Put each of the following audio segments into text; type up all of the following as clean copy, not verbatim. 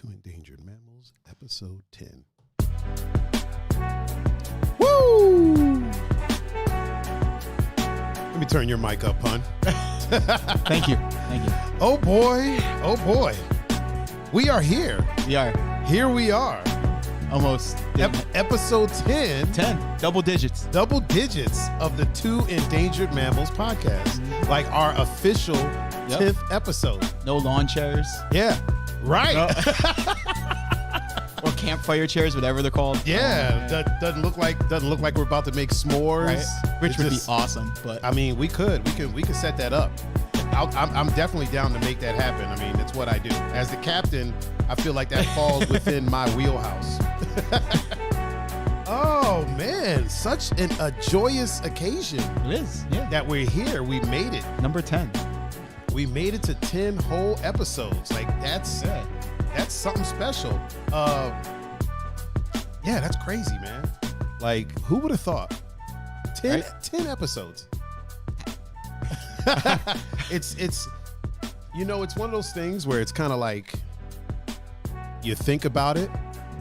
to Endangered Mammals, episode 10. Woo! Let me turn your mic up, hon. Thank you. Thank you. Oh boy. Oh boy. We are here. We are. Here we are. Almost. Episode 10. 10. Double digits. Double digits of the To Endangered Mammals podcast. Like our official 10th episode. No lawn chairs. Yeah. Right. No. Or campfire chairs, whatever they're called. Yeah. Doesn't look like we're about to make s'mores. Right. Which would be awesome. But I mean, we could set that up. I'm definitely down to make that happen. I mean, it's what I do. As the captain, I feel like that falls within my wheelhouse. Oh man, such a joyous occasion. It is. Yeah. That we're here. We made it. Number 10. We made it to 10 whole episodes. Like that's something special. Yeah, that's crazy, man. Like, who would have thought? 10 episodes. It's it's one of those things where it's kind of like you think about it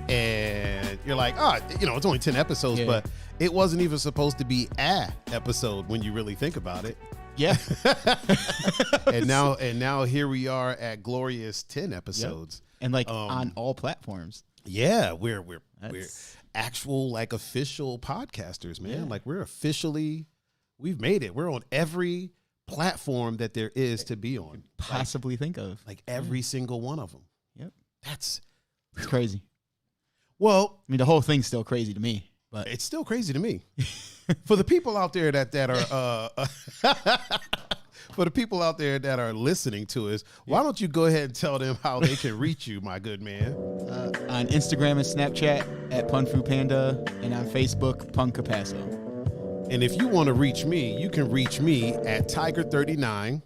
and you're like, it's only 10 episodes, but it wasn't even supposed to be an episode when you really think about it. Yeah. and now here we are at glorious 10 episodes. Yep. And like on all platforms. Yeah, we're actual like official podcasters, man. Yeah. Like we've made it. We're on every platform that there is to be on. Possibly think of. Like every single one of them. Yep. It's crazy. Well, I mean, the whole thing's still crazy to me, but it's still crazy to me. For the people out there that are for the people out there that are listening to us, why don't you go ahead and tell them how they can reach you, my good man? On Instagram and Snapchat at PunFuPanda, and on Facebook, PunCapasso. And if you want to reach me, you can reach me at Tiger39.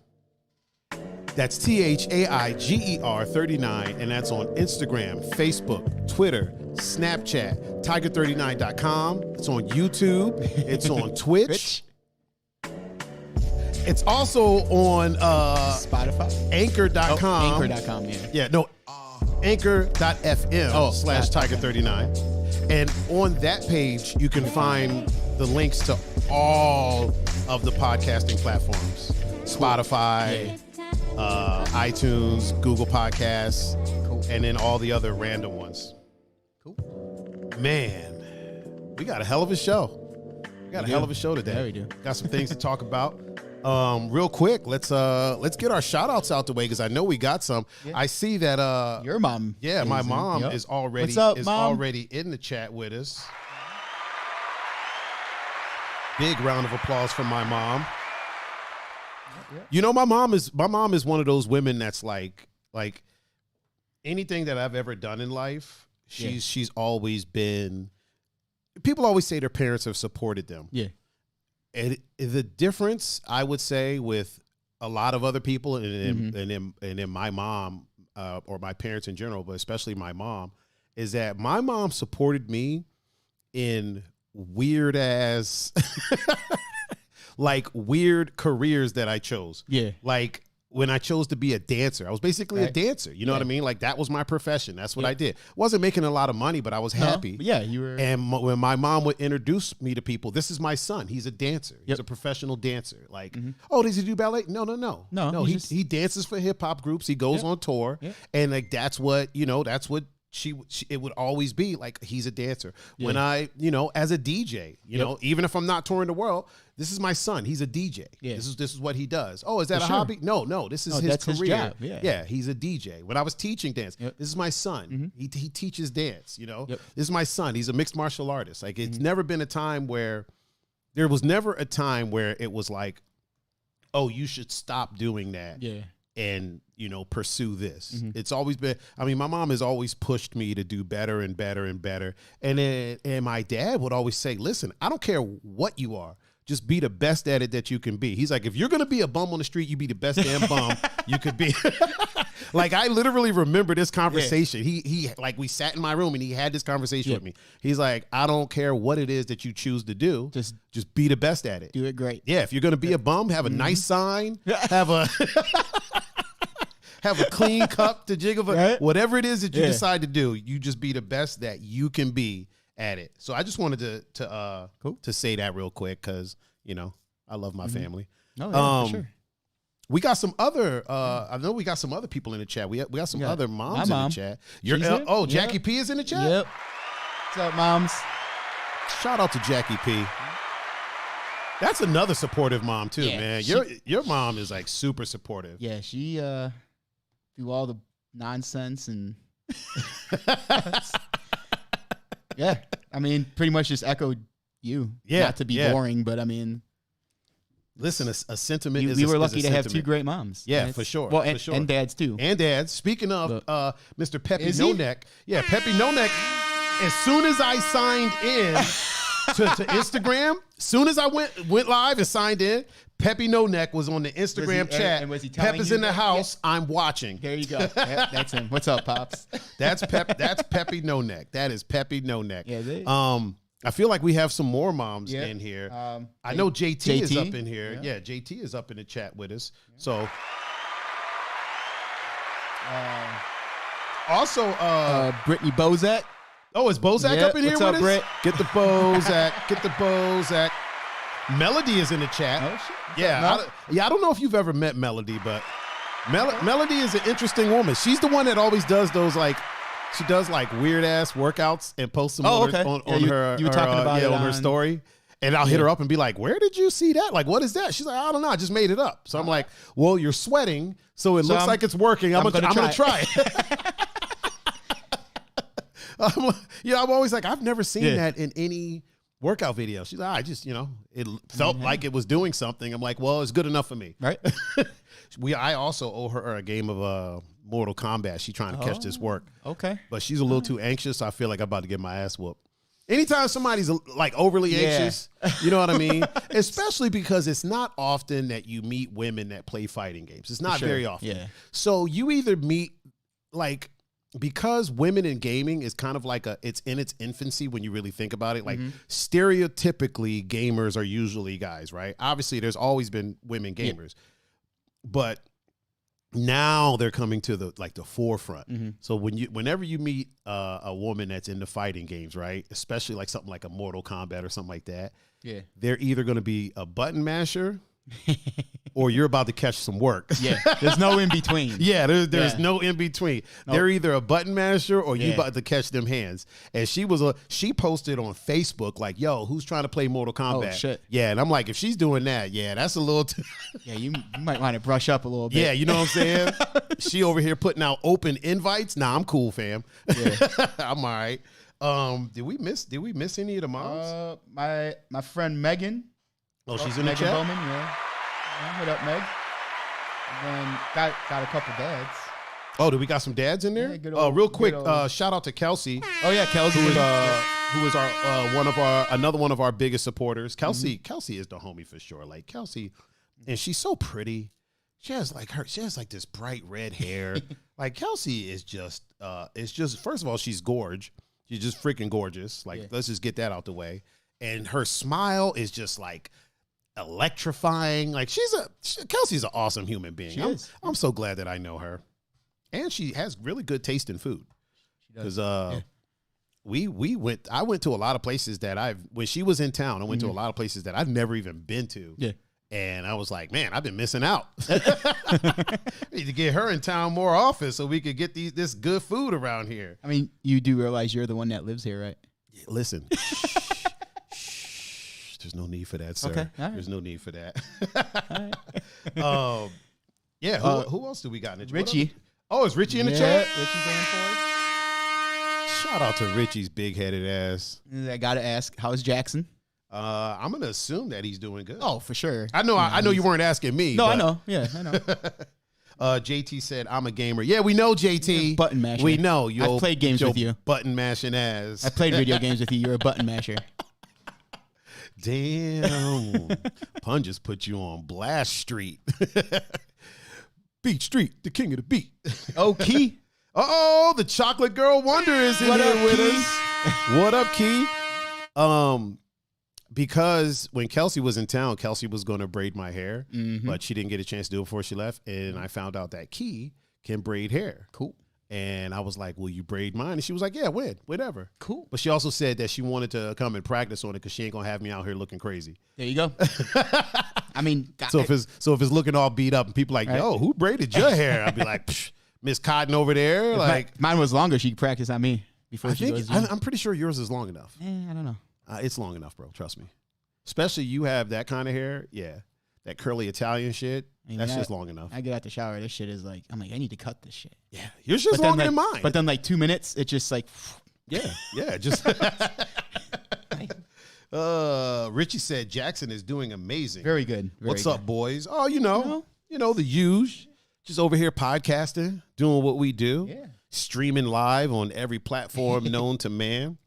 That's THAIGER 39, and that's on Instagram, Facebook, Twitter, Snapchat, Tiger39.com. It's on YouTube. It's on Twitch. It's also on Spotify, Anchor.com. Anchor.com, yeah. Yeah, no, Anchor.fm /Tiger39. And on that page, you can find the links to all of the podcasting platforms. Spotify, iTunes, Google Podcasts, and then all the other random ones. Cool. Man, we got a hell of a show. We got a hell of a show today. Yeah, we do. Got some things to talk about. Real quick, let's get our shout outs out the way because I know we got some. Yeah. I see that your mom. Yeah, my mom is already already in the chat with us. Big round of applause for my mom. You know, my mom is one of those women that's like anything that I've ever done in life, she's always been. People always say their parents have supported them. Yeah. And the difference, I would say, with a lot of other people and in my mom or my parents in general, but especially my mom, is that my mom supported me in weird ass like weird careers that I chose. Yeah. Like when I chose to be a dancer, I was basically a dancer. You know what I mean? Like that was my profession. That's what I did. Wasn't making a lot of money, but I was happy. Yeah, you were. And when my mom would introduce me to people, this is my son. He's a dancer. He's a professional dancer. Like, oh, does he do ballet? No. He dances for hip hop groups. He goes on tour, and like that's what she it would always be like he's a dancer. When I, as a DJ, even if I'm not touring the world, this is my son. He's a DJ. Yeah. This is what he does. Oh, is that a hobby? No, this is his career. His job. Yeah, he's a DJ. When I was teaching dance, this is my son. He teaches dance, This is my son. He's a mixed martial artist. Like it's never been a time where there was never a time where it was like, oh, you should stop doing that. Yeah. And pursue this. It's always been. I mean, my mom has always pushed me to do better and better and better. And my dad would always say, "Listen, I don't care what you are, just be the best at it that you can be." He's like, "If you're gonna be a bum on the street, you be the best damn bum you could be." Like I literally remember this conversation. He like we sat in my room and he had this conversation with me. He's like, "I don't care what it is that you choose to do, just be the best at it. Do it great. Yeah, if you're gonna be a bum, have a nice sign, have a have a clean cup to jiggle. Right? Whatever it is that you decide to do, you just be the best that you can be at it. So I just wanted to say that real quick because, you know, I love my family. Oh, yeah, for sure. We got some other. I know we got some other people in the chat. We got some other moms in the chat. Jackie P is in the chat. Yep. What's up, moms? Shout out to Jackie P. That's another supportive mom too, man. Your mom is like super supportive. Yeah, she through all the nonsense and yeah, I mean, pretty much just echoed you. Yeah, not to be boring, but I mean. Listen, a sentiment is we were lucky to have two great moms. Yeah, for sure. Well, for sure. And dads, too. And dads. Speaking of Mr. Peppy No Neck. Yeah, Peppy No Neck, as soon as I signed in to Instagram, as soon as I went live and signed in, Peppy No Neck was on the Instagram chat. And was he telling Pep is you in the house. Yeah. I'm watching. There you go. Yep, that's him. What's up, Pops? That's Peppy No Neck. That is Peppy No Neck. Yeah, I feel like we have some more moms in here. I know JT is up in here. Yeah, JT is up in the chat with us. So, also, Brittany Bozak. Oh, is Bozak up in here with us? Britt? Get the Bozak. Get the Bozak. Melody is in the chat. Oh, shit. Yeah, I don't know if you've ever met Melody, but Melody is an interesting woman. She's the one that always does those she does like weird ass workouts and posts them on her story. And I'll hit her up and be like, "Where did you see that? Like, what is that?" She's like, "I don't know. I just made it up." So I'm like, "Well, you're sweating, so it looks like it's working. I'm gonna try it." I'm always like, I've never seen that in any workout video. She's like, I just, it felt like it was doing something. I'm like, well, it's good enough for me. Right. I also owe her a game of Mortal Kombat. She's trying to catch this work. Okay. But she's a little too anxious. So I feel like I'm about to get my ass whooped. Anytime somebody's like overly anxious, you know what I mean? Especially because it's not often that you meet women that play fighting games. It's not very often. Yeah. So you either meet because women in gaming is kind of like it's in its infancy when you really think about it. Like stereotypically gamers are usually guys, right? Obviously there's always been women gamers, but now they're coming to the forefront. So whenever you meet a woman that's into fighting games, right? Especially like something like a Mortal Kombat or something like that. Yeah. They're either going to be a button masher or you're about to catch some work. Yeah, there's no in between. Yeah, there's no in between. Nope. They're either a button masher or you about to catch them hands. And she posted on Facebook like, "Yo, who's trying to play Mortal Kombat?" Oh shit. Yeah, and I'm like, if she's doing that, that's a little. Yeah, you might want to brush up a little bit. Yeah, you know what I'm saying? She over here putting out open invites. Nah, I'm cool, fam. Yeah. I'm all right. Did we miss any of the moms? My friend Megan. Oh, she's in the chat? Bowman, What up, Meg? And then got a couple dads. Oh, do we got some dads in there? Yeah, real quick, shout out to Kelsey. Oh yeah, Kelsey, who is another one of our biggest supporters. Kelsey is the homie for sure. Like Kelsey, and she's so pretty. She has like this bright red hair. Like Kelsey is just first of all, she's gorge. She's just freaking gorgeous. Like let's just get that out the way. And her smile is just like electrifying. Like Kelsey's an awesome human being. I'm so glad that I know her, and she has really good taste in food. Because I went to a lot of places that when she was in town, I went to a lot of places that I've never even been to. Yeah, and I was like, man, I've been missing out. Need to get her in town more often so we could get this good food around here. I mean, you do realize you're the one that lives here, right? Yeah, listen. There's no need for that, sir. Okay, right. There's no need for that. Right. Who else do we got in the chat? Richie. Oh, is Richie in the chat? Richie's going for it. Shout out to Richie's big-headed ass. I got to ask, how's Jackson? I'm going to assume that he's doing good. Oh, for sure. I know you weren't asking me. No, I know. Yeah, I know. JT said, I'm a gamer. Yeah, we know, JT. Button masher. We know. I've played games with you. Button mashing ass. I played video games with you. You're a button masher. Damn. Pun just put you on Blast Street. Beat Street, the king of the beat. Oh, Key. Oh, the Chocolate Girl Wonder is in here with us. What up, Key? Because when Kelsey was in town, Kelsey was going to braid my hair, but she didn't get a chance to do it before she left. And I found out that Key can braid hair. Cool. And I was like, will you braid mine? And she was like, yeah, whenever. Cool. But she also said that she wanted to come and practice on it because she ain't going to have me out here looking crazy. There you go. I mean. So if it's looking all beat up and people like, yo, who braided your hair? I'd be like, Miss Cotton over there. Like mine was longer. She could practice on me before she goes. I'm pretty sure yours is long enough. I don't know. It's long enough, bro. Trust me. Especially you have that kind of hair. Yeah. That curly Italian shit. That's just long enough. I get out the shower. This shit is like, I'm like, I need to cut this shit. Yeah. Yours just longer than mine. But then like 2 minutes, it's just like. Yeah. Just. Richie said Jackson is doing amazing. Very good. What's up, boys? Oh, you know the huge. Just over here podcasting, doing what we do. Yeah. Streaming live on every platform known to man.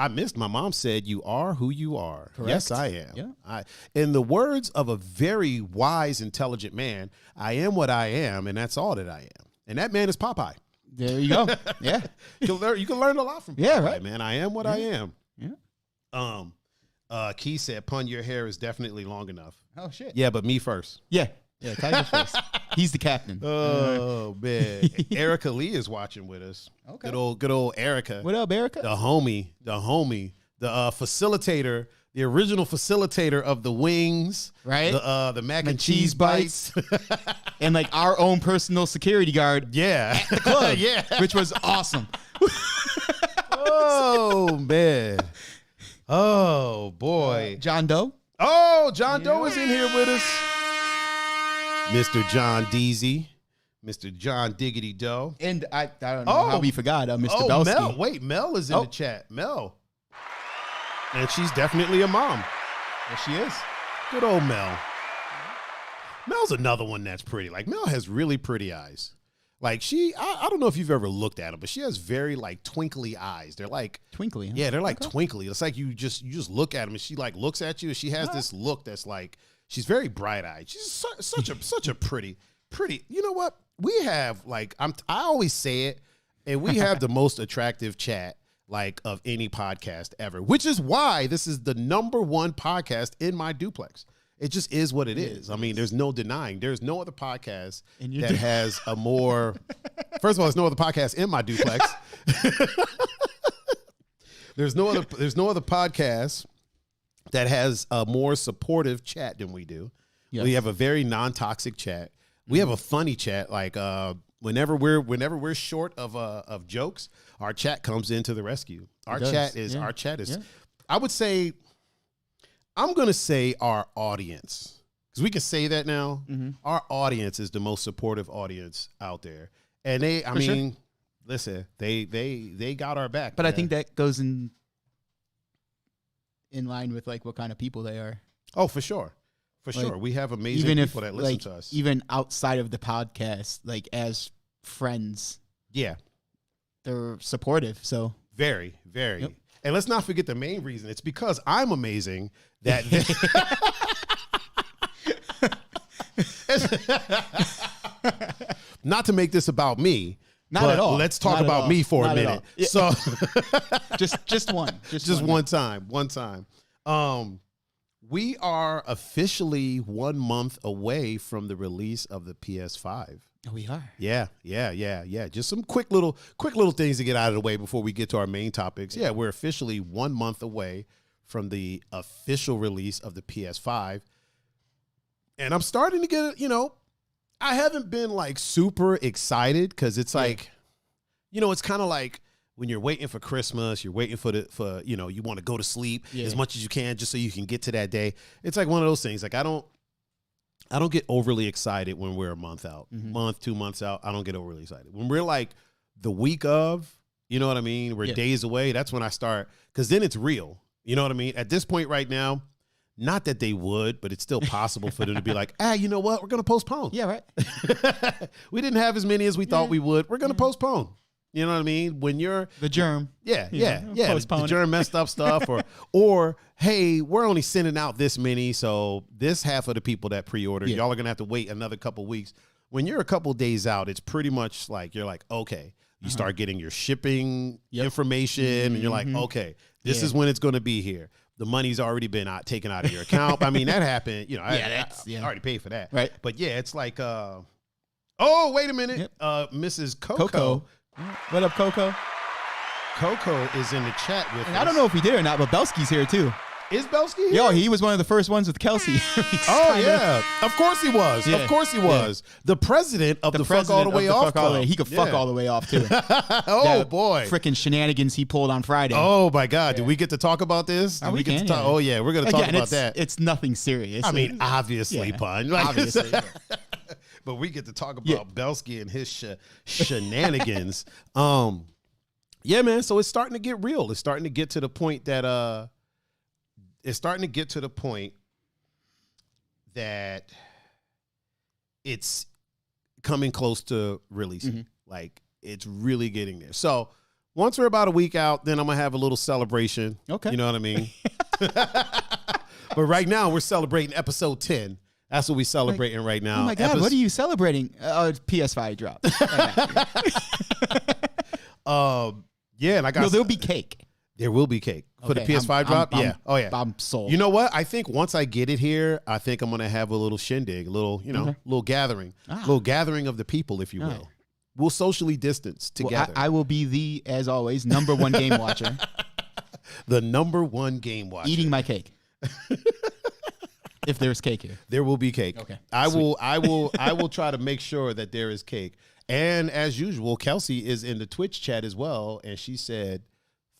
I missed. My mom said, "You are who you are." Correct. Yes, I am. Yeah. In the words of a very wise, intelligent man, I am what I am, and that's all that I am. And that man is Popeye. There you go. Yeah. You can learn a lot from Popeye, yeah, right. man. I am what I am. Yeah. Key said, "Pun, your hair is definitely long enough." Oh shit. Yeah, but me first. Yeah. Yeah. Tiger first. He's the captain. Oh man. Erica Lee is watching with us. Okay. Good old Erica. What up, Erica? The homie, the facilitator, the original facilitator of the wings, right? The mac and cheese bites, and like our own personal security guard, at the club, yeah, which was awesome. Oh man, oh boy, John Doe. Oh, John Doe is in here with us. Mr. John Deasy, Mr. John Diggity Doe, and I don't know how we forgot Mr. Belsky. Mel. Wait, Mel is in the chat. Mel. And she's definitely a mom. Yes, she is. Good old Mel. Mel's another one that's pretty. Like, Mel has really pretty eyes. Like, I don't know if you've ever looked at them, but she has very, like, twinkly eyes. They're like... Twinkly, huh? Yeah, they're like twinkly. It's like you just look at them and she, like, looks at you and she has this look that's like... She's very bright-eyed. She's such a pretty... You know what? We have, like... I always say it, and we have the most attractive chat like of any podcast ever, which is why this is the #1 podcast in my duplex. It just is what it is. I mean, there's no denying. There's no other podcast that has a more. First of all, there's no other podcast in my duplex. There's no other podcast that has a more supportive chat than we do. Yes. We have a very non-toxic chat. We have a funny chat. Like whenever we're short of jokes, our chat comes into the rescue. Our chat is. I would say, I'm gonna say our audience, because we can say that now. Mm-hmm. Our audience is the most supportive audience out there, and listen, they got our back. But man. I think that goes in line with like what kind of people they are. Oh, for sure. For sure. We have amazing people that listen to us. Even outside of the podcast, like as friends. Yeah. They're supportive. So very, very. Yep. And let's not forget the main reason. It's because I'm amazing that not to make this about me. Not at all. Let's talk about me for a minute. Yeah. So just one. Just one time. One time. We are officially 1 month away from the release of the PS5. Oh, we are. Yeah. Just some quick little things to get out of the way before we get to our main topics. Yeah, we're officially 1 month away from the official release of the PS5. And I'm starting to get, I haven't been like super excited because it's like, it's kind of like when you're waiting for Christmas, you're waiting for you want to go to sleep as much as you can just so you can get to that day. It's like one of those things. Like I don't get overly excited when we're a month out, month, 2 months out. I don't get overly excited. When we're like the week of, you know what I mean? We're days away. That's when I start, because then it's real. You know what I mean? At this point right now, not that they would, but it's still possible for them to be like, you know what? We're going to postpone. Yeah, right. We didn't have as many as we thought we would. We're going to postpone. You know what I mean? When you're the germ. Yeah. The germ messed up stuff or hey, we're only sending out this many, so this half of the people that pre-ordered, y'all are going to have to wait another couple weeks. When you're a couple days out, it's pretty much like you're like, okay, you start getting your shipping information and you're like, okay, this is when it's going to be here. The money's already been taken out of your account. I mean, that happened, I already paid for that. Right. But yeah, it's like Oh, wait a minute. Mrs. Coco. What up, Coco? Coco is in the chat with us. I don't know if he did or not, but Belsky's here too. Is Belsky here? Yo, he was one of the first ones with Kelsey. Yeah. Of course he was. Yeah. Of course he was. Yeah. The president of the Fuck All the Way Off Club. He could fuck all the way off too. Boy. Freaking shenanigans he pulled on Friday. Oh my God. Do we get to talk about this? We get to talk? Oh yeah, we're going to talk about that. It's nothing serious. I mean, obviously, Pun. Obviously. But we get to talk about Belsky and his shenanigans. Yeah, man. So it's starting to get real. It's starting to get to the point that it's coming close to releasing. Mm-hmm. Like it's really getting there. So once we're about a week out, then I'm gonna have a little celebration. Okay. You know what I mean? But right now we're celebrating episode 10. That's what we're celebrating right now. Oh my God, what are you celebrating? PS5 drop. Yeah, and I got. No, there'll be cake. There will be cake for the PS5 drop. I'm sold. You know what? I think once I get it here, I think I'm gonna have a little shindig, a little, little gathering, little gathering of the people, if you will. We'll socially distance together. Well, I will be as always, number one game watcher. The number one game watcher. Eating my cake. If there's cake here, there will be cake. Okay, I will try to make sure that there is cake. And as usual, Kelsey is in the Twitch chat as well, and she said,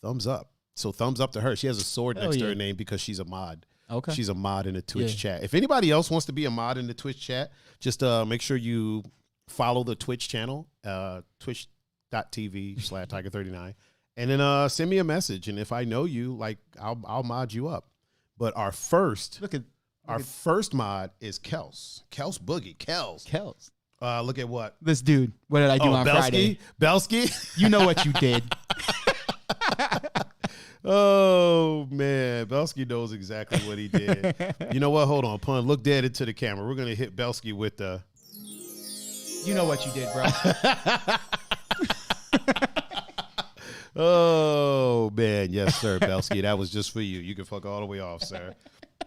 "Thumbs up." So thumbs up to her. She has a sword next to her name because she's a mod. Okay, she's a mod in the Twitch chat. If anybody else wants to be a mod in the Twitch chat, just make sure you follow the Twitch channel, twitch.tv/Tiger39, and then send me a message. And if I know you, like I'll mod you up. But our first mod is Kels Boogie. Kels. Look at what this dude. What did I do on Friday? Belsky. You know what you did. Oh man, Belsky knows exactly what he did. You know what? Hold on, Pun. Look dead into the camera. We're gonna hit Belsky with the. You know what you did, bro. Oh man, yes sir, Belsky. That was just for you. You can fuck all the way off, sir.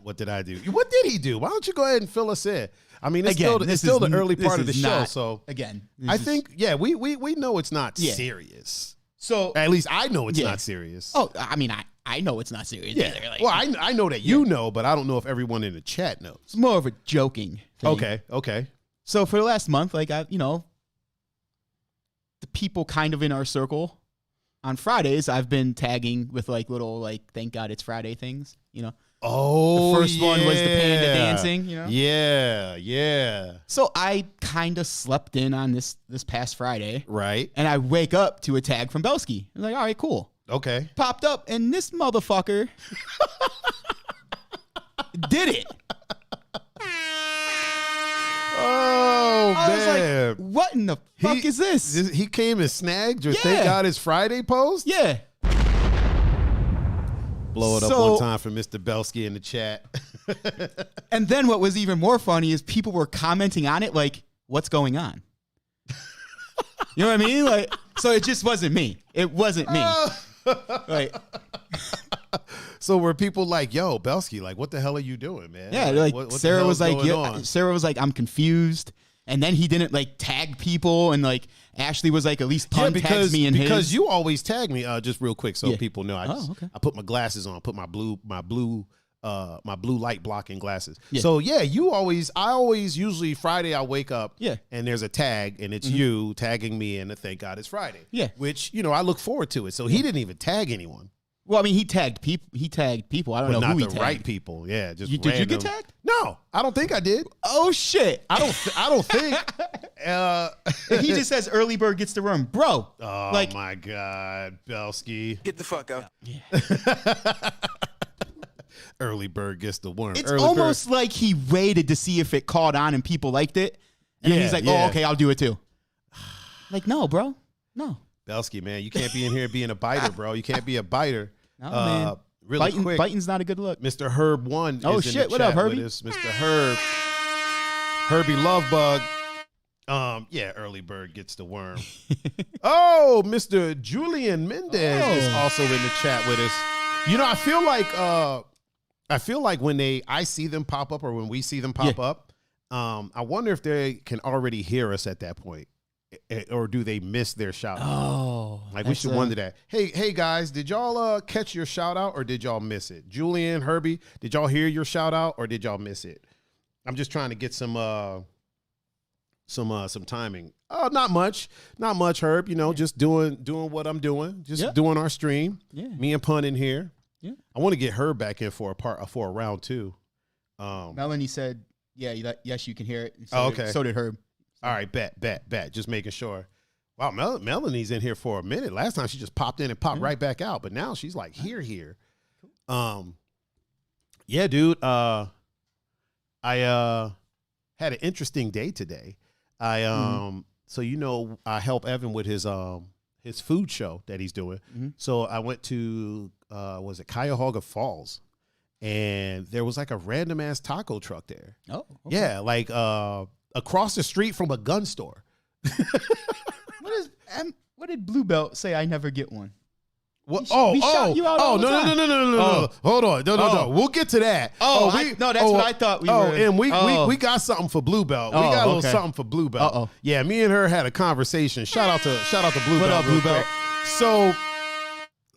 What did I do? What did he do? Why don't you go ahead and fill us in? I mean, it's still the early part of the show. So again, I think we know it's not serious. So at least I know it's not serious. Oh, I mean, I know it's not serious either. Like, well, I know that you know, but I don't know if everyone in the chat knows. It's more of a joking thing. Okay. So for the last month, like the people kind of in our circle on Fridays, I've been tagging with like little like thank God it's Friday things, Oh, the first one was the panda dancing, Yeah. So I kind of slept in on this past Friday. Right. And I wake up to a tag from Belsky. I'm like, all right, cool. Okay. Popped up, and this motherfucker did it. Oh, I was man. like, what in the fuck is this? He came and snagged your Thank God It's Friday post? Yeah. Blow it up one time for Mr. Belsky in the chat. And then what was even more funny is people were commenting on it like, what's going on? You know what I mean? Like, so it just wasn't me. It wasn't me. Like, so were people like, yo, Belsky, like, what the hell are you doing, man? Yeah, like Sarah was like, Sarah was like, I'm confused. And then he didn't like tag people, and like Ashley was like, at least Pun tags me in his. Because you always tag me, just real quick so people know. I put my glasses on, put my blue light blocking glasses. Yeah. So I always usually Friday I wake up and there's a tag and it's you tagging me in the Thank God It's Friday. Yeah. Which, I look forward to it. So he didn't even tag anyone. Well, I mean, he tagged people. I don't know who he tagged. Not the right people. Yeah, just did you get tagged? No, I don't think I did. Oh shit! I don't think. He just says early bird gets the worm, bro. Oh my God, Belsky, get the fuck out. Yeah. Early bird gets the worm. It's almost like he waited to see if it caught on and people liked it, and then he's like, "Oh, okay, I'll do it too." Like, no, bro, no. Belsky, man, you can't be in here being a biter, bro. You can't be a biter. No, man. Really quick. Biting's not a good look. Mr. Herb 1 Oh, is shit. in the What chat up, Herbie? with us. Mr. Herb. Herbie Lovebug. Early bird gets the worm. Oh, Mr. Julian Mendez is also in the chat with us. I feel like when I see them pop up or when we see them pop up, I wonder if they can already hear us at that point, or do they miss their shout out? Oh, like we should wonder that. Hey guys, did y'all catch your shout out or did y'all miss it? Julian, Herbie, did y'all hear your shout out or did y'all miss it? I'm just trying to get some timing. Oh, not much, Herb. You know, just doing what I'm doing, just doing our stream. Yeah. Me and Pun in here. Yeah. I want to get Herb back in for a round 2. Melanie said, yes, you can hear it. So okay. So did Herb. All right, bet. Just making sure. Wow, Melanie's in here for a minute. Last time she just popped in and popped right back out, but now she's like here. Yeah, dude. I had an interesting day today. So I help Evan with his food show that he's doing. Mm-hmm. So I went to was it Cuyahoga Falls, and there was like a random ass taco truck there. Oh, okay. Yeah, like across the street from a gun store. What did Blue Belt say? I never get one. What? No. Hold on. No. We'll get to that. That's what I thought we were. And we got something for Blue Belt. We got a little something for Blue Belt. Yeah, me and her had a conversation. Shout out to Blue Belt. What up, Blue Belt? So,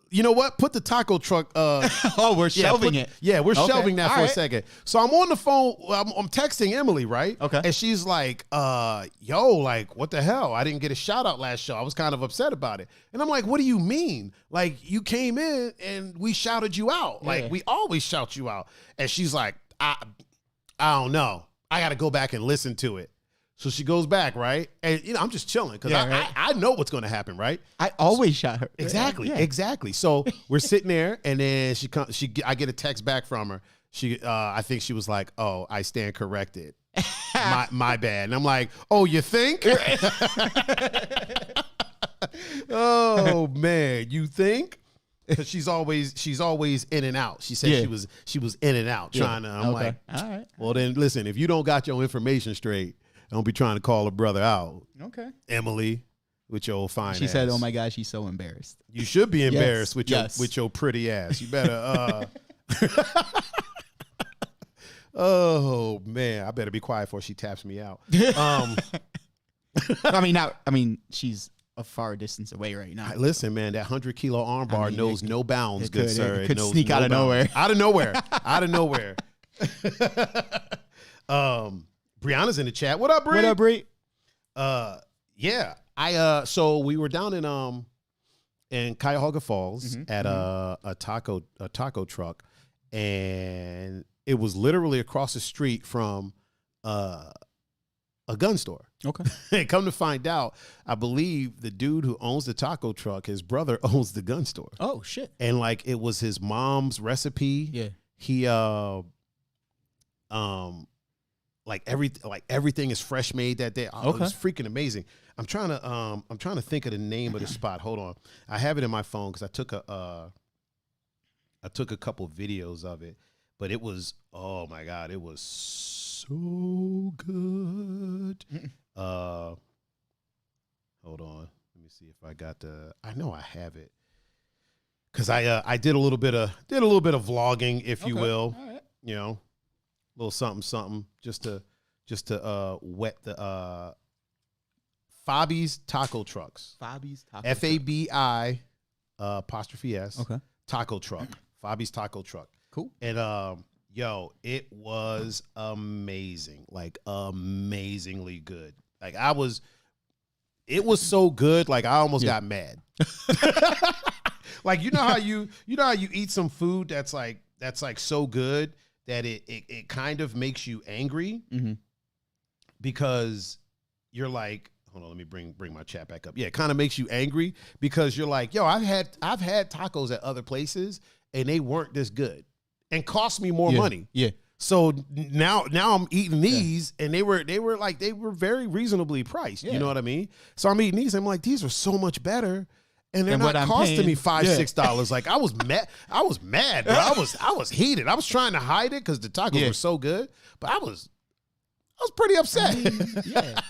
you know what? Put the taco truck. We're shelving it. Yeah, we're shelving that for a second. So I'm on the phone. I'm texting Emily, right? Okay. And she's like, like, what the hell? I didn't get a shout out last show. I was kind of upset about it. And I'm like, what do you mean? Like, you came in and we shouted you out. Yeah. Like, we always shout you out. And she's like, I don't know. I got to go back and listen to it. So she goes back, right? And, I'm just chilling because I know what's going to happen, right? I always shout her. Exactly. So we're sitting there, and then I get a text back from her. I think she was like, "Oh, I stand corrected. my bad." And I'm like, "Oh, you think?" Oh man, you think? Because she's always in and out. She said she was in and out trying to. I'm like, all right. Well, then listen. If you don't got your information straight, don't be trying to call a brother out. Okay. Emily, with your old fine ass. She said, oh, my gosh, she's so embarrassed. You should be embarrassed with your pretty ass. You better. Oh, man. I better be quiet before she taps me out. She's a far distance away right now. Listen, man, that 100-kilo arm bar knows no bounds, good sir. It could sneak out of nowhere. Out of nowhere. Brianna's in the chat. What up, Bree? What up, Bree? Yeah. So we were down in Cuyahoga Falls at a taco truck, and it was literally across the street from a gun store. Okay. And come to find out, I believe the dude who owns the taco truck, his brother owns the gun store. Oh shit. And like it was his mom's recipe. Yeah. He like everything is fresh made that day. Oh, okay. It was freaking amazing. I'm trying to think of the name of the spot. Hold on. I have it in my phone because I took a couple videos of it, but it was, oh my God, it was so good. Hold on. Let me see if I got I know I have it. Cause I did a little bit of vlogging, if you will. All right. You know. Little something just to wet the Fabi's Taco Trucks. Fabi's Taco Fabi apostrophe S. Okay. Taco Truck. Fabi's Taco Truck. Cool. And it was amazing. Like amazingly good. Like it was so good, like I almost got mad. Like you know how you eat some food that's like so good that it kind of makes you angry because you're like, hold on, let me bring my chat back up. Yeah, it kind of makes you angry because you're like, yo, I've had tacos at other places and they weren't this good and cost me more money. Yeah. So now I'm eating these and they were very reasonly priced. Yeah. You know what I mean? So I'm eating these. I'm like, these are so much better. And they're not costing me $5-6. Like I was mad, bro. I was heated. I was trying to hide it because the tacos were so good, but I was pretty upset. Yeah.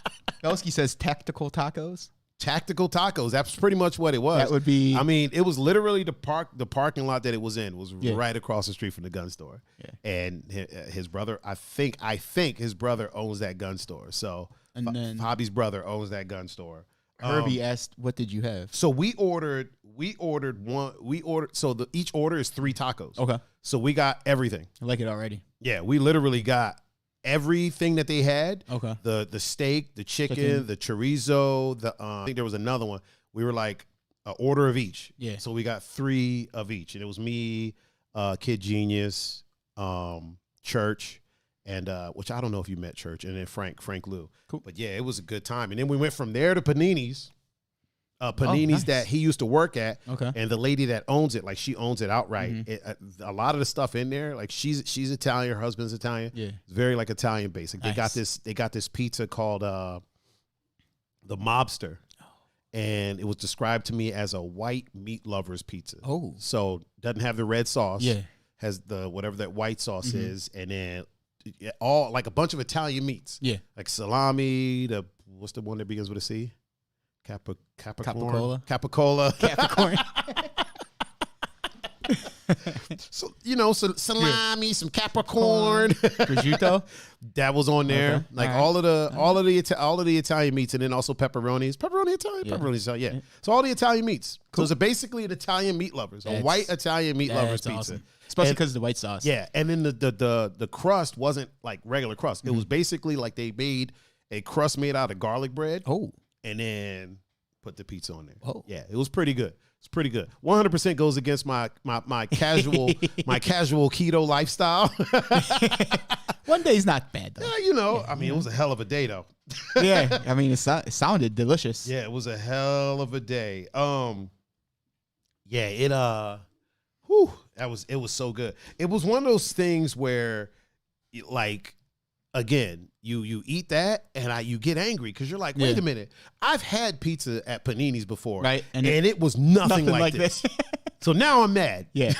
Belsky says tactical tacos. tactical tacos. That's pretty much what it was. That would be. I mean, it was literally the parking lot that it was in was right across the street from the gun store. Yeah. And his brother, I think his brother owns that gun store. So and then Hobby's brother owns that gun store. Herbie asked, "What did you have?" So we ordered one. So each order is 3 tacos. Okay. So we got everything. I like it already. Yeah, we literally got everything that they had. Okay. The steak, the chicken, the chorizo, I think there was another one. We were like an order of each. Yeah. So we got 3 of each. And it was me, Kid Genius, Church, and which I don't know if you met Church, and then Frank Lou. Cool. But yeah, it was a good time. And then we went from there to Panini's. Nice. That he used to work at, and the lady that owns it, like she owns it outright. Mm-hmm. A lot of the stuff in there, like she's Italian, her husband's Italian. Yeah, it's very like Italian based. Like nice. They got this pizza called the Mobster, and it was described to me as a white meat lover's pizza. Oh, so doesn't have the red sauce. Yeah, has the whatever that white sauce is, and then all like a bunch of Italian meats. Yeah, like salami. What's the one that begins with a C? Capricola. So salami, some Capricorn, prosciutto. That was on there. Okay. Like all of the Italian meats, and then also pepperoni Italian. Yeah. So all the Italian meats. Cool. So it's basically an Italian meat lovers, a white Italian meat lovers pizza. Awesome. Especially because of the white sauce. Yeah, and then the crust wasn't like regular crust. Mm-hmm. It was basically like they made a crust made out of garlic bread. Oh. And then put the pizza on there. Oh. Yeah, it was pretty good. It's pretty good. 100% goes against my casual keto lifestyle. One day's not bad though. Yeah, I mean, it was a hell of a day though. Yeah, I mean, it sounded delicious. Yeah, it was a hell of a day. It was so good. It was one of those things where, like, again, you eat that and you get angry because you're like, wait a minute, I've had pizza at Panini's before, right? And it was nothing like this. So now I'm mad. Yeah.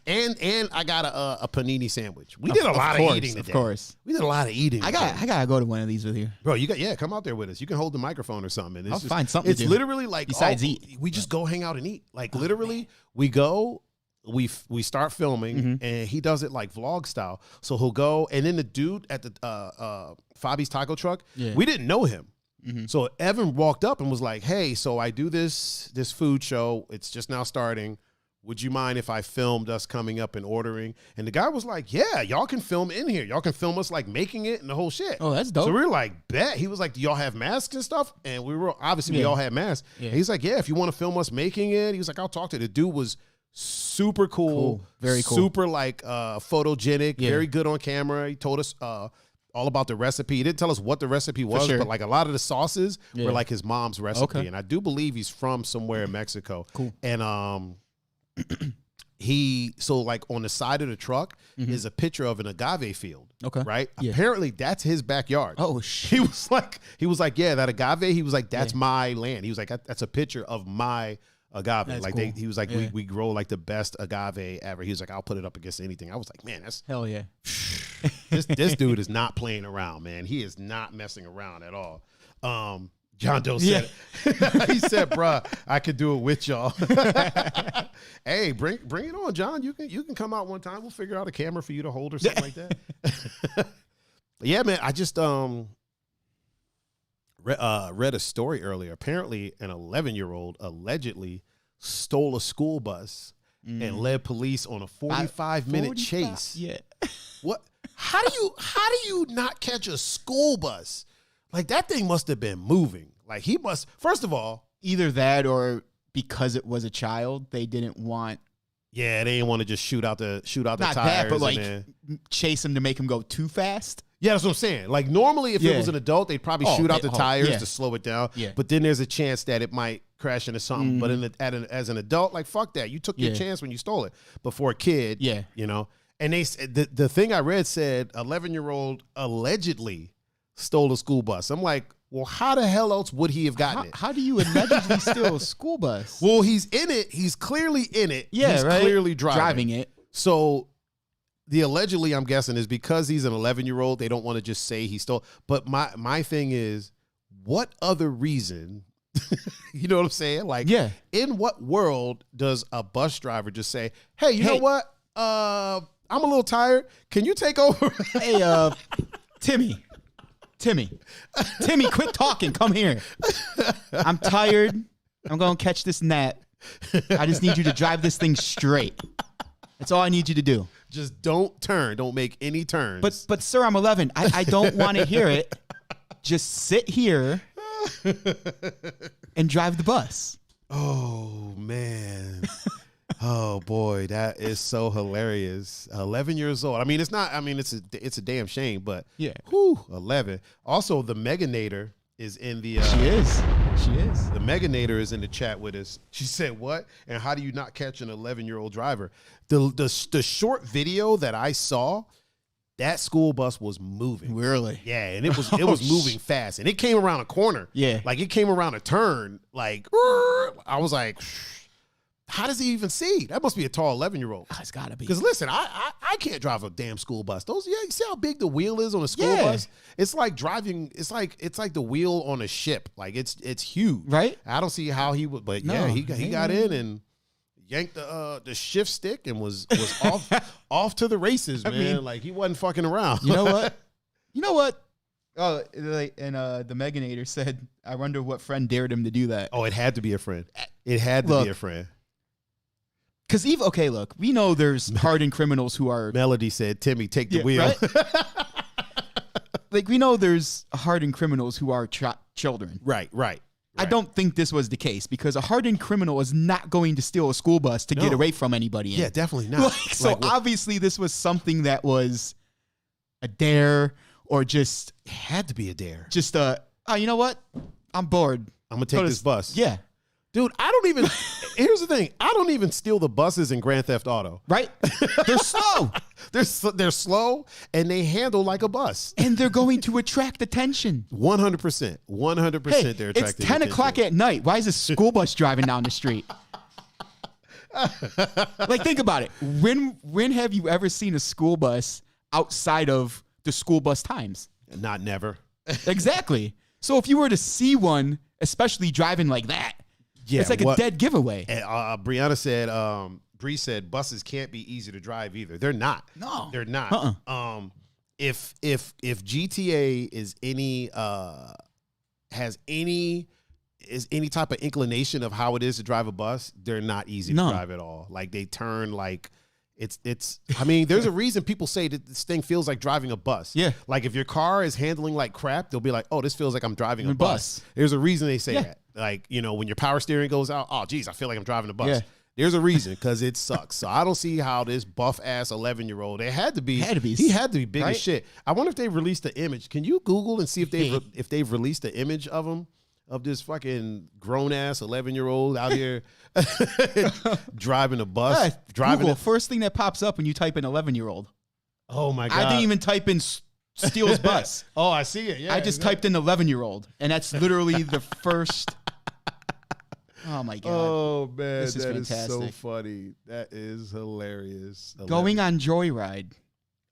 and I got a panini sandwich. We did a lot of eating today. Of course, we did a lot of eating. I gotta go to one of these with you, bro. Come out there with us. You can hold the microphone or something. I'll find something. It's literally like besides eat. We just go hang out and eat. Like literally, we go. We start filming, and he does it like vlog style. So he'll go, and then the dude at the Fabi's taco truck, we didn't know him. Mm-hmm. So Evan walked up and was like, "Hey, so I do this food show. It's just now starting. Would you mind if I filmed us coming up and ordering?" And the guy was like, "Yeah, y'all can film in here. Y'all can film us like making it and the whole shit." Oh, that's dope. So we were like, "Bet." He was like, "Do y'all have masks and stuff?" And we were obviously we all had masks. Yeah. And he's like, "Yeah, if you want to film us making it." He was like, "I'll talk to the dude." Was super cool, very cool, super like photogenic, very good on camera. He told us all about the recipe. He didn't tell us what the recipe was, but like a lot of the sauces were like his mom's recipe, and I do believe he's from somewhere in Mexico. Cool. And so like on the side of the truck is a picture of an agave field. Okay, right? Yeah. Apparently that's his backyard. Oh shit. He was like, yeah, that agave. He was like, that's my land. He was like, that's a picture of my agave. That's like cool. He was like, we grow like the best agave ever. He was like, I'll put it up against anything. I was like, man, that's hell yeah. this dude is not playing around, man. He is not messing around at all. John Doe said it. He said, bruh, I could do it with y'all. Hey, bring it on, John. You can come out one time. We'll figure out a camera for you to hold or something like that. Yeah, man. I just read a story earlier. Apparently, an 11-year-old allegedly stole a school bus and led police on a 45-minute chase. Yeah. What? How do you not catch a school bus? Like that thing must have been moving. Like he must. First of all, either that or because it was a child, they didn't want. Yeah, they didn't want to just shoot out the not tires. Not that, but like chase him to make him go too fast. Yeah, that's what I'm saying. Like normally, if it was an adult, they'd probably shoot out the tires to slow it down. Yeah. But then there's a chance that it might crash into something. But as an adult, like fuck that. You took your chance when you stole it. But for a kid, you know. And the thing I read said 11-year-old allegedly stole a school bus. I'm like, well, how the hell else would he have gotten it? How do you allegedly steal a school bus? Well, he's in it. He's clearly in it. Yeah, he's clearly driving it. So the allegedly, I'm guessing, is because he's an 11-year-old. They don't want to just say he stole. But my thing is, what other reason You know what I'm saying? Like, yeah. In what world does a bus driver just say, hey, you know what? I'm a little tired. Can you take over? Hey, Timmy, quit talking. Come here. I'm tired. I'm going to catch this nap. I just need you to drive this thing straight. That's all I need you to do. Just don't turn. Don't make any turns. But sir, I'm 11. I don't want to hear it. Just sit here and drive the bus. Oh, man. Oh, boy. That is so hilarious. 11 years old. I mean, it's not. I mean, it's a damn shame, but yeah. Whew, 11. Also, the Meganator is in the. She is. The Meganator is in the chat with us. She said, what? And how do you not catch an 11-year-old driver? The short video that I saw, that school bus was moving. Really? Yeah, and it was moving fast. And it came around a corner. Yeah. Like, it came around a turn. Like, I was like, how does he even see? That must be a tall 11-year-old. It's got to be. Because listen, I can't drive a damn school bus. You see how big the wheel is on a school bus? It's like driving. It's like the wheel on a ship. Like it's huge, right? I don't see how he would, but he got in and yanked the shift stick and was off to the races, man. I mean, like he wasn't fucking around. You know what? Oh, and the Meganator said, I wonder what friend dared him to do that. Oh, it had to be a friend. It had to be a friend. Because look, we know there's hardened criminals who are. Melody said, Timmy, take the wheel. Right? Like, we know there's hardened criminals who are children. Right. I don't think this was the case because a hardened criminal is not going to steal a school bus to get away from anybody. Yeah, definitely not. Obviously, this was something that was a dare or just. It had to be a dare. Just you know what? I'm bored. I'm going to take this bus. Yeah. Dude, I don't even. Here's the thing. I don't even steal the buses in Grand Theft Auto. Right? They're slow. They're slow and they handle like a bus. And they're going to attract attention. 100%. 100%. Hey, they're attracting it's 10 o'clock at night. Why is a school bus driving down the street? Like, think about it. When have you ever seen a school bus outside of the school bus times? Not never. Exactly. So if you were to see one, especially driving like that, it's like a dead giveaway. And, Brianna said, Bree said, buses can't be easy to drive either. They're not. No, they're not. If GTA is has any type of inclination of how it is to drive a bus, they're not easy to drive at all. Like they turn like it's. I mean, there's a reason people say that this thing feels like driving a bus. Yeah. Like if your car is handling like crap, they'll be like, oh, this feels like I'm driving a bus. There's a reason they say that. Like, you know, when your power steering goes out, oh, geez, I feel like I'm driving a bus. Yeah. There's a reason, because it sucks. So I don't see how this buff-ass 11-year-old, he had to be big as shit. I wonder if they released the image. Can you Google and see if they've released the image of him, of this fucking grown-ass 11-year-old out here driving a bus? Google, first thing that pops up when you type in 11-year-old. Oh, my God. I didn't even type in steals bus. Oh, I see it. Yeah, I just typed in 11-year-old, and that's literally the first. Oh my God! Oh man, this is fantastic. Is so funny. That is hilarious. Going on Joyride.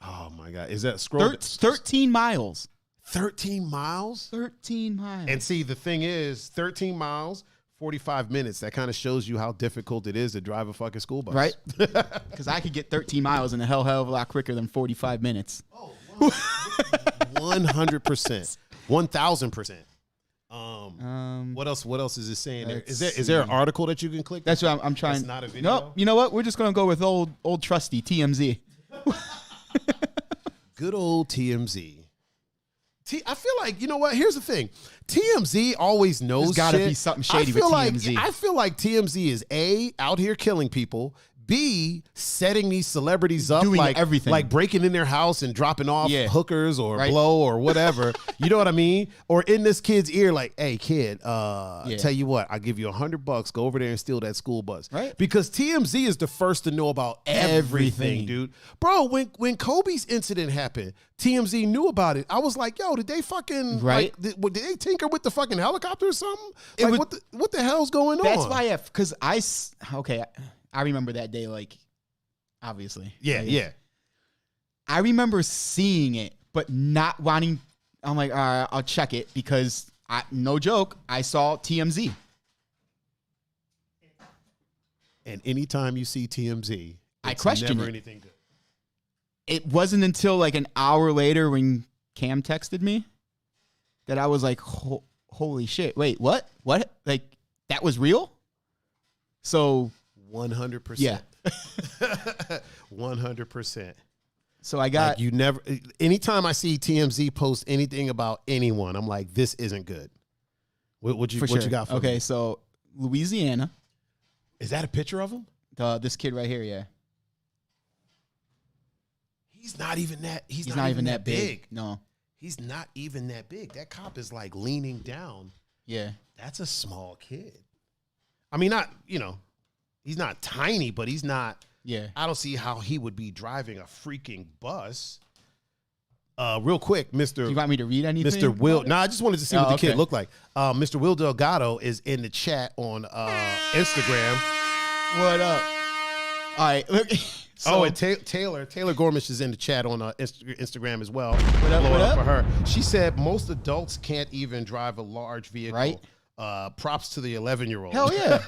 Oh my God, is that scroll? 13 miles. 13 miles. 13 miles. And see, the thing is, 13 miles, 45 minutes. That kind of shows you how difficult it is to drive a fucking school bus, right? Because I could get 13 miles in a hell of a lot quicker than 45 minutes. Oh, 100%, 1,000%. What else is it saying there? Is there an article that you can click? That's what I'm trying. That's not a video. Nope. You know what? We're just gonna go with old trusty TMZ. Good old TMZ. I feel like, you know what? Here's the thing. TMZ always knows. There's gotta be something shady with TMZ. I feel like TMZ is A, out here killing people. B, setting these celebrities up, doing like everything, like breaking in their house and dropping off hookers or blow or whatever. You know what I mean? Or in this kid's ear, like, "Hey, kid, tell you what, I'll give you $100. Go over there and steal that school bus." Right? Because TMZ is the first to know about everything, dude. Bro, when Kobe's incident happened, TMZ knew about it. I was like, "Yo, did they fucking like, did they tinker with the fucking helicopter or something? Like, what the hell's going on?" That's why, because I remember that day, like, obviously. Yeah. I remember seeing it, but not wanting. I'm like, all right, I'll check it because No joke. I saw TMZ. And anytime you see TMZ, I question never it. Anything good. It wasn't until like an hour later when Cam texted me that I was like, holy shit. Wait, what? What? Like, that was real? So 100%. Yeah. 100%. So I got anytime I see TMZ post anything about anyone, I'm like, this isn't good. What you got for me? Okay, so Louisiana. Is that a picture of him? This kid right here, yeah. He's not even that. He's not even that big. No. He's not even that big. That cop is like leaning down. Yeah. That's a small kid. I mean, he's not tiny, but he's not. Yeah. I don't see how he would be driving a freaking bus. Real quick, Mr. Do you want me to read anything? Mr. Will. No, I just wanted to see what the kid looked like. Mr. Will Delgado is in the chat on Instagram. What up? All right. Look. And Taylor Gormish is in the chat on Instagram as well. What up? For her. She said most adults can't even drive a large vehicle. Right. Props to the 11-year-old. Hell yeah.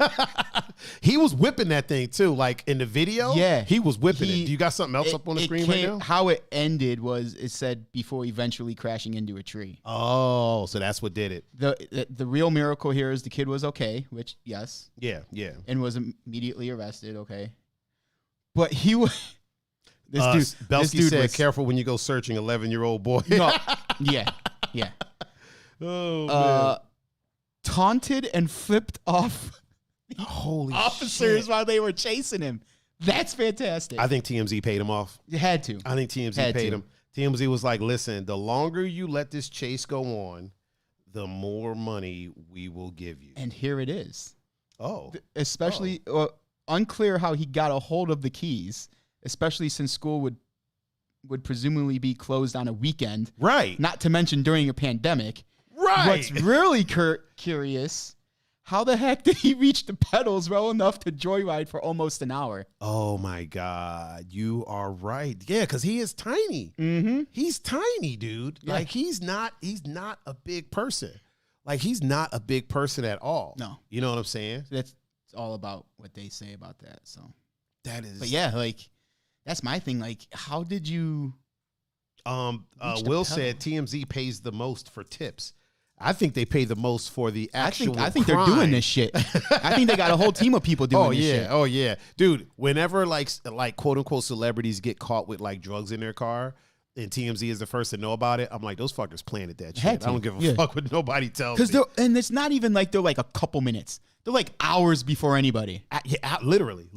He was whipping that thing too. Like in the video, yeah, he was whipping it. Do you got something else up on the screen right now? How it ended was it said before eventually crashing into a tree. Oh, so that's what did it. The real miracle here is the kid was okay, which yes. Yeah. And was immediately arrested, okay. But he was this dude said, "Careful when you go searching 11-year-old boy." No, yeah. Oh man. Taunted and flipped off holy officers shit. while they were chasing him. That's fantastic. I think TMZ paid him off. You had to. I think TMZ paid him. TMZ was like, "Listen, the longer you let this chase go on, the more money we will give you." And here it is. Oh, especially. Unclear how he got a hold of the keys, especially since school would presumably be closed on a weekend. Right. Not to mention during a pandemic. Right. What's really curious, how the heck did he reach the pedals well enough to joyride for almost an hour? Oh, my God. You are right. Yeah, because he is tiny. Mm-hmm. He's tiny, dude. Yeah. Like, he's not a big person. Like, he's not a big person at all. No. You know what I'm saying? It's all about what they say about that. So that is. But yeah, like that's my thing. Like, how did you? Will said TMZ pays the most for tips. I think they pay the most for the actual. I think crime. They're doing this shit. I think they got a whole team of people doing this shit. Oh yeah, dude. Whenever like quote unquote celebrities get caught with like drugs in their car, and TMZ is the first to know about it, I'm like, those fuckers planted that shit. I don't give a fuck what nobody tells me. And it's not even like they're like a couple minutes. They're like hours before anybody. Literally.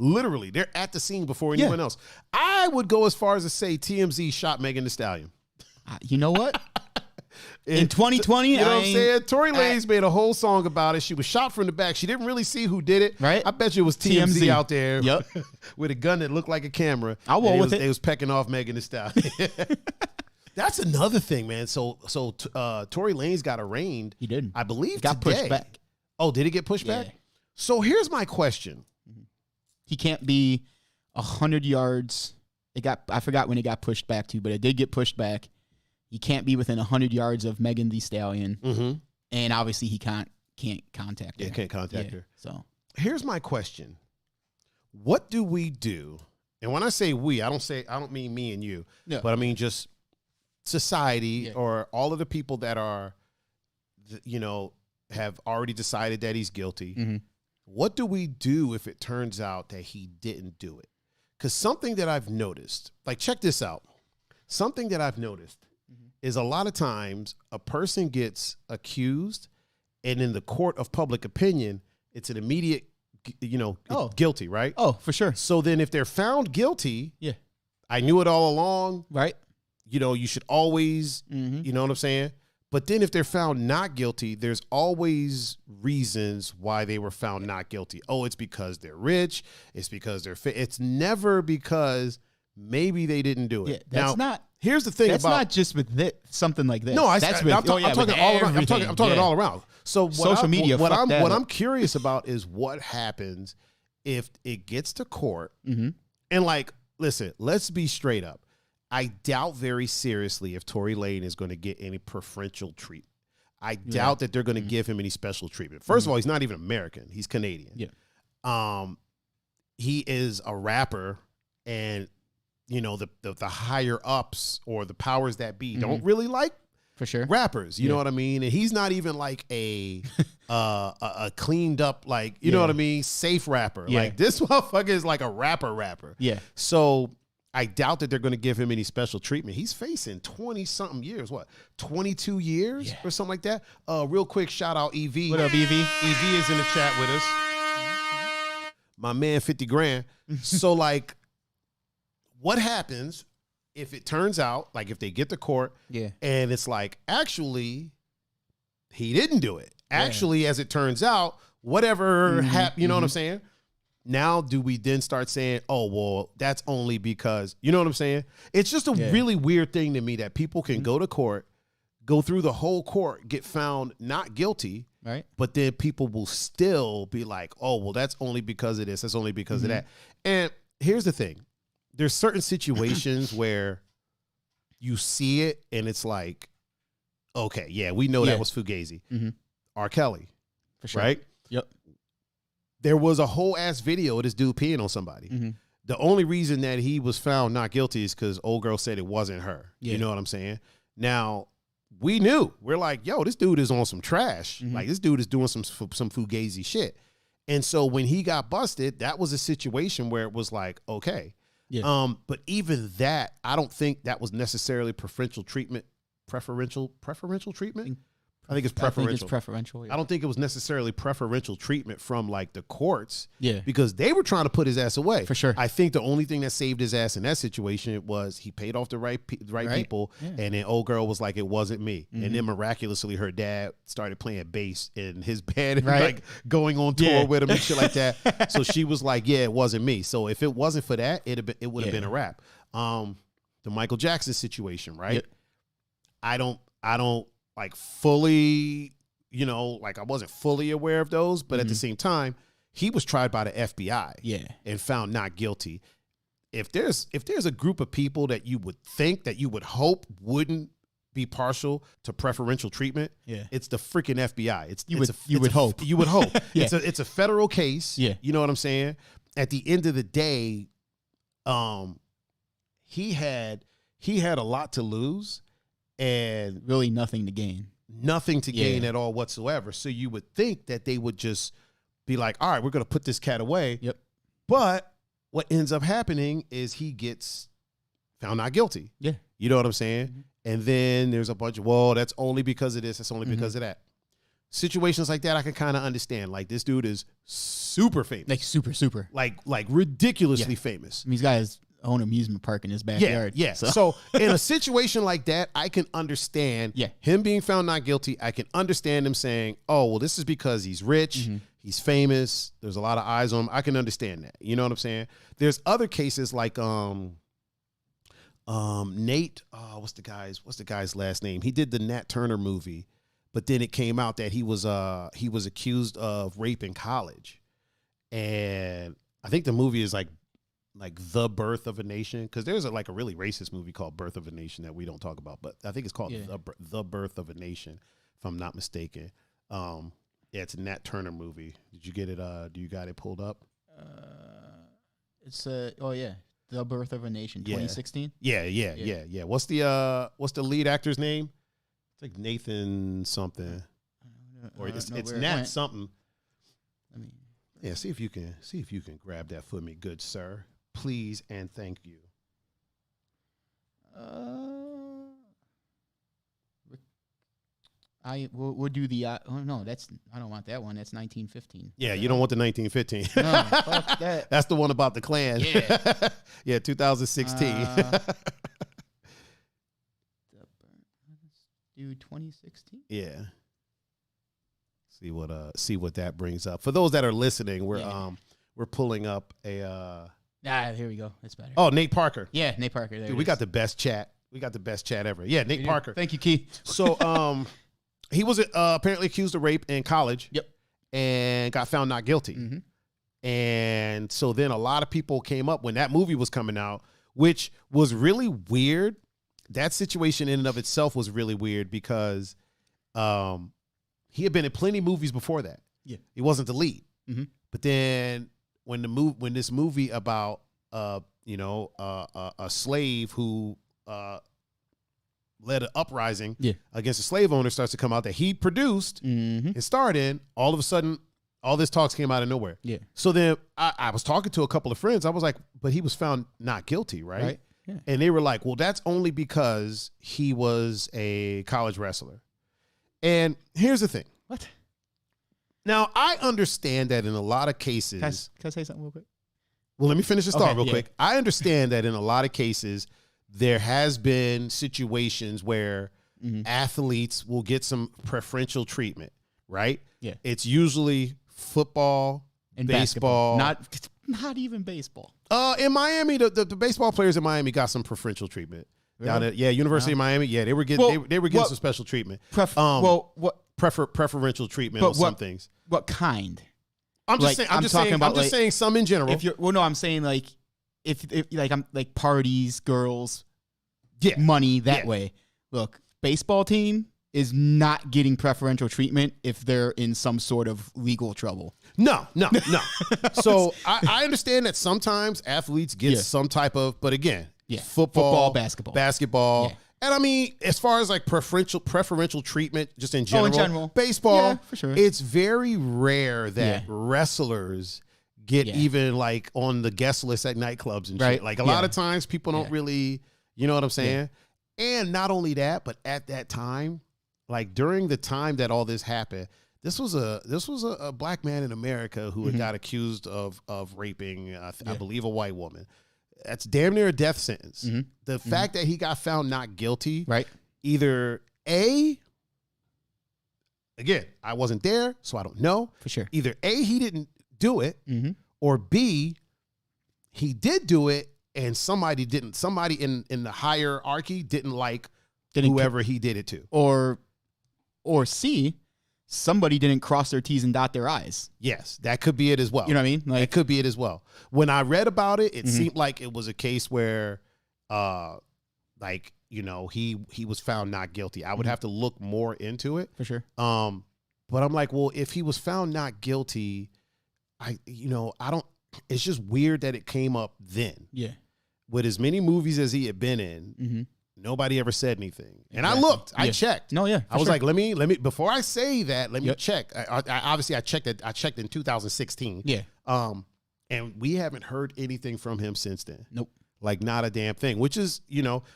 They're at the scene before anyone else. I would go as far as to say TMZ shot Megan Thee Stallion. You know what? In 2020, you know what I'm saying? Tory Lanez made a whole song about it. She was shot from the back. She didn't really see who did it. Right? I bet you it was TMZ out there yep. with a gun that looked like a camera. I'll roll with it. They was pecking off Megan Thee Stallion. That's another thing, man. So Tory Lanez got arraigned. He did. I believe got today. Pushed back. Oh, did he get pushed back? So here's my question. He can't be 100 yards. I forgot when it got pushed back to, but it did get pushed back. He can't be within 100 yards of Megan Thee Stallion. Mm-hmm. And obviously he can't contact her. Yeah, can't contact her. So here's my question. What do we do? And when I say we, I don't mean me and you, but I mean just society or all of the people that are, have already decided that he's guilty. Mm-hmm. What do we do if it turns out that he didn't do it? Because something that I've noticed, like check this out. Something that I've noticed is a lot of times a person gets accused and in the court of public opinion, it's an immediate, guilty, right? Oh, for sure. So then if they're found guilty, I knew it all along. Right. You should always, you know what I'm saying? But then if they're found not guilty, there's always reasons why they were found not guilty. Oh, it's because they're rich. It's because they're fit. It's never because maybe they didn't do it. Yeah, here's the thing that's about not just with something like this. No, I'm talking all around. I'm talking all around. So social media. What I'm curious about is what happens if it gets to court and listen, let's be straight up. I doubt very seriously if Tory Lanez is going to get any preferential treatment. I doubt that they're going to give him any special treatment. First of all, he's not even American. He's Canadian. Yeah. He is a rapper, and you know the higher ups or the powers that be don't really like for sure rappers. You know what I mean? And he's not even like a cleaned up, like, you know what I mean, safe rapper. Like, this motherfucker is like a rapper. Yeah. So I doubt that they're going to give him any special treatment. He's facing 20-something years. What, 22 years or something like that? Real quick, shout out EV. What up, EV? EV is in the chat with us. My man, 50 grand. So, like, what happens if it turns out, like, if they get to court and it's like, actually, he didn't do it. Actually, as it turns out, whatever happened, you know what I'm saying? Now, do we then start saying, oh, well, that's only because, you know what I'm saying? It's just a really weird thing to me that people can go to court, go through the whole court, get found not guilty, right? But then people will still be like, oh, well, that's only because of this. That's only because of that. And here's the thing. There's certain situations where you see it and it's like, okay, yeah, we know that was Fugazi. R. Kelly. For sure. Right? Yep. There was a whole ass video of this dude peeing on somebody. The only reason that he was found not guilty is because old girl said it wasn't her. You know what I'm saying? Now, we knew. We're like, yo, this dude is on some trash. Like, this dude is doing some Fugazi shit. And so when he got busted, that was a situation where it was like, okay. But even that, I don't think that was necessarily preferential treatment. Preferential treatment? I think it's preferential. I don't think it was necessarily preferential treatment from like the courts. Because they were trying to put his ass away. For sure. I think the only thing that saved his ass in that situation was he paid off the right people. And then old girl was like, it wasn't me. And then miraculously her dad started playing bass in his band and like going on tour with him and shit like that. So she was like, yeah, it wasn't me. So if it wasn't for that, it would have been a wrap. The Michael Jackson situation, right? I don't like fully, you know, like I wasn't fully aware of those, but at the same time, he was tried by the FBI and found not guilty. If there's a group of people that you would think, that you would hope wouldn't be partial to preferential treatment, it's the freaking FBI. You would hope. It's a federal case. You know what I'm saying? At the end of the day, he had a lot to lose. And really nothing to gain. Nothing to gain at all whatsoever. So you would think that they would just be like, all right, we're going to put this cat away. But what ends up happening is he gets found not guilty. You know what I'm saying? And then there's a bunch of, well, that's only because of this. That's only because of that. Situations like that I can kind of understand. Like, this dude is super famous. Like super. Like ridiculously famous. These guys own amusement park in his backyard. So in a situation like that, I can understand him being found not guilty. I can understand him saying, oh, well, this is because he's rich, he's famous, there's a lot of eyes on him. I can understand that. You know what I'm saying? There's other cases like Nate, what's the guy's last name? He did the Nat Turner movie, but then it came out that he was accused of rape in college. And I think the movie is like The Birth of a Nation, because there's a really racist movie called Birth of a Nation that we don't talk about, but I think it's called The Birth of a Nation, if I'm not mistaken. It's a Nat Turner movie. Did you get it? Do you got it pulled up? It's The Birth of a Nation, 2016. Yeah. What's the lead actor's name? It's like Nathan something, or it's Nat something. See if you can grab that for me, good sir. Please and thank you. We'll do the. Oh no, I don't want that one. That's 1915. Yeah, you don't want the 1915. No, fuck that. That's the one about the Klan. Yeah, 2016. Do 2016. Yeah. See what that brings up. For those that are listening, we're pulling up a. Here we go. That's better. Oh, Nate Parker. Yeah, Nate Parker. Dude, we got the best chat. We got the best chat ever. Yeah, Nate Parker. Thank you, Keith. So, he was apparently accused of rape in college. And got found not guilty. And so then a lot of people came up when that movie was coming out, which was really weird. That situation in and of itself was really weird because He had been in plenty of movies before that. Yeah. He wasn't the lead. Mm-hmm. But then when this movie about a slave who led an uprising against a slave owner starts to come out that he produced and starred in, all of a sudden all this talks came out of nowhere. Yeah. So then I was talking to a couple of friends. I was like, but he was found not guilty, right? Yeah. And they were like, well, that's only because he was a college wrestler. And here's the thing. What? Now, I understand that in a lot of cases. Can I say something real quick? Well, let me finish this thought real quick. I understand that in a lot of cases, there has been situations where athletes will get some preferential treatment, right? Yeah. It's usually football and baseball. Not even baseball. In Miami, the baseball players in Miami got some preferential treatment. Really? Down at University of Miami. Yeah, they were getting some special treatment. Preferential treatment on some things. What kind? I'm just saying some in general. I'm saying like if I'm like parties, girls, money that way. Look, baseball team is not getting preferential treatment if they're in some sort of legal trouble. No. So I understand that sometimes athletes get some type of, but again, football, basketball. Yeah. And I mean, as far as like preferential treatment, just in general, baseball, for sure. It's very rare that wrestlers get even like on the guest list at nightclubs and shit. Like a lot of times people don't really, you know what I'm saying? Yeah. And not only that, but at that time, like during the time that all this happened, this was a black man in America who had got accused of raping, I believe, a white woman. That's damn near a death sentence. Mm-hmm. The fact that he got found not guilty, either A, again, I wasn't there, so I don't know. For sure. Either A, he didn't do it, or B, he did do it and somebody didn't. Somebody in the hierarchy didn't like whoever he did it to. Or C, somebody didn't cross their T's and dot their I's. Yes, that could be it as well. You know what I mean? Like, that could be it as well. When I read about it, it seemed like it was a case where, he was found not guilty. I would have to look more into it. For sure. But I'm like, well, if he was found not guilty, I don't. It's just weird that it came up then. Yeah. With as many movies as he had been in. Nobody ever said anything. And I looked. I checked. No, yeah. I was like, let me before I say that, let me check. I checked it. I checked in 2016. Yeah. And we haven't heard anything from him since then. Nope. Like not a damn thing, which is,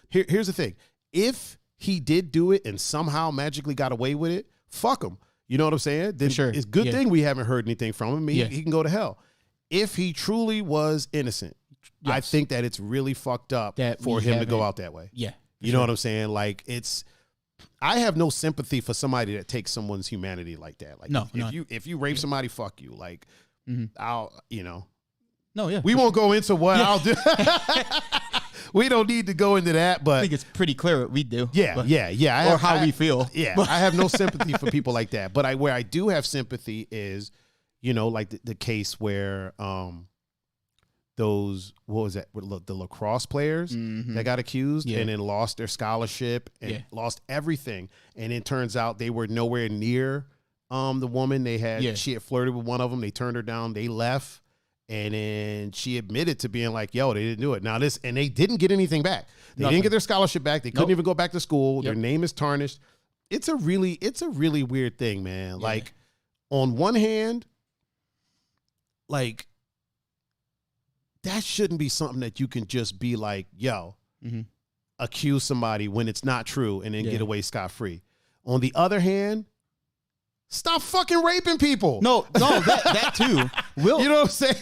here's the thing. If he did do it and somehow magically got away with it, fuck him. You know what I'm saying? Then sure. It's a good thing we haven't heard anything from him. He can go to hell. If he truly was innocent, I think that it's really fucked up for him to go out that way. Yeah. You know what I'm saying? Like I have no sympathy for somebody that takes someone's humanity like that. Like if you rape somebody, fuck you. Like I'll. No, yeah. We won't go into what I'll do. We don't need to go into that, but I think it's pretty clear what we do. Yeah. Or how we feel. Yeah. I have no sympathy for people like that. But where I do have sympathy is, like the case where those, what was that? The lacrosse players that got accused and then lost their scholarship and lost everything. And it turns out they were nowhere near the woman. She had flirted with one of them. They turned her down. They left. And then she admitted to being like, yo, they didn't do it. And they didn't get anything back. They didn't get their scholarship back. They couldn't even go back to school. Yep. Their name is tarnished. It's a really weird thing, man. Yeah. Like, on one hand, like, that shouldn't be something that you can just be like, yo, accuse somebody when it's not true and then get away scot-free. On the other hand, stop fucking raping people. No, that too. Will, you know what I'm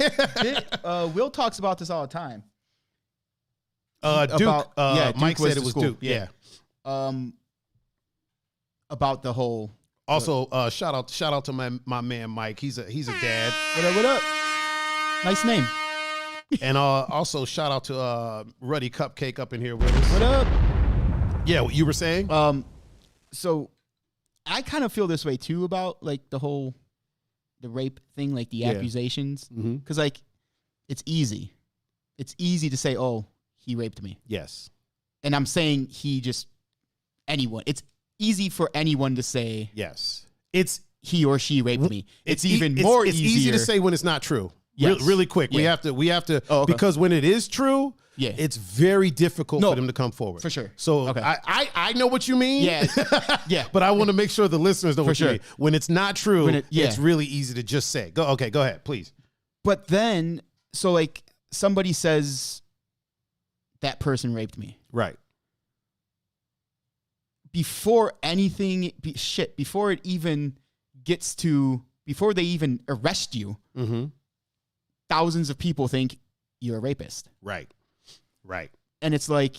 saying? Will talks about this all the time. Duke. Duke Mike said it was Duke. Yeah. About the whole. Also, shout out to my man Mike. He's a dad. What up? Nice name. And also shout out to Ruddy Cupcake up in here with us. What up? Yeah, what you were saying? So I kind of feel this way too about like the rape thing, like the accusations, because like it's easy to say, oh, he raped me. Yes. And I'm saying anyone. It's easy for anyone to say. Yes. It's he or she raped me. It's even it's easy to say when it's not true. Yes. Really quick. Yeah. We have to okay. Because when it is true, it's very difficult for them to come forward. For sure. So I know what you mean. Yeah. Yeah. But I want to make sure the listeners know what you mean. When it's not true, it's really easy to just say. Go ahead, please. But then, so like somebody says that person raped me. Right. Before anything, before it even gets to, before they even arrest you, thousands of people think you're a rapist. Right. Right. And it's like,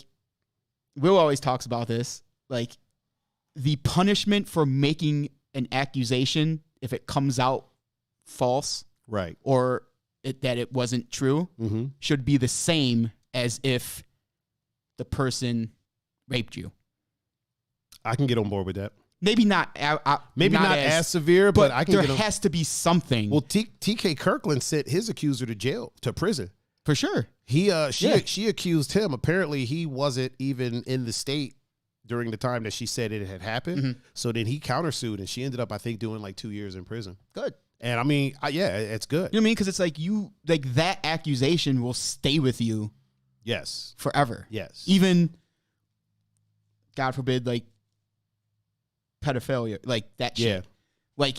Will always talks about this, like the punishment for making an accusation, if it comes out false, right, or that it wasn't true, should be the same as if the person raped you. I can get on board with that. Maybe not. Maybe not as severe, but I can. There has to be something. Well, T.K. Kirkland sent his accuser to prison for sure. She accused him. Apparently, he wasn't even in the state during the time that she said it had happened. So then he countersued, and she ended up, I think, doing like 2 years in prison. Good. And I mean, it's good. You know what I mean? Because it's like that accusation will stay with you. Yes. Forever. Yes. Even, God forbid, like pedophilia, like that shit. Yeah. Like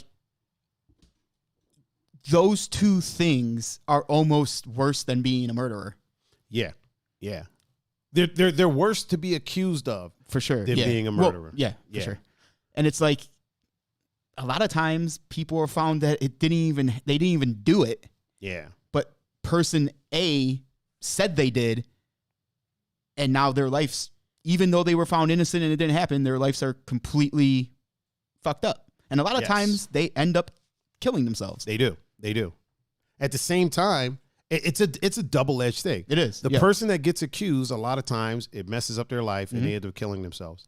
those two things are almost worse than being a murderer. Yeah. Yeah. They're worse to be accused of for sure than being a murderer. Well, for sure. And it's like a lot of times people are found that they didn't even do it. Yeah. But person A said they did, and now their life's, even though they were found innocent and it didn't happen, their lives are completely fucked up. And a lot of times they end up killing themselves. They do. At the same time, it's a double-edged thing. It is. The person that gets accused, a lot of times it messes up their life and they end up killing themselves.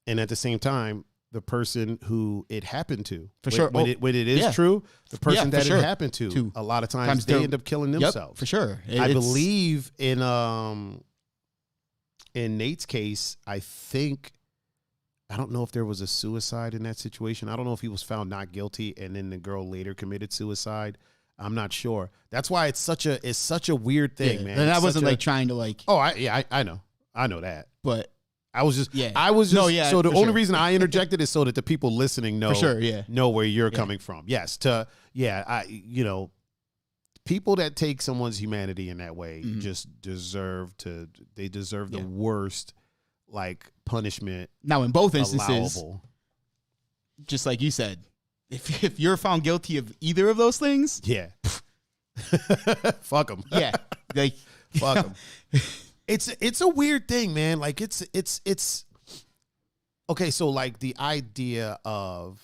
And at the same time, the person who it happened to, when it is true, the person that it happened to, a lot of times they end up killing themselves. For sure. I believe in Nate's case, I don't know if there was a suicide in that situation. I don't know if he was found not guilty and then the girl later committed suicide. I'm not sure. That's why it's such a weird thing, man. And I wasn't like trying to like. Oh, I know that. But I was just. So the only reason I interjected is so that the people listening know. For sure, know where you're coming from. Yes, people that take someone's humanity in that way just deserve the worst like punishment. Now, in both instances, allowable. Just like you said, if you're found guilty of either of those things, fuck them. Yeah, like fuck them. It's a weird thing, man. Like it's okay. So like the idea of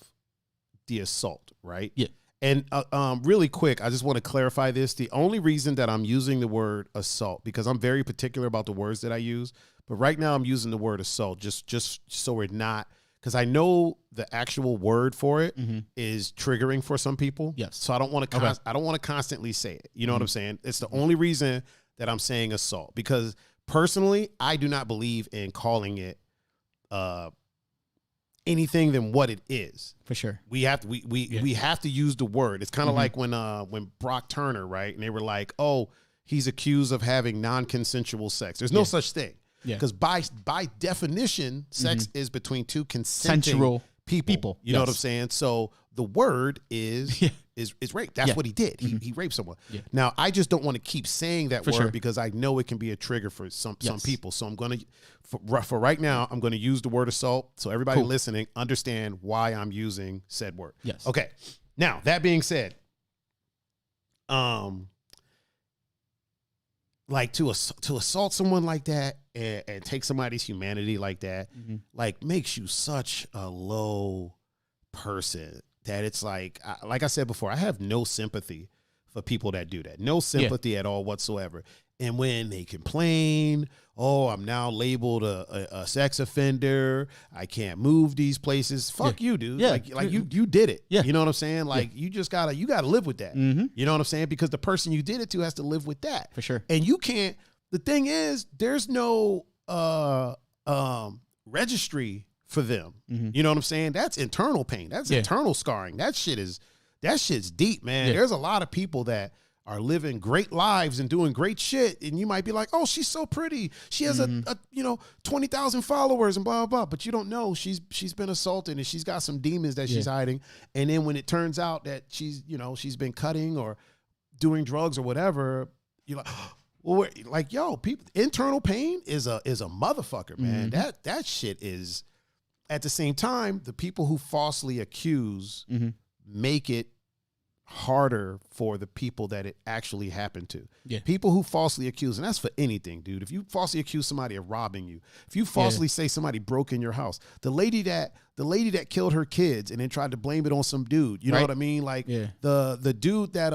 the assault, right? Yeah. And really quick, I just want to clarify this. The only reason that I'm using the word assault, because I'm very particular about the words that I use, but right now I'm using the word assault just so we're not, because I know the actual word for it is triggering for some people. Yes. So I don't want to constantly say it. You know what I'm saying? It's the only reason that I'm saying assault, because personally, I do not believe in calling it anything than what it is. For sure. We have to use the word. It's kind of like when Brock Turner, right? And they were like, "Oh, he's accused of having non-consensual sex." There's no such thing. Yeah. Because by definition, sex is between two consensual people. You know what I'm saying? So the word is rape. That's what he did. He raped someone. Yeah. Now, I just don't want to keep saying that word because I know it can be a trigger for some people. So I'm going to, for right now, I'm going to use the word assault. So everybody listening, understand why I'm using said word. Yes. Okay. Now, that being said, like to assault someone like that and take somebody's humanity like that, like makes you such a low person that it's like I said before, I have no sympathy for people that do that. No sympathy at all whatsoever. And when they complain, oh, I'm now labeled a sex offender, I can't move these places. Fuck you, dude. Yeah. Like you did it. Yeah. You know what I'm saying? Like you just gotta live with that. You know what I'm saying? Because the person you did it to has to live with that. For sure. And you can't, the thing is, there's no registry for them. You know what I'm saying? That's internal pain. That's internal scarring. That shit's deep, man. There's a lot of people that are living great lives and doing great shit, and you might be like, oh, she's so pretty. She has a 20,000 followers and blah, blah, blah. But you don't know she's been assaulted and she's got some demons that she's hiding. And then when it turns out that she's been cutting or doing drugs or whatever, you're like, well, like, yo, people, internal pain is a motherfucker, man. That shit is, at the same time, the people who falsely accuse make it harder for the people that it actually happened to. People who falsely accuse, and that's for anything, dude. If you falsely accuse somebody of robbing you, if you falsely say somebody broke in your house, the lady that killed her kids and then tried to blame it on some dude, you know what I mean? Like the dude that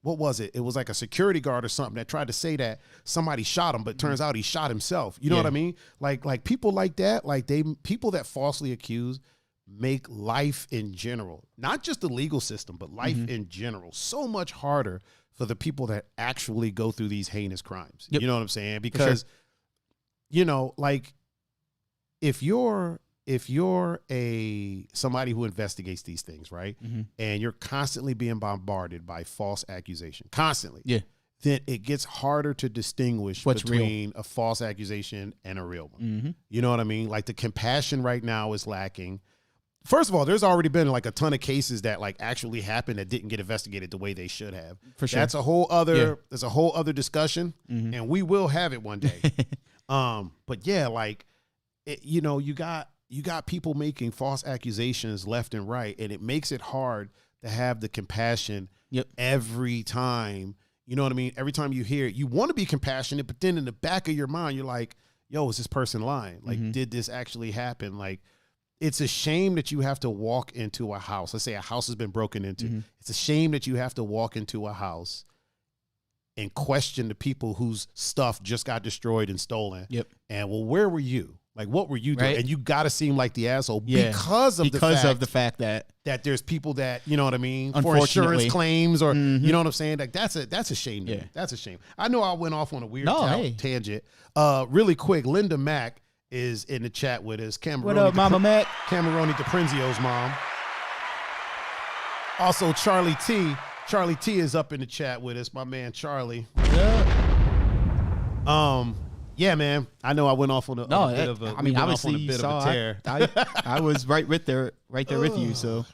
what was it? It was like a security guard or something that tried to say that somebody shot him, but turns out he shot himself. You know what I mean? Like people like that, people that falsely accuse make life in general, not just the legal system, but life in general, so much harder for the people that actually go through these heinous crimes. You know what I'm saying? Because, like if you're somebody who investigates these things, right? And you're constantly being bombarded by false accusation, constantly. Then it gets harder to distinguish between a false accusation and a real one. You know what I mean? Like the compassion right now is lacking. First of all, there's already been like a ton of cases that like actually happened that didn't get investigated the way they should have. For sure. That's a whole other, there's a whole other discussion, and we will have it one day. But yeah, like, you got people making false accusations left and right, and it makes it hard to have the compassion every time. You know what I mean? Every time you hear it, you want to be compassionate, but then in the back of your mind, you're like, yo, is this person lying? Like, did this actually happen? Like, it's a shame that you have to walk into a house. Let's say a house has been broken into. It's a shame that you have to walk into a house and question the people whose stuff just got destroyed and stolen. And well, where were you? Like, what were you doing? And you got to seem like the asshole because of the fact that there's people that, you know what I mean, for insurance claims or, you know what I'm saying? Like, that's a shame. That's a shame. I know I went off on a weird tangent. Really quick, Linda Mack is in the chat with us. What up, Mama Mac? Cameroni DePrinzio's mom. Also, Charlie T. Charlie T is up in the chat with us. My man, Charlie. Yeah, man. I know I went off on a bit of a. I mean, obviously you saw. I was right there with you. So,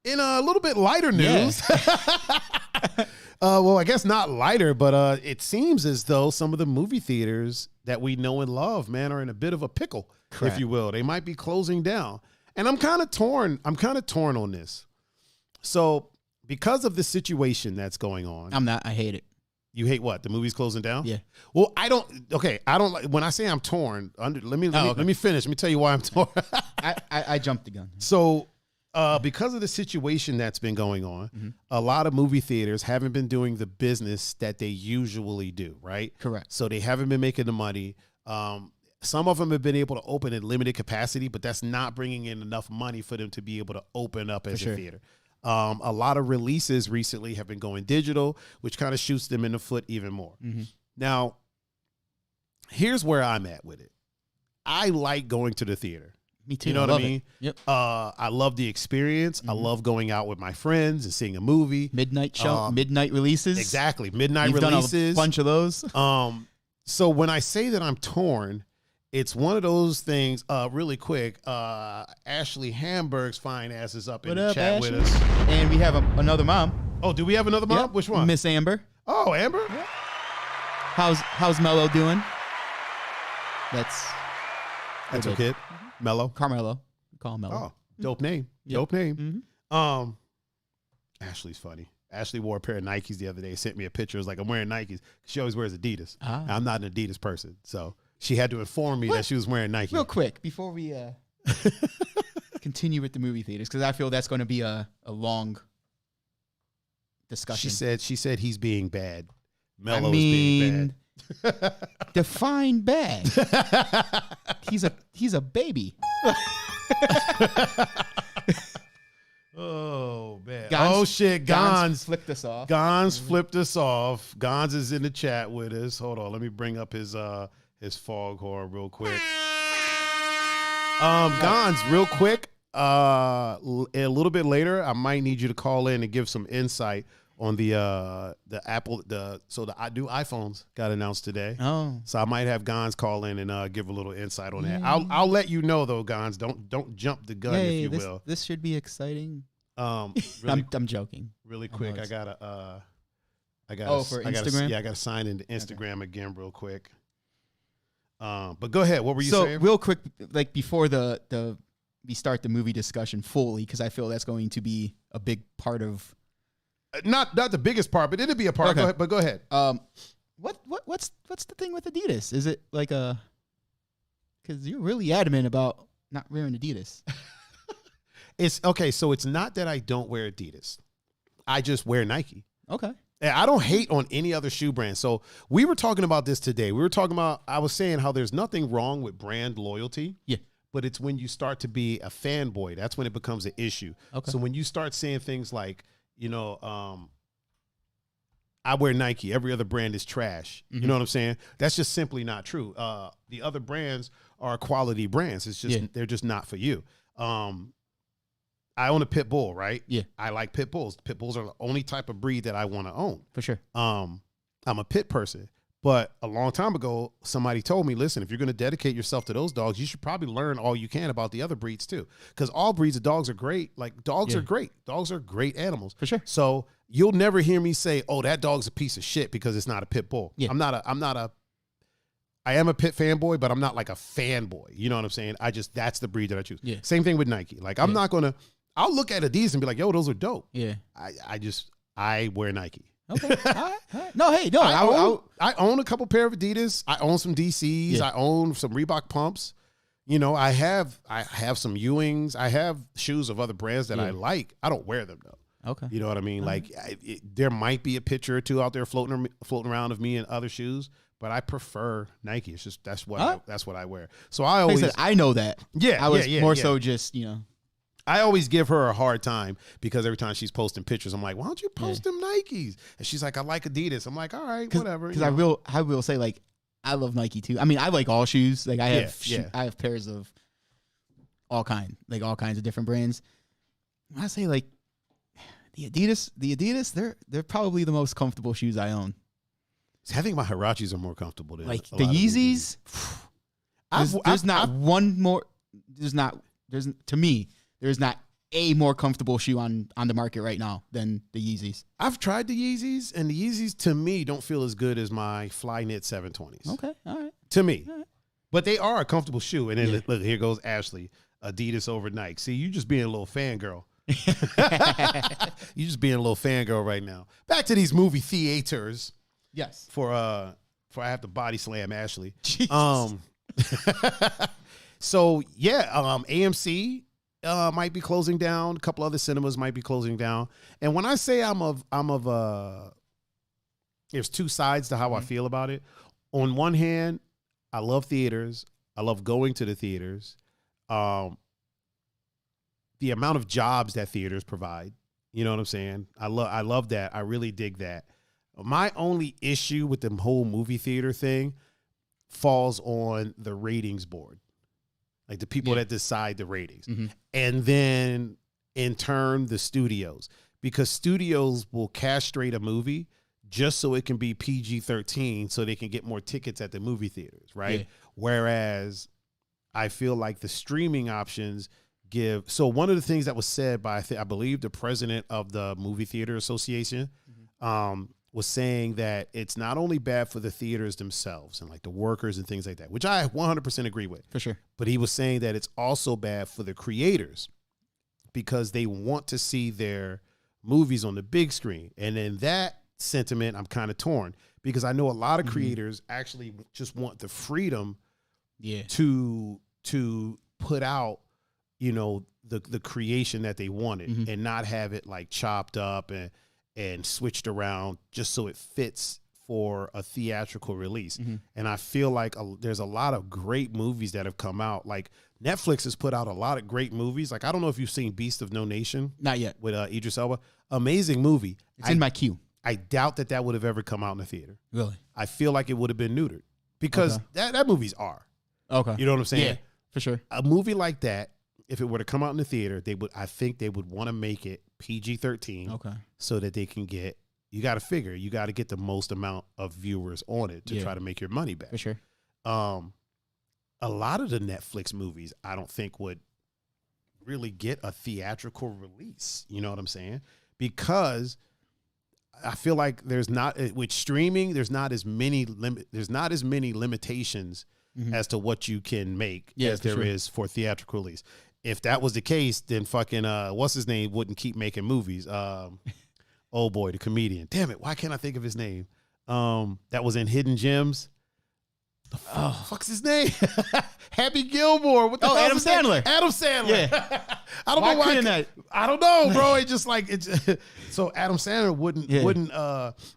in a little bit lighter news. Well, I guess not lighter, but it seems as though some of the movie theaters that we know and love, man, are in a bit of a pickle, if you will. They might be closing down. And I'm kind of torn. I'm kind of torn on this. So because of the situation that's going on. I'm not. I hate it. You hate what? The movie's closing down? Yeah. Well, I don't like, when I say I'm torn, let me finish. Let me tell you why I'm torn. I jumped the gun. So because of the situation that's been going on, a lot of movie theaters haven't been doing the business that they usually do, right? Correct. So they haven't been making the money. Some of them have been able to open in limited capacity, but that's not bringing in enough money for them to be able to open up as a theater. A lot of releases recently have been going digital, which kind of shoots them in the foot even more. Now, here's where I'm at with it. I like going to the theater. Me too. You know what I mean? Yep. I love the experience. I love going out with my friends and seeing a movie. Midnight show, midnight releases. Exactly. Midnight You've releases. Done a bunch of those. So when I say that I'm torn, it's one of those things, really quick. Ashley Hamburg's fine ass is up in the chat with us. And we have another mom. Oh, do we have another mom? Yep. Which one? Miss Amber. Oh, Amber? Yep. How's Mello doing? That's her kid. Mello. Carmelo. We call him Mello. Oh, dope name. Yep. Dope name. Ashley's funny. Ashley wore a pair of Nikes the other day. Sent me a picture. It was like, I'm wearing Nikes. She always wears Adidas. I'm not an Adidas person. So she had to inform me that she was wearing Nike. Real quick, before we continue with the movie theaters, because I feel that's going to be a long discussion. She said he's being bad. Mello is being bad. Define bad. He's a baby. Oh man! Oh shit! Gons flipped us off. Gons flipped us off. Gons is in the chat with us. Hold on, let me bring up his foghorn real quick. Gons, real quick. A little bit later, I might need you to call in and give some insight on the Apple the new iPhones got announced today. Oh, so I might have Gons call in and give a little insight on that. I'll let you know though, Gons. Don't jump the gun, if you will. This should be exciting. Really, I'm joking. Really quick, I gotta for Instagram. I gotta sign into Instagram again real quick. But go ahead. What were you saying? So real quick, like before we start the movie discussion fully, because I feel that's going to be a big part of. Not the biggest part, but it'll be a part. Okay. Go ahead. What's the thing with Adidas? Is it like because you're really adamant about not wearing Adidas. It's okay. So it's not that I don't wear Adidas. I just wear Nike. Okay. And I don't hate on any other shoe brand. So we were talking about this today. I was saying how there's nothing wrong with brand loyalty. Yeah. But it's when you start to be a fanboy, that's when it becomes an issue. Okay. So when you start saying things like, I wear Nike, every other brand is trash. Mm-hmm. You know what I'm saying? That's just simply not true. The other brands are quality brands. It's just they're just not for you. I own a pit bull, right? Yeah. I like pit bulls. Pit bulls are the only type of breed that I want to own. For sure. I'm a pit person. But a long time ago, somebody told me, listen, if you're going to dedicate yourself to those dogs, you should probably learn all you can about the other breeds too. Because all breeds of dogs are great. Like dogs are great. Dogs are great animals. For sure. So you'll never hear me say, oh, that dog's a piece of shit because it's not a pit bull. Yeah. I am a pit fanboy, but I'm not like a fanboy. You know what I'm saying? That's the breed that I choose. Yeah. Same thing with Nike. Like I'm not going to, I'll look at Adidas and be like, yo, those are dope. Yeah. I wear Nike. Okay. All right. No, hey, no. I own a couple pair of Adidas. I own some DCs. Yeah. I own some Reebok pumps. I have some Ewings. I have shoes of other brands that I like. I don't wear them though. Okay. You know what I mean? Like there might be a picture or two out there floating around of me in other shoes, but I prefer Nike. It's just that's what I wear. So I know that. Yeah. I was more so just I always give her a hard time because every time she's posting pictures, I'm like, why don't you post them Nikes? And she's like, I like Adidas. I'm like, all right, whatever. Because I will say, like, I love Nike too. I mean, I like all shoes. Like I have pairs of all kinds of different brands. When I say like the Adidas, they're probably the most comfortable shoes I own. I think my Huaraches are more comfortable than like the Yeezys. There's not a more comfortable shoe on the market right now than the Yeezys. I've tried the Yeezys, and the Yeezys to me don't feel as good as my Flyknit 720s. Okay, all right. To me. All right. But they are a comfortable shoe. And then look, here goes Ashley, Adidas over Nike. See, you just being a little fangirl. You just being a little fangirl right now. Back to these movie theaters. Yes. For I have to body slam Ashley. Jesus. So yeah, AMC might be closing down. A couple other cinemas might be closing down. And when I say there's two sides to how I feel about it. On one hand, I love theaters. I love going to the theaters. The amount of jobs that theaters provide, you know what I'm saying? I love that. I really dig that. My only issue with the whole movie theater thing falls on the ratings board. Like the people that decide the ratings. Mm-hmm. And then in turn, the studios. Because studios will castrate a movie just so it can be PG-13 so they can get more tickets at the movie theaters, right? Yeah. Whereas I feel like the streaming options give. So one of the things that was said by, I believe, the president of the Movie Theater Association was saying that it's not only bad for the theaters themselves and like the workers and things like that, which I 100% agree with. For sure. But he was saying that it's also bad for the creators because they want to see their movies on the big screen. And in that sentiment, I'm kind of torn because I know a lot of creators actually just want the freedom to put out, the creation that they wanted and not have it like chopped up and switched around just so it fits for a theatrical release. Mm-hmm. And I feel like there's a lot of great movies that have come out. Like Netflix has put out a lot of great movies. Like, I don't know if you've seen Beast of No Nation. Not yet. With Idris Elba. Amazing movie. It's in my queue. I doubt that would have ever come out in the theater. Really? I feel like it would have been neutered because that movie's R. Okay. You know what I'm saying? Yeah. For sure. A movie like that, if it were to come out in the theater, I think they would want to make it PG-13. Okay. So that they can get, you got to get the most amount of viewers on it to try to make your money back. For sure. A lot of the Netflix movies, I don't think would really get a theatrical release. You know what I'm saying? Because I feel like with streaming, there's not as many limitations as to what you can make as there is for theatrical release. If that was the case, then fucking what's his name wouldn't keep making movies. Oh boy, the comedian. Damn it, why can't I think of his name? That was in Hidden Gems. The fuck's his name? Happy Gilmore. What the hell? Adam Sandler. Adam Sandler. Yeah. I don't know why. I don't know, bro. It just like it's. So Adam Sandler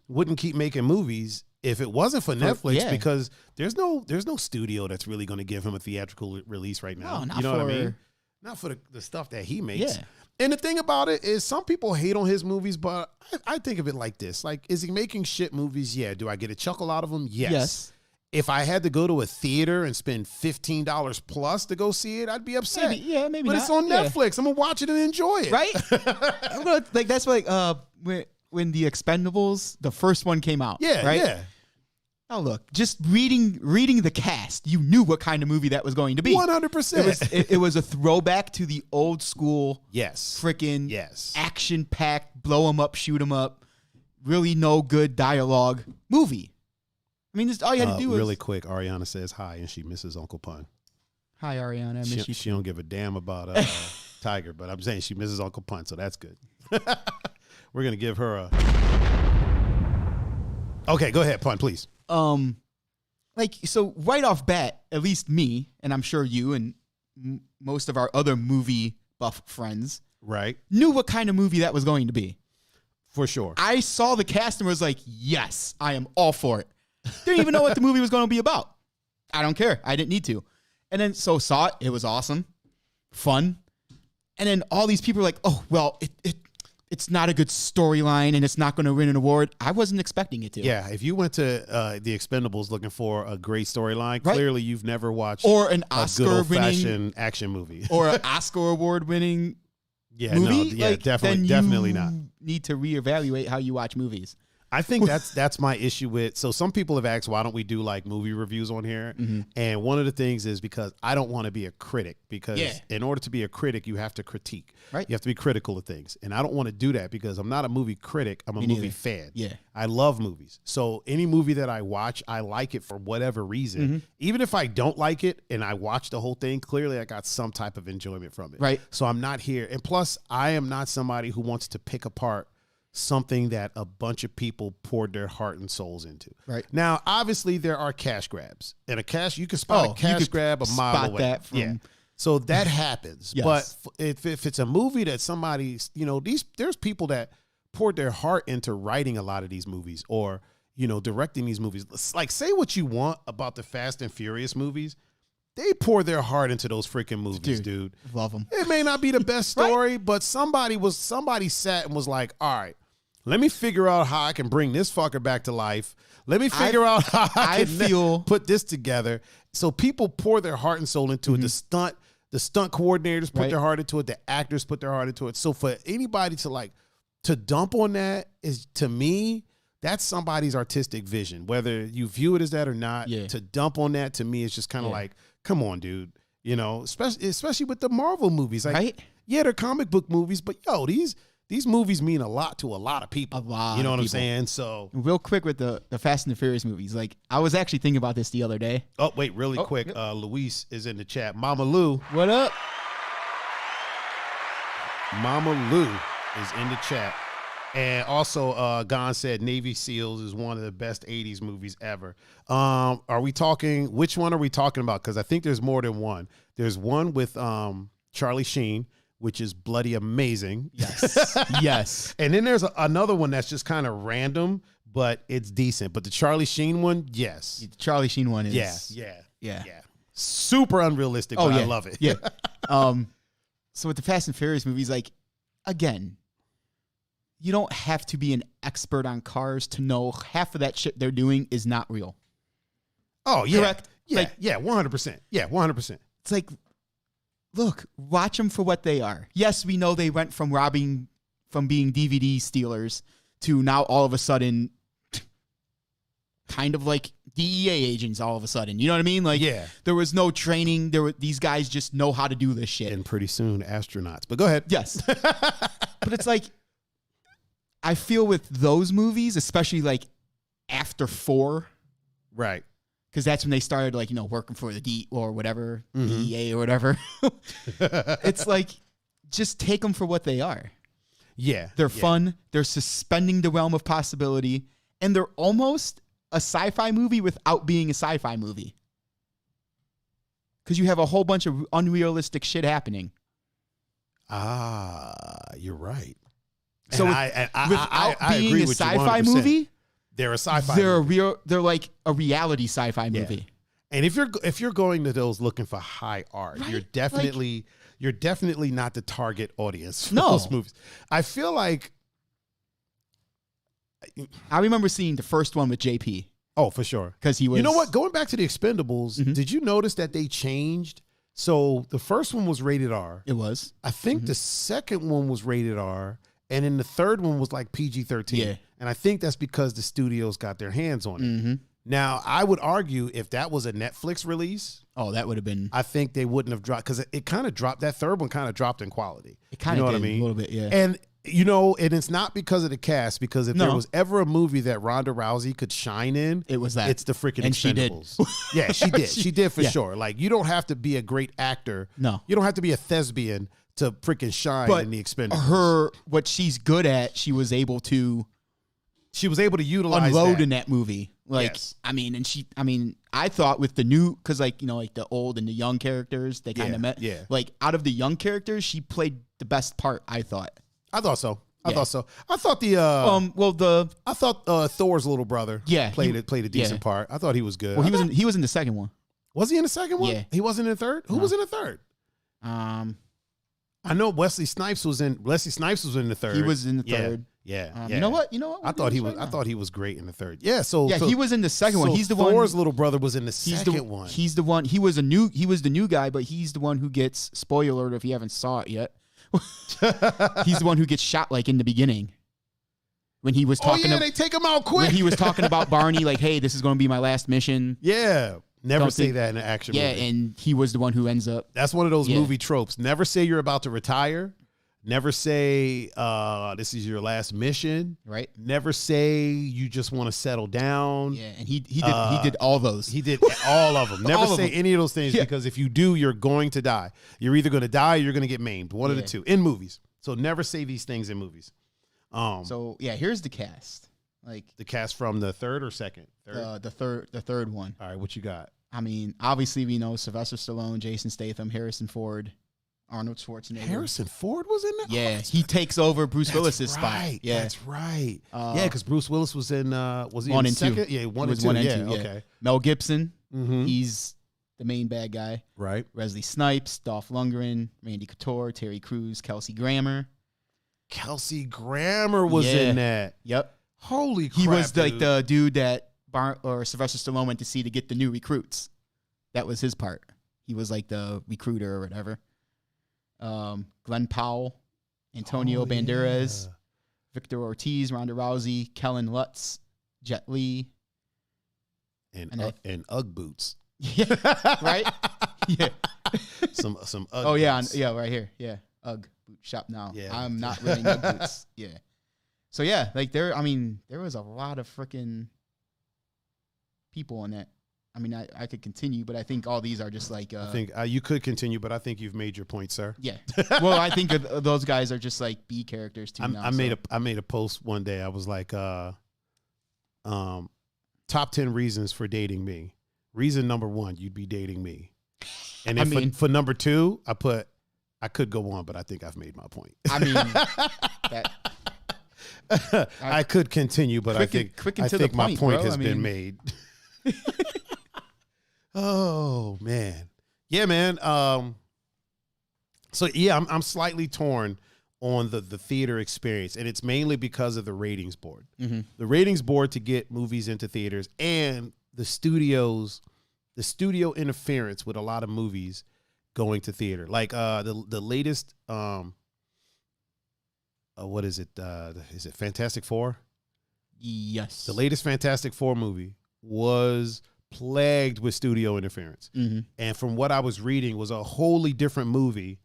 wouldn't keep making movies if it wasn't for Netflix because there's no studio that's really going to give him a theatrical release right now. No, you know what I mean? Not for the stuff that he makes. Yeah. And the thing about it is some people hate on his movies, but I think of it like this. Like, is he making shit movies? Yeah. Do I get a chuckle out of them? Yes. If I had to go to a theater and spend $15 plus to go see it, I'd be upset. Maybe but not. It's on Netflix. I'm gonna watch it and enjoy it. Right? I'm gonna that's like when the Expendables, the first one came out. Yeah, right? Yeah. Oh look, just reading the cast, you knew what kind of movie that was going to be. 100%. It was a throwback to the old school. Freaking action packed, blow 'em up, shoot 'em up, really no good dialogue movie. I mean, all you had to do was... Really quick, Ariana says hi, and she misses Uncle Pun. Hi, Ariana. I miss you. She don't give a damn about Tiger, but I'm saying she misses Uncle Pun, so that's good. We're going to give her a... Okay, go ahead, Pun, please. So right off bat, at least me, and I'm sure you and most of our other movie buff friends... Right. Knew what kind of movie that was going to be. For sure. I saw the cast and was like, yes, I am all for it. Didn't even know what the movie was going to be about. I don't care. I didn't need to. And then saw it. It was awesome. Fun. And then all these people are like, oh, well, it's not a good storyline and it's not going to win an award. I wasn't expecting it to. Yeah. If you went to The Expendables looking for a great storyline, clearly you've never watched or an Oscar-winning action movie. Or an Oscar award-winning movie. Definitely not. Need to reevaluate how you watch movies. I think that's my issue with. So some people have asked, why don't we do like movie reviews on here? Mm-hmm. And one of the things is because I don't want to be a critic. Because in order to be a critic, you have to critique. Right. You have to be critical of things, and I don't want to do that because I'm not a movie critic. I'm a movie fan. Yeah. I love movies. So any movie that I watch, I like it for whatever reason. Mm-hmm. Even if I don't like it and I watch the whole thing, clearly I got some type of enjoyment from it. Right. So I'm not here. And plus, I am not somebody who wants to pick apart something that a bunch of people poured their heart and souls into. Right. Now, obviously, there are cash grabs. And you can spot a cash grab a mile away. That from, So that happens. Yes. But if it's a movie that somebody, there's people that poured their heart into writing a lot of these movies or, directing these movies. Like, say what you want about the Fast and Furious movies. They pour their heart into those freaking movies, dude. Love them. It may not be the best story, but somebody sat and was like, all right, let me figure out how I can bring this fucker back to life. Let me figure out how I can put this together. So people pour their heart and soul into it. The stunt coordinators put their heart into it. The actors put their heart into it. So for anybody to dump on that is, to me, that's somebody's artistic vision. Whether you view it as that or not, to dump on that to me is just kind of like, come on, dude. Especially with the Marvel movies. Like, they're comic book movies, but these movies mean a lot to a lot of people. You know what I'm saying? So real quick with the Fast and the Furious movies, like I was actually thinking about this the other day. Oh, wait, really quick. Yep. Luis is in the chat. Mama Lou. What up? Mama Lou is in the chat. And also, Gon said Navy SEALs is one of the best 80s movies ever. Are we talking, which one are we talking about? Because I think there's more than one. There's one with Charlie Sheen, which is bloody amazing. Yes. Yes. And then there's another one that's just kind of random, but it's decent. But the Charlie Sheen one, yes. The Charlie Sheen one is. Yeah. Super unrealistic, but I love it. Yeah. So with the Fast and Furious movies, like, again, you don't have to be an expert on cars to know half of that shit they're doing is not real. Oh, yeah. Correct? Yeah, 100%. Yeah, 100%. It's like, look, watch them for what they are. Yes, we know they went from being DVD stealers to now all of a sudden kind of like DEA agents all of a sudden. You know what I mean? Like, there was no training. These guys just know how to do this shit. And pretty soon, astronauts. But go ahead. Yes. But it's like, I feel with those movies, especially like after 4. Right. Because that's when they started, like, working for the DEA or whatever. It's like, just take them for what they are. Yeah. They're fun. They're suspending the realm of possibility. And they're almost a sci-fi movie without being a sci-fi movie. Because you have a whole bunch of unrealistic shit happening. You're right. So without being a sci-fi movie, they're a sci-fi movie. They're like a reality sci-fi movie. Yeah. And if you're going to those looking for high art, right? You're definitely not the target audience for those movies. I feel like I remember seeing the first one with JP. Oh, for sure. Because he was... You know what? Going back to the Expendables, did you notice that they changed? So the first one was rated R. It was. I think the second one was rated R. And then the third one was like PG-13. Yeah. And I think that's because the studios got their hands on it. Now, I would argue if that was a Netflix release... Oh, that would have been... I think they wouldn't have dropped... Because it kind of dropped... That third one kind of dropped in quality. It kind of did, what I mean? A little bit, yeah. And... and it's not because of the cast, because if there was ever a movie that Ronda Rousey could shine in, it was that. It's the freaking and Expendables. She did. Yeah, she did. She did for sure. Like, you don't have to be a great actor. No. You don't have to be a thespian to freaking shine in the Expendables. What she's good at, she was able to utilize unload in that movie. Like, yes. I thought with the new, because like the old and the young characters, they kind of met. Yeah. Like, out of the young characters, she played the best part, I thought. I thought so. I thought Thor's little brother played a decent part. I thought he was good. Well, he was in the second one. Was he in the second one? Yeah. He wasn't in the third? Who was in the third? I know Wesley Snipes was in the third. He was in the third. Yeah. You know what? I thought he was great in the third. Yeah, so he was in the second one. He's the one. Thor's little brother was in the second one. He's the one. He was the new guy, but he's the one who gets, spoiler alert if you haven't saw it yet. He's the one who gets shot like in the beginning. When he was talking they take him out quick. When he was talking about Barney, like, hey, this is going to be my last mission. Yeah. Never say that in an action movie. Yeah, and he was the one who ends up. That's one of those movie tropes. Never say you're about to retire. Never say this is your last mission. Right. Never say you just want to settle down. Yeah, and he did all those. He did all of them. Never say any of those things because if you do, you're going to die. You're either going to die or you're going to get maimed. One of the two in movies. So never say these things in movies. So here's the cast. Like the cast from the third or second? The third one. All right, what you got? I mean, obviously we know Sylvester Stallone, Jason Statham, Harrison Ford, Arnold Schwarzenegger. Harrison Ford was in that? Yeah, he takes over Bruce Willis's spot. Yeah, that's right. Because Bruce Willis was in, was he 1 in and second? 2. Yeah, 1 and 2. Okay. Mel Gibson, he's the main bad guy. Right. Wesley Snipes, Dolph Lundgren, Randy Couture, Terry Crews, Kelsey Grammer. Kelsey Grammer was in that. Yep. Holy crap, he was like the dude that Sylvester Stallone went to see to get the new recruits. That was his part. He was like the recruiter or whatever. Glenn Powell, Antonio Banderas, Victor Ortiz, Ronda Rousey, Kellen Lutz, Jet Li, and Ugg boots. Yeah, right. Yeah, some Ugg. Oh yeah, boots. Right here. Yeah, Ugg boot shop now. Yeah, I'm not wearing Ugg boots. Yeah. So yeah, like there was a lot of freaking people in that. I mean, I could continue, but I think all these are just like. I think you could continue, but I think you've made your point, sir. Yeah. Well, I think those guys are just like B characters too. I made a post one day. I was like, top 10 reasons for dating me. Reason number 1, you'd be dating me. And then for number 2, I put, I could go on, but I think I've made my point. I mean, I could continue, but I think my point has been made. Oh man. Yeah, man. So yeah, I'm slightly torn on the theater experience, and it's mainly because of the ratings board. Mm-hmm. The ratings board to get movies into theaters, and the studio interference with a lot of movies going to theater. Like the latest what is it? Is it Fantastic Four? Yes. The latest Fantastic Four movie was plagued with studio interference. Mm-hmm. And from what I was reading was a wholly different movie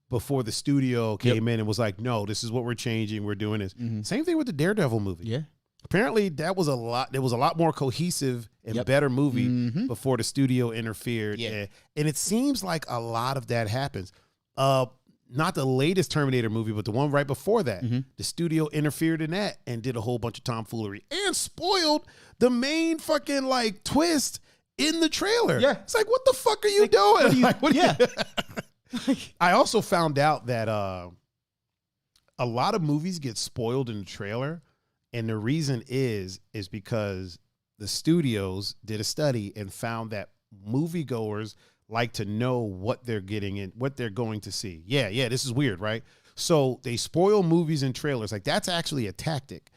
before the studio came in and was like, no, this is what we're changing. We're doing this. Mm-hmm. Same thing with the Daredevil movie. Yeah. Apparently that was there was a lot more cohesive and better movie before the studio interfered. Yeah. And it seems like a lot of that happens. Not the latest Terminator movie, but the one right before that. Mm-hmm. The studio interfered in that and did a whole bunch of tomfoolery and spoiled the main fucking like twist in the trailer. Yeah. It's like, what the fuck are you doing? I also found out that a lot of movies get spoiled in the trailer. And the reason is because the studios did a study and found that moviegoers like to know what they're getting and what they're going to see. Yeah, this is weird, right? So they spoil movies and trailers. Like that's actually a tactic.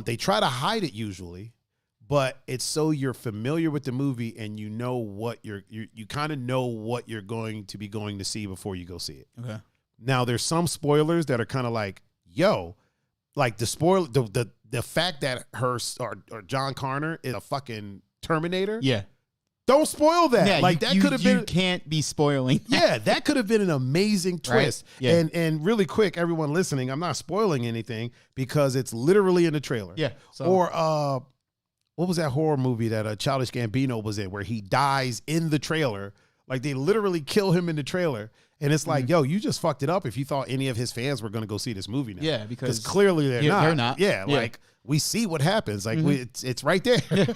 They try to hide it usually, but it's so you're familiar with the movie and you know what you kind of know what you're going to see before you go see it. Okay. Now there's some spoilers that are kind of like, yo, like the fact that or John Connor is a fucking Terminator. Yeah. Don't spoil that. Yeah, like that could have been. You can't be spoiling that. Yeah, that could have been an amazing twist. Right? Yeah. And really quick, everyone listening, I'm not spoiling anything because it's literally in the trailer. Yeah. So. Or what was that horror movie that Childish Gambino was in where he dies in the trailer? Like they literally kill him in the trailer. And it's like, yo, you just fucked it up if you thought any of his fans were going to go see this movie now. Yeah, because clearly they're not. They're not. Yeah, like we see what happens. Like it's right there. Yeah.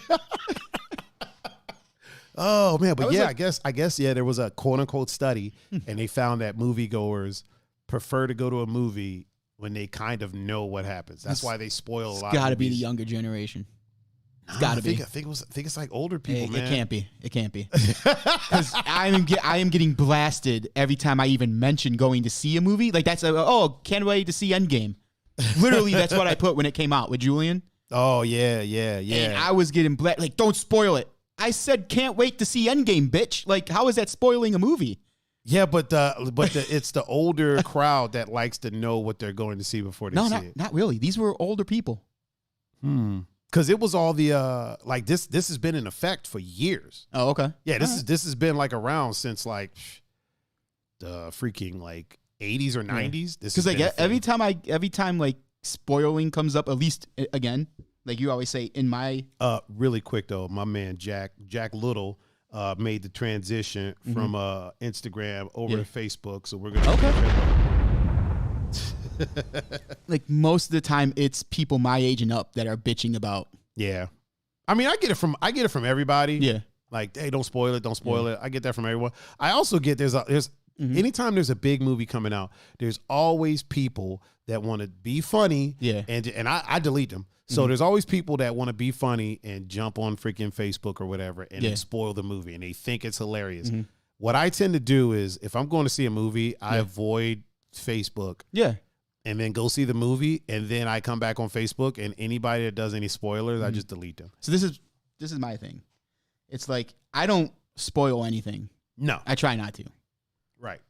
Oh man, but yeah, like, I guess there was a quote unquote study, and they found that moviegoers prefer to go to a movie when they kind of know what happens. That's why they spoil a lot. It's got to be the younger generation. It's got to be. I think it's like older people, man. It can't be. Because I am getting blasted every time I even mention going to see a movie. Like that's can't wait to see Endgame. Literally, that's what I put when it came out with Julian. Oh yeah. And I was getting blasted. Like, don't spoil it. I said, can't wait to see Endgame, bitch. Like, how is that spoiling a movie? Yeah, but it's the older crowd that likes to know what they're going to see before they see it. Not really. These were older people. Because it was all the like this has been in effect for years. Oh, okay. Yeah, this has been like around since like the freaking like 80s or 90s. Because like every time like spoiling comes up, at least again. Like you always say in my... really quick, though, my man Jack Little made the transition from Instagram over to Facebook. So we're going to... Like most of the time, it's people my age and up that are bitching about... Yeah. I mean, I get it from everybody. Yeah. Like, hey, don't spoil it. I get that from everyone. I also get there's anytime there's a big movie coming out, there's always people that want to be funny. Yeah. And I delete them. So there's always people that want to be funny and jump on freaking Facebook or whatever and then spoil the movie and they think it's hilarious. What I tend to do is if I'm going to see a movie, I avoid Facebook. Yeah. And then go see the movie and then I come back on Facebook and anybody that does any spoilers, I just delete them. So this is my thing. It's like I don't spoil anything. No. I try not to. Right.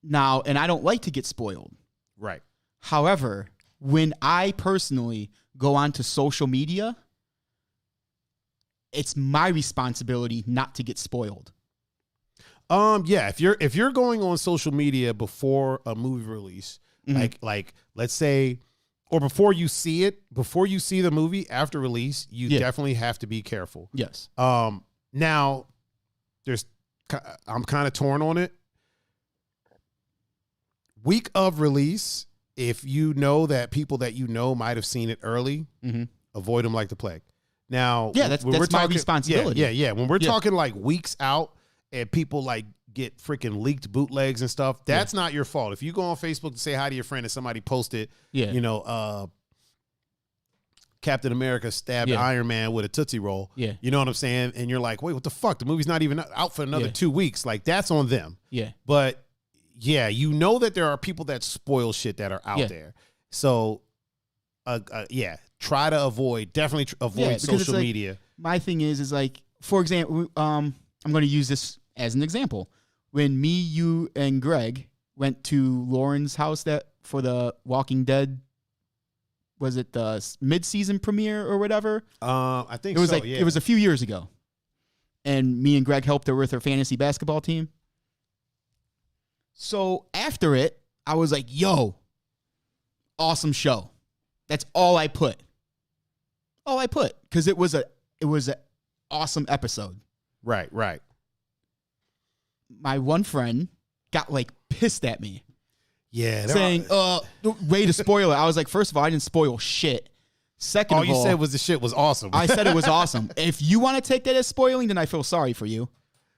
Now, and I don't like to get spoiled. Right. However, when I personally go onto social media, it's my responsibility not to get spoiled. Yeah, if you're going on social media before a movie release, like let's say, or before you see the movie after release, you definitely have to be careful. Yes. Now I'm kind of torn on it. Week of release, if you know that people that you know might have seen it early, avoid them like the plague. Now, that's my responsibility. Yeah. When we're talking like weeks out and people like get freaking leaked bootlegs and stuff, that's not your fault. If you go on Facebook to say hi to your friend and somebody posted, Captain America stabbed Iron Man with a Tootsie Roll. Yeah. You know what I'm saying? And you're like, wait, what the fuck? The movie's not even out for another 2 weeks. Like, that's on them. Yeah. But yeah, you know that there are people that spoil shit that are out there. So, try to definitely avoid social media. My thing is like, for example, I'm going to use this as an example. when me, you, and Greg went to Lauren's house for the Walking Dead. Was it the mid-season premiere or whatever? I think it was so, yeah. It was a few years ago. And me and Greg helped her with her fantasy basketball team. So after it, I was like, yo, awesome show. That's all I put. Because it was an awesome episode. Right. My one friend got like pissed at me. Yeah. Saying, way to spoil it. I was like, first of all, I didn't spoil shit. Second of all, you said was the shit was awesome. I said it was awesome. If you want to take that as spoiling, then I feel sorry for you.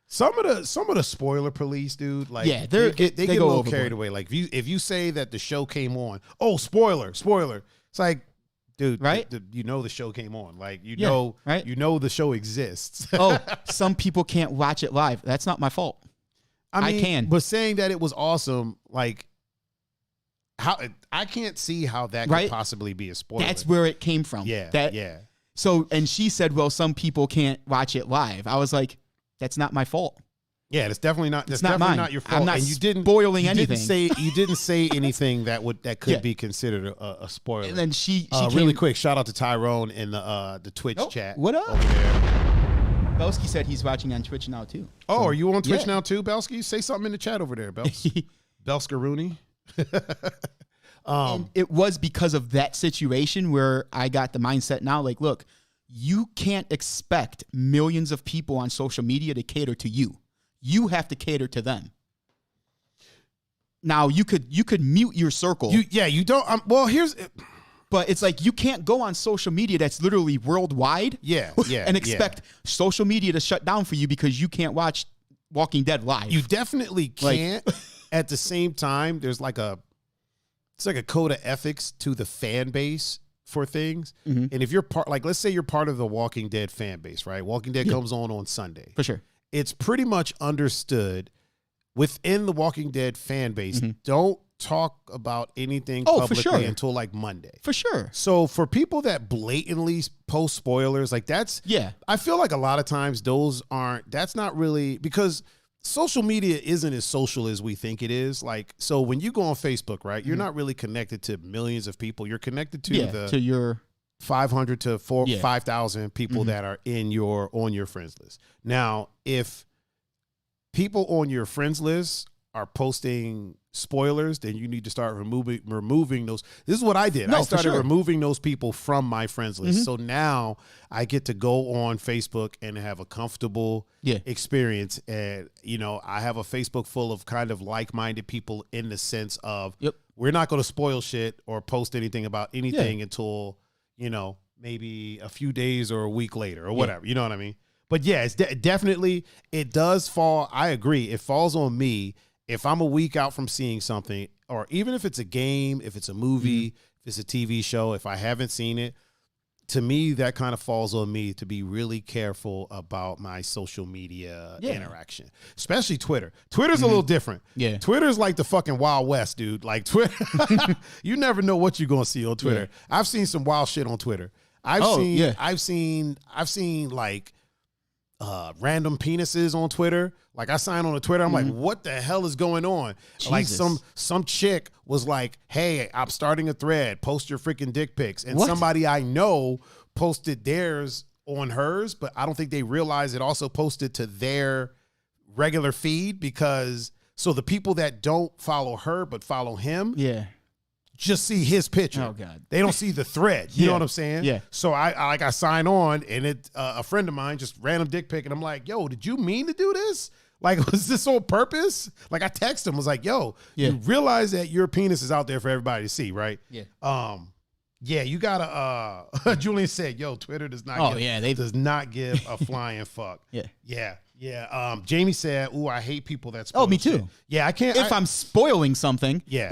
Some of the spoiler police, dude, like they get a go little overboard. carried away. Like if you say that the show came on, oh, spoiler. It's like, dude, right? You know the show came on. Like you know the show exists. Oh, some people can't watch it live. That's not my fault. I can. But saying that it was awesome, like how I can't see how that could possibly be a spoiler. That's where it came from. Yeah. So, and she said, well, some people can't watch it live. I was like, that's not my fault. Yeah, it's definitely not. It's not mine. Not your fault. I'm not and you didn't spoiling anything. You didn't say anything that could be considered a spoiler. And then she really quick. Shout out to Tyrone in the Twitch chat. What up? Over there. Belsky said he's watching on Twitch now too. Oh, so, are you on Twitch now too, Belsky? Say something in the chat over there, Bels. Belskaroony. And it was because of that situation where I got the mindset now, like, look, you can't expect millions of people on social media to cater to you. You have to cater to them. Now you could mute your circle. You don't. But it's like you can't go on social media that's literally worldwide. And expect social media to shut down for you because you can't watch Walking Dead live. You definitely can't. At the same time, there's like a code of ethics to the fan base for things. Mm-hmm. And if you're let's say you're part of the Walking Dead fan base, right? Walking Dead comes on Sunday. For sure. It's pretty much understood within the Walking Dead fan base, don't talk about anything publicly until like Monday. For sure. So for people that blatantly post spoilers, like I feel like a lot of times that's not really, because social media isn't as social as we think it is. Like, so when you go on Facebook, right, you're not really connected to millions of people. You're connected to your 500 to 5,000 people that are on your friends list. Now, if people on your friends list are posting spoilers, then you need to start removing those. This is what I did. I started removing those people from my friends list. So now I get to go on Facebook and have a comfortable experience. And, I have a Facebook full of kind of like-minded people in the sense of we're not going to spoil shit or post anything about anything until, maybe a few days or a week later or whatever. You know what I mean? But yeah, it's definitely, it does fall. I agree. It falls on me. If I'm a week out from seeing something, or even if it's a game, if it's a movie, if it's a TV show, if I haven't seen it, to me, that kind of falls on me to be really careful about my social media interaction, especially Twitter. Twitter's a little different. Yeah. Twitter's like the fucking Wild West, dude. Like Twitter, you never know what you're going to see on Twitter. Yeah. I've seen some wild shit on Twitter. I've seen like random penises on Twitter. Like I signed on to Twitter. I'm like, what the hell is going on? Jesus. Like some chick was like, hey, I'm starting a thread. Post your freaking dick pics. And somebody I know posted theirs on hers, but I don't think they realized it also posted to their regular feed so the people that don't follow her but follow him. Yeah. Just see his picture. Oh God! They don't see the thread. You know what I'm saying? Yeah. So I sign on, and a friend of mine just random dick pic, and I'm like, "Yo, did you mean to do this? Like, was this on purpose?" Like I texted him, was like, "Yo, you realize that your penis is out there for everybody to see, right?" Yeah. Yeah, you gotta. Julian said, "Yo, Twitter does not. Does not give a flying fuck." Yeah. Yeah. Jamie said, "Ooh, I hate people that spoil." Oh, me too. Shit. Yeah, I can't. If I'm spoiling something. Yeah.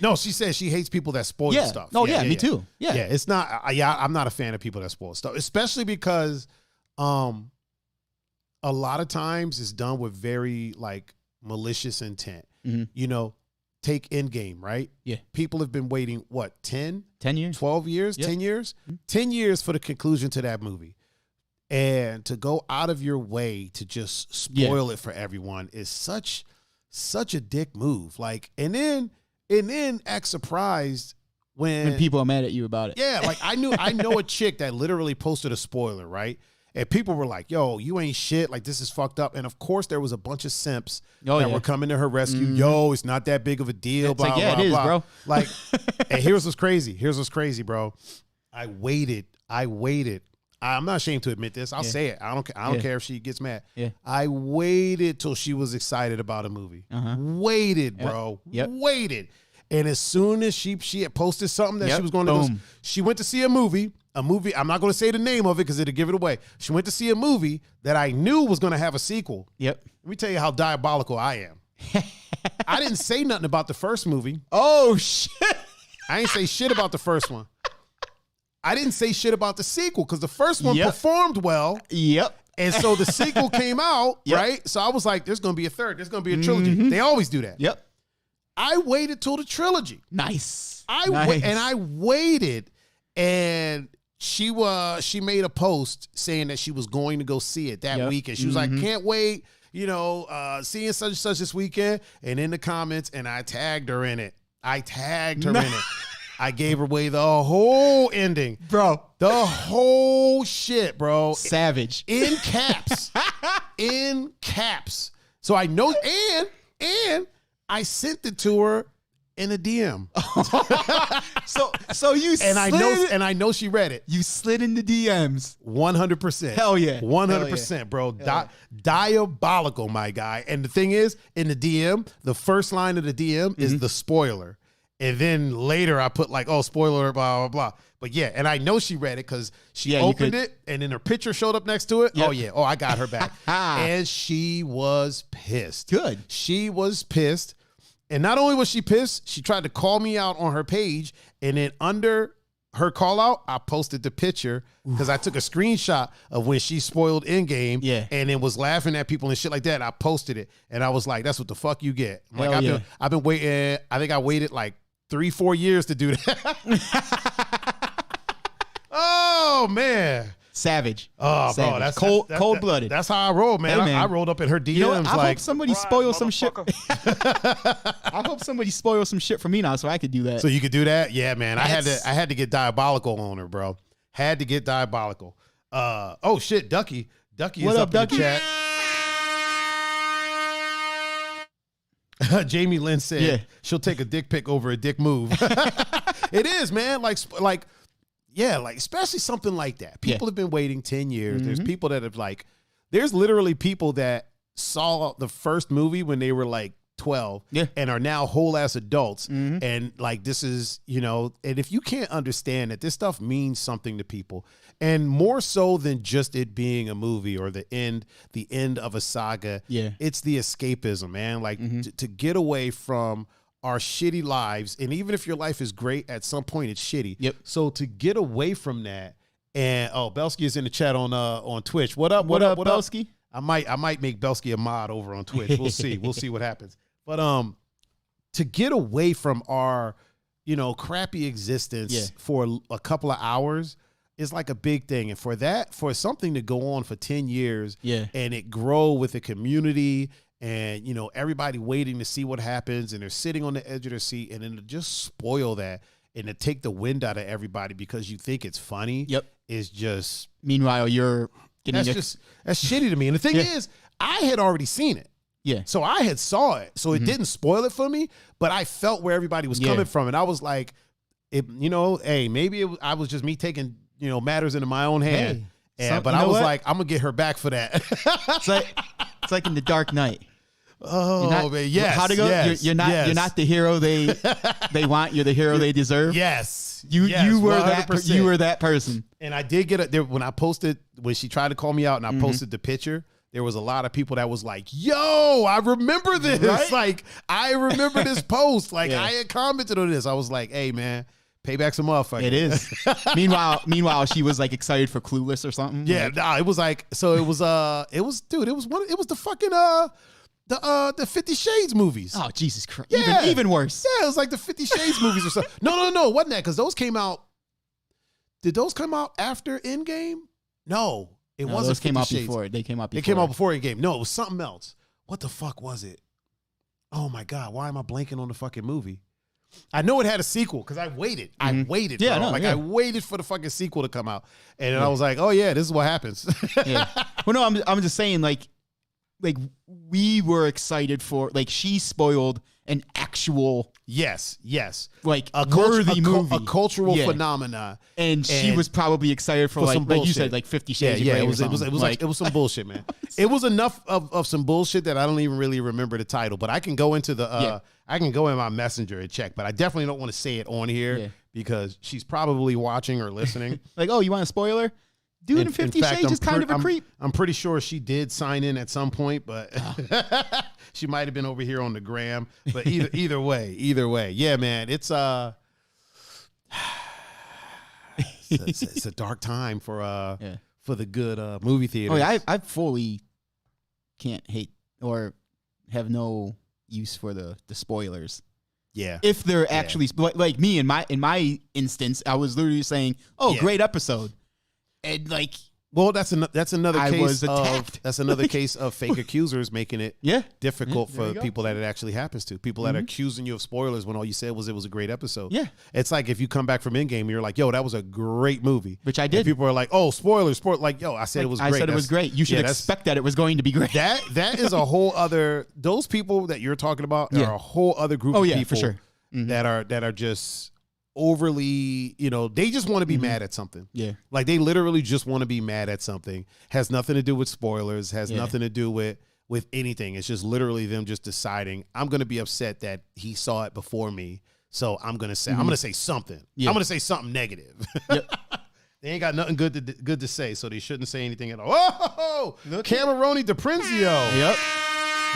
No, she says she hates people that spoil stuff. Oh, me too. Yeah. It's not. I'm not a fan of people that spoil stuff, especially because a lot of times it's done with very like malicious intent. Take Endgame, right? Yeah. People have been waiting, 10 years, 12 years, 10 years? 10 years for the conclusion to that movie. And to go out of your way to just spoil it for everyone is such a dick move. Like, and then act surprised when people are mad at you about it. Yeah, like I know a chick that literally posted a spoiler, right? And people were like, yo, you ain't shit. Like, this is fucked up. And of course, there was a bunch of simps that were coming to her rescue. Yo, it's not that big of a deal. It's blah, like, yeah, blah, it is, blah. bro. Like, and here's what's crazy, bro. I waited. I'm not ashamed to admit this. I'll say it. I don't care if she gets mad. Yeah. I waited till she was excited about a movie. Waited, bro. Waited. And as soon as she had posted something that she was going to go, she went to see a movie. I'm not going to say the name of it because it'll give it away. She went to see a movie that I knew was going to have a sequel. Yep. Let me tell you how diabolical I am. I didn't say nothing about the first movie. Oh, shit. I ain't say shit about the first one. I didn't say shit about the sequel because the first one performed well. Yep. And so the sequel came out, right? So I was like, there's going to be a third. There's going to be a trilogy. They always do that. Yep. I waited till the trilogy. Nice. I waited, and she made a post saying that she was going to go see it that weekend. She was like, can't wait, seeing such and such this weekend. And in the comments, and I tagged her in it. I gave her away the whole ending. Bro. The whole shit, bro. Savage. In caps. In caps. So I know, and I sent it to her in a DM. so you slid, I know she read it. You slid in the DMs. 100%. Hell yeah. 100%, bro. Diabolical, my guy. And the thing is, in the DM, the first line of the DM is the spoiler. And then later I put like, oh, spoiler, blah, blah, blah. But yeah, and I know she read it because she opened it and then her picture showed up next to it. Yep. Oh, yeah. Oh, I got her back. And she was pissed. Good. She was pissed. And not only was she pissed, she tried to call me out on her page. And then under her call out, I posted the picture because I took a screenshot of when she spoiled Endgame and then was laughing at people and shit like that. I posted it and I was like, that's what the fuck you get. Like, I've been waiting. I think I waited like 3-4 years to do that. Oh, man. Savage. Oh, Savage. bro, that's cold-blooded. That's how I roll, man. Hey, man. I rolled up in her DMs. You know what? I like, hope somebody spoils some shit. I hope somebody spoils some shit for me now, so I could do that. So you could do that, yeah, man. I had to get diabolical on her, bro. Had to get diabolical. Oh shit, Ducky what is up Ducky? In the chat. Jamie Lynn said she'll take a dick pic over a dick move. It is, man. Like, especially something like that. People have been waiting 10 years. There's people that have there's literally people that saw the first movie when they were like 12 and are now whole ass adults. And like, this is, and if you can't understand that this stuff means something to people, and more so than just it being a movie or the end of a saga, it's the escapism, man. Like to get away from our shitty lives. And even if your life is great, at some point it's shitty. Yep. So to get away from that, and Belsky is in the chat on Twitch. What up, Belsky? I might make Belsky a mod over on Twitch. We'll see. We'll see what happens. But to get away from our, crappy existence for a couple of hours is like a big thing. And for something to go on for 10 years and it grow with a community and, everybody waiting to see what happens and they're sitting on the edge of their seat and then to just spoil that and to take the wind out of everybody because you think it's funny is just. Meanwhile, you're getting that's shitty to me. And the thing is, I had already seen it. Yeah. So I had saw it. So it didn't spoil it for me, but I felt where everybody was coming from. And I was like, hey, maybe I was just me taking, matters into my own hand. But I was like, I'm going to get her back for that. It's like in The Dark Knight. Oh, man, yes. How'd it go? You're not the hero they want. You're the hero they deserve. Yes. You were 100%. You were that person. And I did get it there when she tried to call me out and I posted the picture. There was a lot of people that was like, yo, I remember this. Right? Like, I remember this post. Like, I had commented on this. I was like, hey, man, payback's a motherfucker. It is. Meanwhile, she was like excited for Clueless or something. Yeah, it was like, so it was the fucking, the 50 Shades movies. Oh, Jesus Christ. Yeah. Even worse. Yeah, it was like the 50 Shades movies or something. No, wasn't that? Because those came out. Did those come out after Endgame? No. It wasn't those came out 50 Shades. before. They came out before. It came out before Endgame. No, it was something else. What the fuck was it? Oh my God, why am I blanking on the fucking movie? I know it had a sequel because I waited. I waited. Yeah, bro. no, I waited for the fucking sequel to come out, and then I was like, oh yeah, this is what happens. Yeah. Well, no, I'm just saying, like we were excited for, like, she spoiled an actual yes, like a worthy movie, a cultural phenomenon, and she was probably excited for like you said, like 50 Shades. Yeah, it was like, it was some bullshit, man. It was enough of some bullshit that I don't even really remember the title, but I can go into the I can go in my messenger and check, but I definitely don't want to say it on here because she's probably watching or listening. Like, oh, you want a spoiler? Dude in 50 Shades is kind of a creep. I'm pretty sure she did sign in at some point, but she might have been over here on the gram. But either way, yeah, man, it's it's a dark time for the good movie theaters. Oh yeah, I fully can't hate or have no use for the spoilers. Yeah, if they're actually like me in my instance, I was literally saying, "Oh, great episode." And like, well, that's another I case was attacked. that's another case of fake accusers making it difficult for people that it actually happens to. People that are accusing you of spoilers when all you said was it was a great episode. Yeah, it's like if you come back from Endgame, you're like, yo, that was a great movie, which I did. And people are like, oh, spoilers, like, yo, I said it was great. I said it was great. You should expect that it was going to be great. That is a whole other. Those people that you're talking about are a whole other group of people for sure. that are just overly, they just want to be mad at something. Yeah. Like they literally just want to be mad at something. Has nothing to do with spoilers, has nothing to do with anything. It's just literally them just deciding, I'm going to be upset that he saw it before me. So I'm going to say, I'm going to say something. Yeah. I'm going to say something negative. Yep. They ain't got nothing good to say, so they shouldn't say anything at all. Oh, Cameroni DiPrinzio. Yep.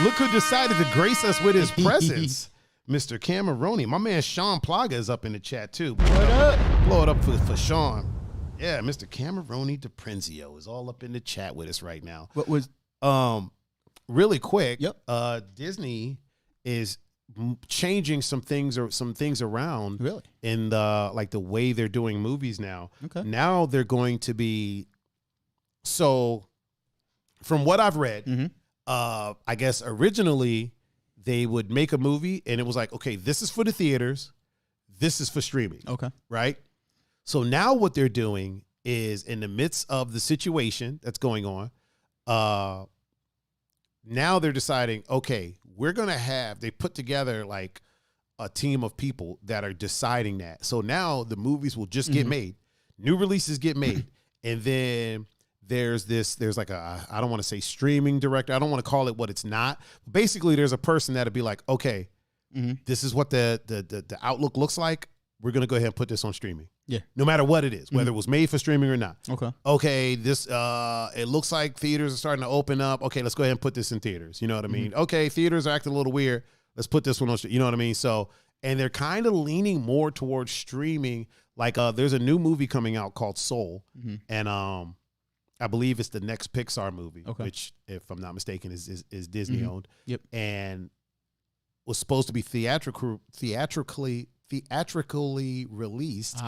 Look who decided to grace us with his presence. Mr. Cameroni. My man Sean Plaga is up in the chat too. What up? Blow it up for Sean. Yeah, Mr. Cameroni DiPrinzio is all up in the chat with us right now. What was really quick, Disney is changing some things around in the way they're doing movies now. Okay. Now they're going to be, so from what I've read, I guess originally they would make a movie and it was like, okay, this is for the theaters, this is for streaming. Okay. Right? So now what they're doing is, in the midst of the situation that's going on, now they're deciding, okay, they put together like a team of people that are deciding that. So now the movies will just get made. New releases get made. And then there's like I don't want to say streaming director. I don't want to call it what it's not. Basically, there's a person that'll be like, okay, this is what the outlook looks like. We're going to go ahead and put this on streaming. Yeah. No matter what it is, whether it was made for streaming or not. Okay. Okay, this it looks like theaters are starting to open up. Okay, let's go ahead and put this in theaters. You know what I mean? Okay, theaters are acting a little weird. Let's put this one on, you know what I mean? So, and they're kind of leaning more towards streaming. Like there's a new movie coming out called Soul. And I believe it's the next Pixar movie, which, if I'm not mistaken, is Disney owned. Yep. And was supposed to be theatrically released,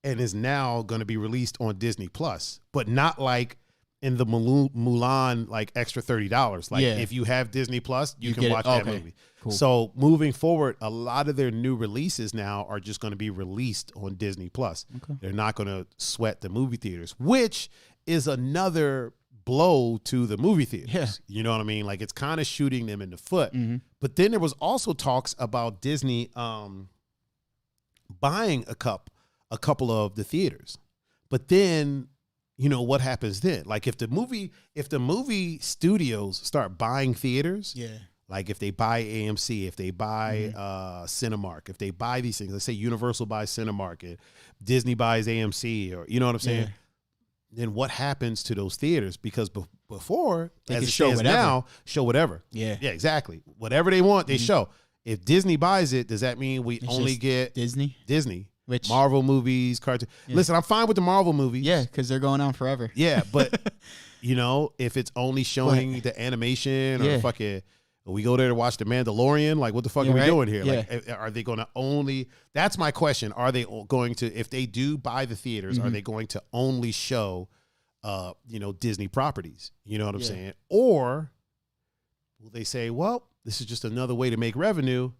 and is now going to be released on Disney Plus, but not like in the Mulan like extra $30. Like if you have Disney Plus, you can watch that movie. Cool. So moving forward, a lot of their new releases now are just going to be released on Disney Plus. Okay. They're not going to sweat the movie theaters, which is another blow to the movie theaters. Yeah. You know what I mean? Like, it's kind of shooting them in the foot. But then there was also talks about Disney buying a couple of the theaters. But then, you know, what happens then? Like, if the movie studios start buying theaters, like if they buy AMC, if they buy Cinemark, if they buy these things, let's say Universal buys Cinemark and Disney buys AMC, or you know what I'm saying? Then what happens to those theaters? Because before, they as it stands now, show whatever. Yeah, exactly. Whatever they want, they show. If Disney buys it, does that mean we only get Disney? Which Marvel movies, cartoon. Listen, I'm fine with the Marvel movies. Yeah, because they're going on forever. Yeah, but you know, if it's only showing the animation or fucking, we go there to watch The Mandalorian, like what the fuck are we doing here? Like, are they going to only? That's my question. Are they going to, if they do buy the theaters, are they going to only show Disney properties. You know what I'm saying? Or will they say, well, this is just another way to make revenue.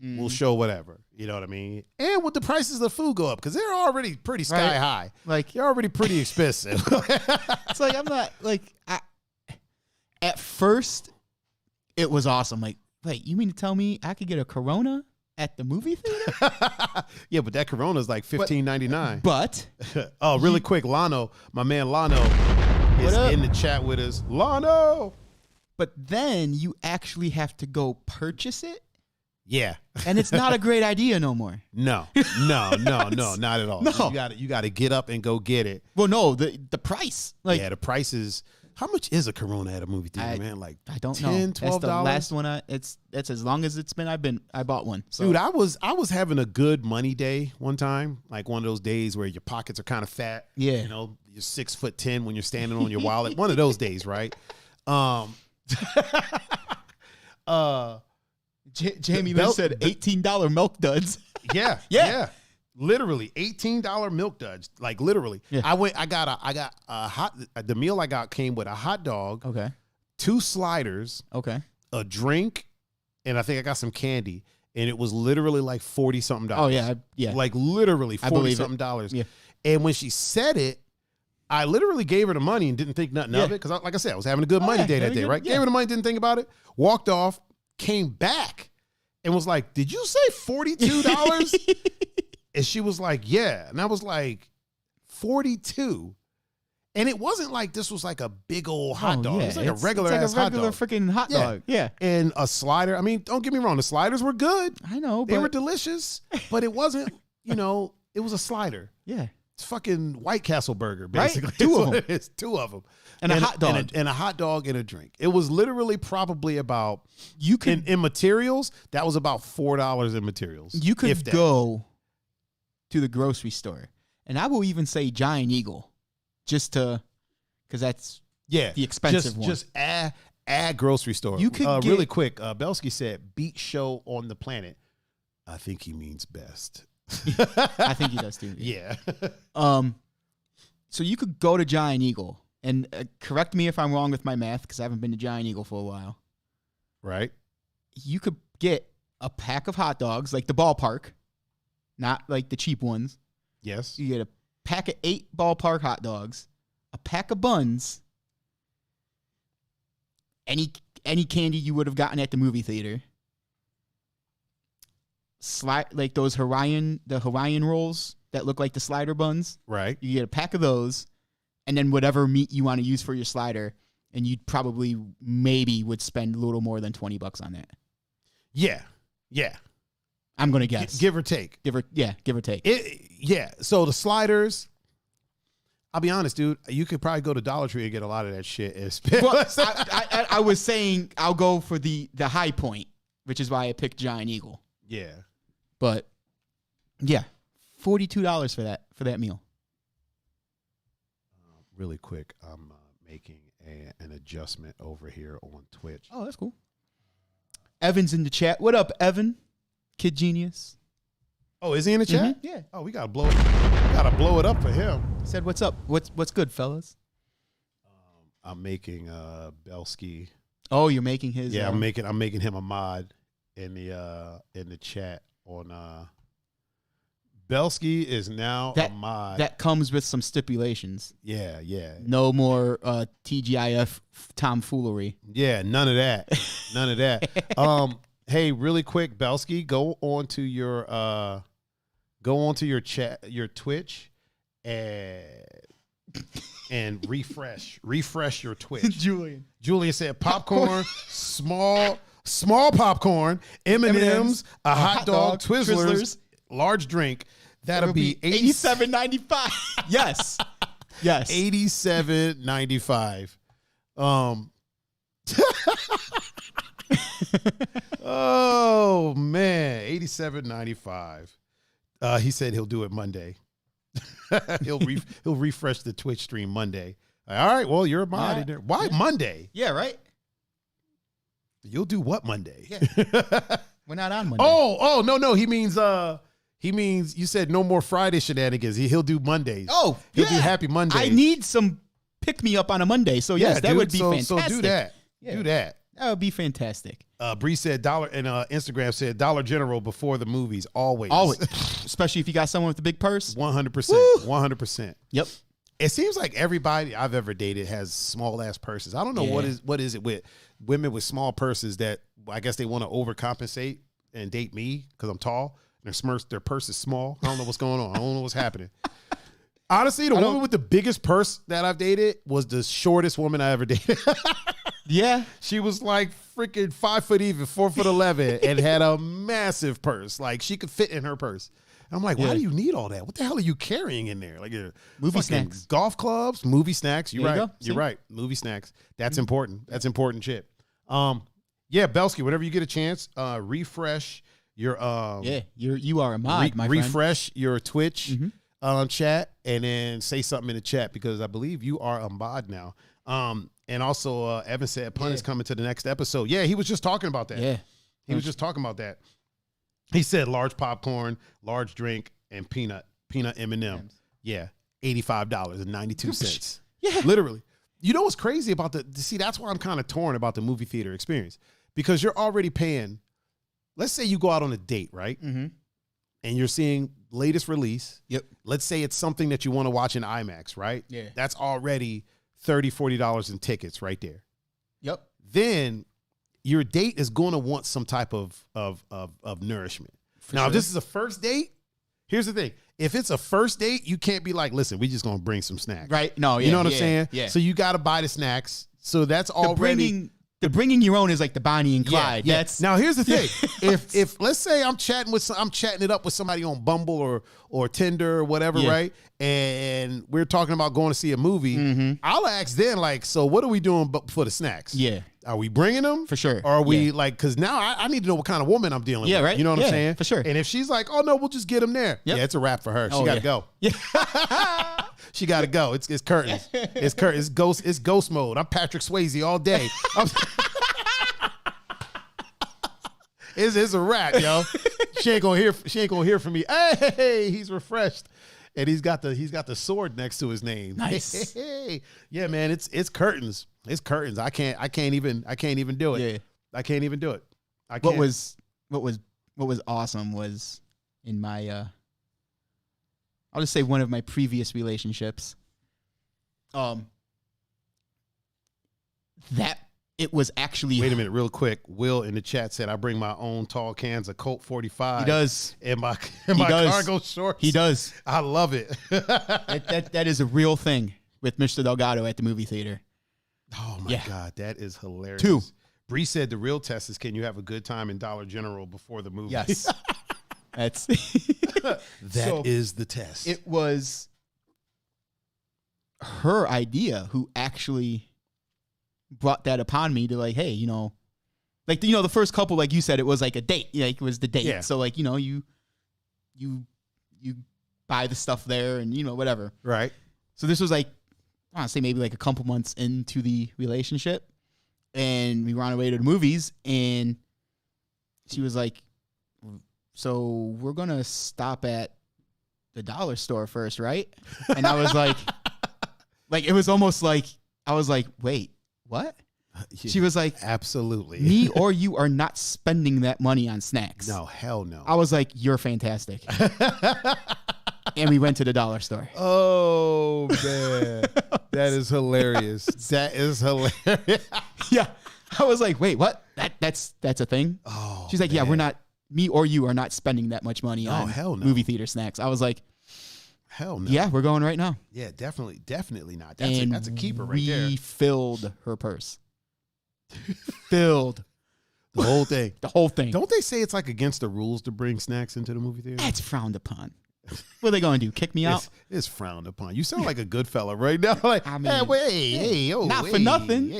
We'll show whatever. You know what I mean? And with the prices of the food go up, because they're already pretty sky high. Like, they're already pretty expensive. It's like, I'm not like, at first it was awesome. Like, wait, you mean to tell me I could get a Corona at the movie theater? Yeah, but that Corona is like $15.99. But really quick, Lano, my man Lano is in the chat with us. Lano. But then you actually have to go purchase it. Yeah. And it's not a great idea no more. No, not at all. No. You got to get up and go get it. Well, no, the price. Like, the price is, how much is a Corona at a movie theater, man? Like I don't $10, know. $12? That's the last one. That's as long as it's been. I bought one. So. Dude, I was having a good money day one time, like one of those days where your pockets are kind of fat. Yeah. You know, you're 6'10" when you're standing on your wallet. One of those days, right? Jamie Lynn said $18 milk duds. Yeah. Literally $18 milk duds. Like literally. Yeah. I got the meal I got came with a hot dog. Okay. 2 sliders. Okay. A drink, and I think I got some candy. And it was literally like $40-something. Oh yeah. Like literally $40-something. Yeah. And when she said it, I literally gave her the money and didn't think nothing of it. Because like I said, I was having a good money day that day, right? Yeah. Gave her the money, didn't think about it. Walked off. Came back and was like, did you say $42? And she was like, yeah. And I was like, 42. And it wasn't like this was like a big old hot dog. Yeah. It was like a regular ass hot dog. Freaking hot dog. Yeah. And a slider. I mean, don't get me wrong. The sliders were good. I know. They were delicious, but it wasn't, it was a slider. Yeah. It's fucking White Castle burger, basically. Right? 2 of them. It's 2 of them. And a hot dog. And a hot dog and a drink. It was literally probably about, in materials, that was about $4 in materials. You could go to the grocery store. And I will even say Giant Eagle. Just to, because that's the expensive one. Just add grocery store. You could really quick, Belsky said, beat show on the planet. I think he means best. I think he does too. Yeah. So you could go to Giant Eagle. And correct me if I'm wrong with my math, because I haven't been to Giant Eagle for a while. Right. You could get a pack of hot dogs, like the ballpark, not like the cheap ones. Yes. You get a pack of 8 ballpark hot dogs, a pack of buns, any candy you would have gotten at the movie theater, like those Hawaiian rolls that look like the slider buns. Right. You get a pack of those. And then whatever meat you want to use for your slider, and you'd probably maybe would spend a little more than $20 on that. Yeah. I'm gonna guess. Give or take. Give or take. So the sliders, I'll be honest, dude. You could probably go to Dollar Tree and get a lot of that shit. Well, I was saying I'll go for the high point, which is why I picked Giant Eagle. Yeah. But yeah, $42 for that meal. Really quick, I'm making an adjustment over here on Twitch. Oh, that's cool. Evan's in the chat. What up, Evan? Kid Genius. Oh, is he in the chat? Mm-hmm. Yeah. Oh, we gotta blow it up for him. Said, "What's up? What's good, fellas?" I'm making Belsky. Oh, you're making his. Yeah, I'm making him a mod in the chat on. Belsky is now a mod. That comes with some stipulations. Yeah. No more TGIF tomfoolery. Yeah, none of that. Hey, really quick, Belsky, go onto your chat, your Twitch, and refresh your Twitch. Julian said popcorn, small popcorn, M&Ms, a hot dog, Twizzlers, large drink. That'll be $87.95. Yes. $87.95. Oh man, $87.95. He said he'll do it Monday. he'll refresh the Twitch stream Monday. All right, well, you're a mod in there. Why Monday? Yeah, right. You'll do what Monday? Yeah. We're not on Monday. Oh, no. He means you said no more Friday shenanigans. He'll do Mondays. Oh, he'll do Happy Mondays. I need some pick me up on a Monday. So yes, that would be fantastic. So do that. Yeah. Do that. That would be fantastic. Bree said Instagram said Dollar General before the movies, always. Especially if you got someone with a big purse. 100%. 100%. Yep. It seems like everybody I've ever dated has small ass purses. I don't know what is it with women with small purses that I guess they want to overcompensate and date me because I'm tall and their purse is small. I don't know what's going on. I don't know what's happening. Honestly, the woman with the biggest purse that I've dated was the shortest woman I ever dated. Yeah. She was like freaking 5 foot even, 4'11", and had a massive purse. Like she could fit in her purse. And I'm like, why do you need all that? What the hell are you carrying in there? Like movie snacks, golf clubs, movie snacks. You're right. You're right. Movie snacks. That's important. That's important shit. Yeah, Belsky, whenever you get a chance, refresh your you are a mod, my friend. Refresh your Twitch chat and then say something in the chat because I believe you are a mod now. And also Evan said Pun is coming to the next episode. Yeah, he was just talking about that. Yeah. He was just talking about that. He said large popcorn, large drink, and peanut M&M. Yeah, $85.92. Yeah. Literally. You know what's crazy about see, that's why I'm kind of torn about the movie theater experience. Because you're already paying, let's say you go out on a date, right? Mm-hmm. And you're seeing latest release. Yep. Let's say it's something that you want to watch in IMAX, right? Yeah. That's already $30, $40 in tickets right there. Yep. Then your date is going to want some type of nourishment. Now, if this is a first date, here's the thing. If it's a first date, you can't be like, listen, we just going to bring some snacks. Right. No, yeah. You know what I'm saying? Yeah. So you got to buy the snacks. So that's already... The bringing your own is like the Bonnie and Clyde. Yeah. Now here's the thing: if let's say I'm chatting it up with somebody on Bumble or Tinder or whatever, right? And we're talking about going to see a movie. I'll ask then, like, so what are we doing for the snacks? Yeah, are we bringing them for sure? Or are we like? Because now I need to know what kind of woman I'm dealing with. Right. You know what I'm saying? For sure. And if she's like, oh no, we'll just get them there. Yep. Yeah, it's a wrap for her. She got to go. Yeah. She got to go. It's curtains. It's curtains. It's ghost mode. I'm Patrick Swayze all day. It's a wrap, yo. She ain't gonna hear from me. Hey, he's refreshed, and he's got the sword next to his name. Nice. Hey. Yeah, man. It's curtains. It's curtains. I can't even do it. Yeah. I can't even do it. What was awesome was in my I'll just say one of my previous relationships. That it was actually... Wait a minute, real quick. Will in the chat said, I bring my own tall cans of Colt 45. He does. In my cargo shorts. He does. I love it. that is a real thing with Mr. Delgado at the movie theater. Oh, my God. That is hilarious. 2. Bree said the real test is, can you have a good time in Dollar General before the movie? Yes. That's... That is the test. It was her idea who actually... brought that upon me to like, hey, the first couple, like you said, it was like a date. Like it was the date. Yeah. So like, you buy the stuff there and whatever. Right. So this was like, I want to say maybe like a couple months into the relationship, and we were on our way to the movies, and she was like, so we're going to stop at the dollar store first, right? And I was like, it was almost like, I was like, wait, what? Yeah, she was like, absolutely. Me or you are not spending that money on snacks. No, hell no. I was like, you're fantastic. And we went to the dollar store. Oh, man. That is hilarious. That is hilarious. Yeah. I was like, wait, what? That's a thing? Oh, she's like, man. Yeah, me or you are not spending that much money on hell no. movie theater snacks. I was like, hell no. Yeah, we're going right now. Yeah, definitely not. That's a keeper right there. We filled her purse. Filled. The whole thing. The whole thing. Don't they say it's like against the rules to bring snacks into the movie theater? That's frowned upon. What are they going to do? Kick me out? It's frowned upon. You sound like a good fella right now. Like, I mean, not for nothing.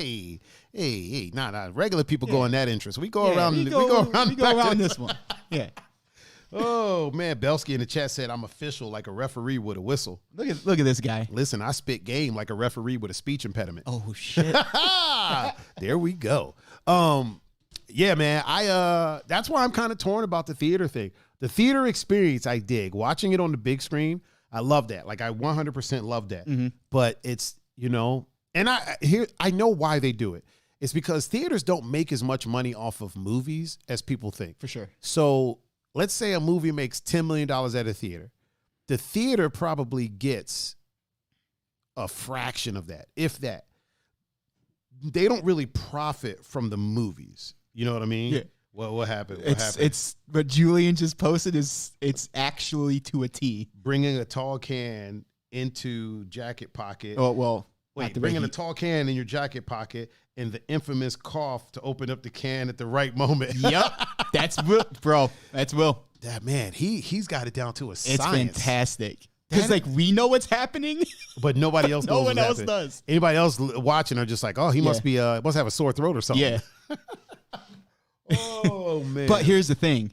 Hey, nah. Regular people go in that interest. We go around. We go around this one. Yeah. Oh man, Belsky in the chat said I'm official like a referee with a whistle. Look at this guy. Listen, I spit game like a referee with a speech impediment. Oh shit. There we go. Yeah, man. That's why I'm kind of torn about the theater thing. The theater experience I dig. Watching it on the big screen, I love that. Like I 100% love that. Mm-hmm. But it's, And I know why they do it. It's because theaters don't make as much money off of movies as people think. For sure. So let's say a movie makes $10 million at a theater. The theater probably gets a fraction of that, if that. They don't really profit from the movies. You know what I mean? Yeah. Well, what happened? It's what Julian just posted it's actually to a T. Bringing a tall can into jacket pocket. Oh, well. Wait, bringing a tall can in your jacket pocket and the infamous cough to open up the can at the right moment. Yep. That's Will, bro. That's Will. That man, he's got it down to a science. It's fantastic. Because like we know what's happening, but nobody else knows. No one else does. Anybody else watching are just like, oh, he must have a sore throat or something. Yeah. Oh man. But here's the thing.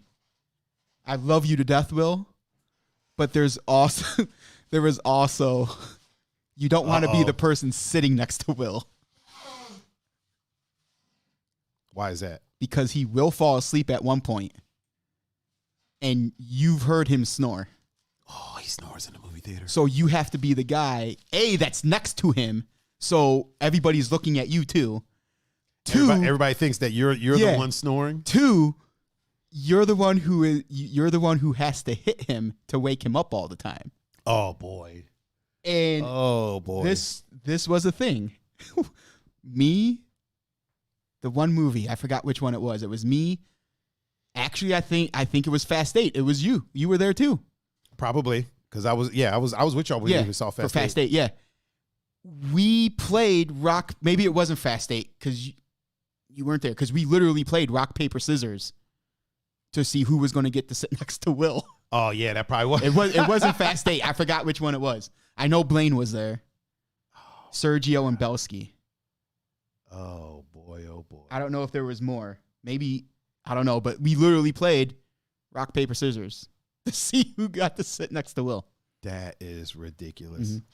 I love you to death, Will. But there was also you don't want to be the person sitting next to Will. Why is that? Because he will fall asleep at one point, and you've heard him snore. Oh, he snores in the movie theater. So you have to be the guy, that's next to him, so everybody's looking at you too. Two, everybody thinks that you're the one snoring. Two, you're the one who has to hit him to wake him up all the time. Oh boy. And this was a thing. Me, the one movie, I forgot which one it was. It was me. Actually, I think it was Fast 8. It was you. You were there too. Probably. Because I was with y'all when we saw Fast 8. For Fast 8, yeah. We played rock, maybe it wasn't Fast 8, because you weren't there, because we literally played rock, paper, scissors to see who was going to get to sit next to Will. Oh yeah, that probably was. It wasn't Fast 8. I forgot which one it was. I know Blaine was there. Sergio and Belsky. Oh boy, oh boy. I don't know if there was more. Maybe, I don't know, but we literally played rock, paper, scissors to see who got to sit next to Will. That is ridiculous. Mm-hmm.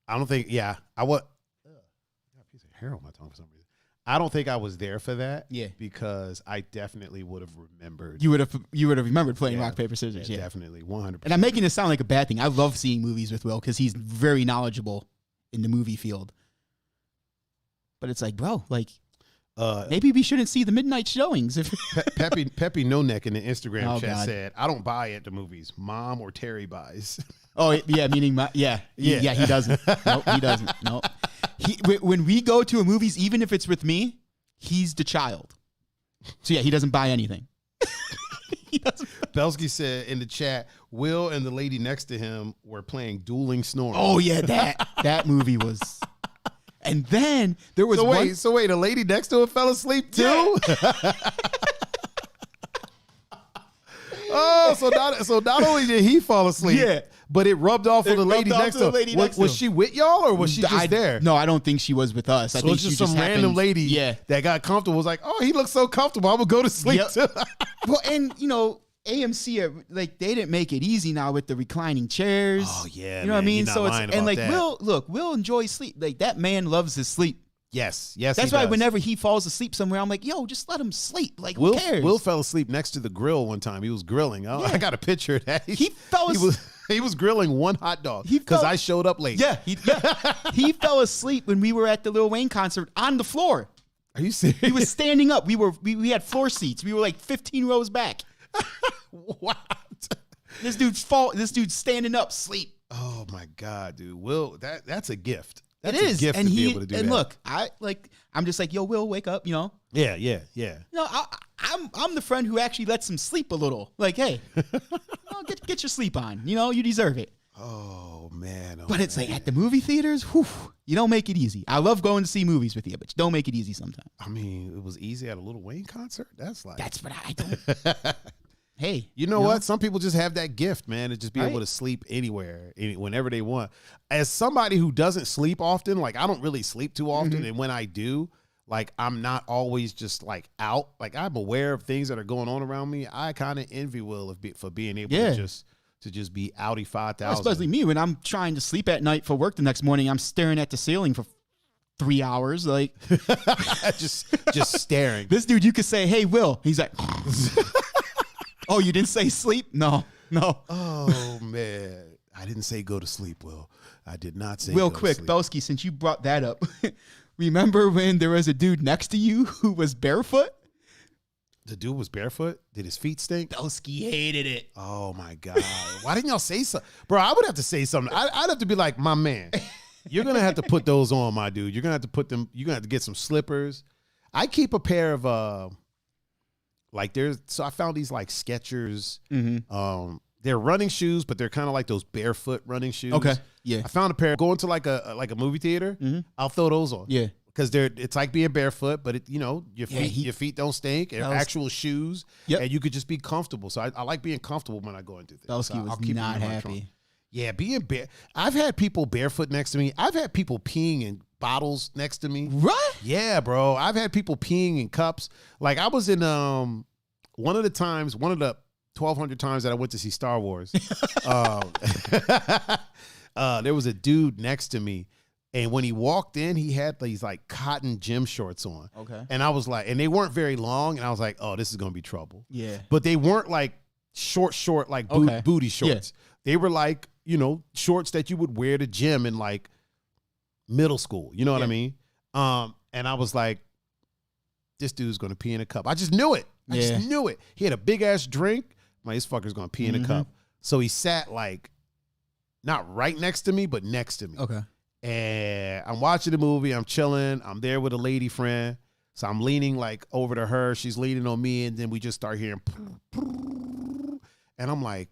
I don't think, I got a piece of hair on my tongue for some reason. I don't think I was there for that. Yeah. Because I definitely would have remembered. You would have remembered playing rock, paper, scissors. Yeah, definitely. 100%. And I'm making this sound like a bad thing. I love seeing movies with Will because he's very knowledgeable in the movie field. But it's like, bro, maybe we shouldn't see the midnight showings. If Peppy No Neck in the Instagram chat said, I don't buy at the movies. Mom or Terry buys. Oh, yeah, meaning he doesn't. Nope, he doesn't. Nope. When we go to a movies, even if it's with me, he's the child. So, yeah, he doesn't buy anything. He doesn't. Belsky said in the chat, Will and the lady next to him were playing dueling snoring. Oh, yeah, that movie was... And then there was So wait, a lady next to him fell asleep too? Yeah. So not only did he fall asleep, but it rubbed off on the lady next to him. Was she with y'all or was she just there? No, I don't think she was with us. I think it's just some random lady that got comfortable, was like, oh, he looks so comfortable, I'm going to go to sleep too. Well, and AMC, they didn't make it easy now with the reclining chairs. Oh yeah, you know what I mean. So it's Will enjoys sleep. Like that man loves his sleep. Yes. That's why whenever he falls asleep somewhere, I'm like, yo, just let him sleep. Like who cares? Will fell asleep next to the grill one time. He was grilling. I got a picture of that. He was grilling one hot dog because I showed up late. Yeah, he fell asleep when we were at the Lil Wayne concert on the floor. Are you serious? He was standing up. We had floor seats. We were like 15 rows back. What? This dude's standing up, sleep. Oh my God, dude. Will, that's a gift. That's a gift to be able to do that. And look, I'm just like, yo, Will, wake up, you know? Yeah. I'm the friend who actually lets him sleep a little. Like, hey, get your sleep on. You know, you deserve it. Oh man. But it's like at the movie theaters, you don't make it easy. I love going to see movies with you, but you don't make it easy sometimes. I mean, it was easy at a Lil Wayne concert. That's what I don't. Hey, you know what? Some people just have that gift, man, to just be able to sleep anywhere, whenever they want. As somebody who doesn't sleep often, like I don't really sleep too often, and when I do, like I'm not always just like out. Like I'm aware of things that are going on around me. I kind of envy Will for being able to just be outie 5,000. Especially me when I'm trying to sleep at night for work the next morning. I'm staring at the ceiling for 3 hours, like just staring. This dude, you could say, "Hey, Will," he's like. Oh, you didn't say sleep? No. Oh man, I didn't say go to sleep, Will. I did not say Real go quick, to sleep. Belsky, since you brought that up, remember when there was a dude next to you who was barefoot? The dude was barefoot? Did his feet stink? Belsky hated it. Oh, my God. Why didn't y'all say something? Bro, I would have to say something. I'd have to be like, my man, you're going to have to put those on, my dude. You're going to have to put them, you're going to have to get some slippers. I keep a pair of, so I found these like Skechers. They're running shoes, but they're kind of like those barefoot running shoes. Okay. Yeah. I found a pair. Going to like a movie theater, I'll throw those on. Yeah. Because it's like being barefoot, but your feet don't stink. They're actual shoes, and you could just be comfortable. So I like being comfortable when I go into things. Belsky was not happy. Yeah, being bare. I've had people barefoot next to me. I've had people peeing in bottles next to me. What? Yeah, bro. I've had people peeing in cups. Like I was in one of the 1,200 times that I went to see Star Wars. There was a dude next to me. And when he walked in, he had these like cotton gym shorts on. Okay. And I was like, and they weren't very long. And I was like, oh, this is going to be trouble. Yeah. But they weren't like short, like booty shorts. Yeah. They were like, shorts that you would wear to gym in like middle school. You know what I mean? And I was like, this dude's going to pee in a cup. I just knew it. I just knew it. He had a big ass drink. This fucker's going to pee in a cup. So he sat like, not right next to me, but next to me. Okay. And I'm watching the movie. I'm chilling. I'm there with a lady friend. So I'm leaning like over to her. She's leaning on me. And then we just start hearing. And I'm like,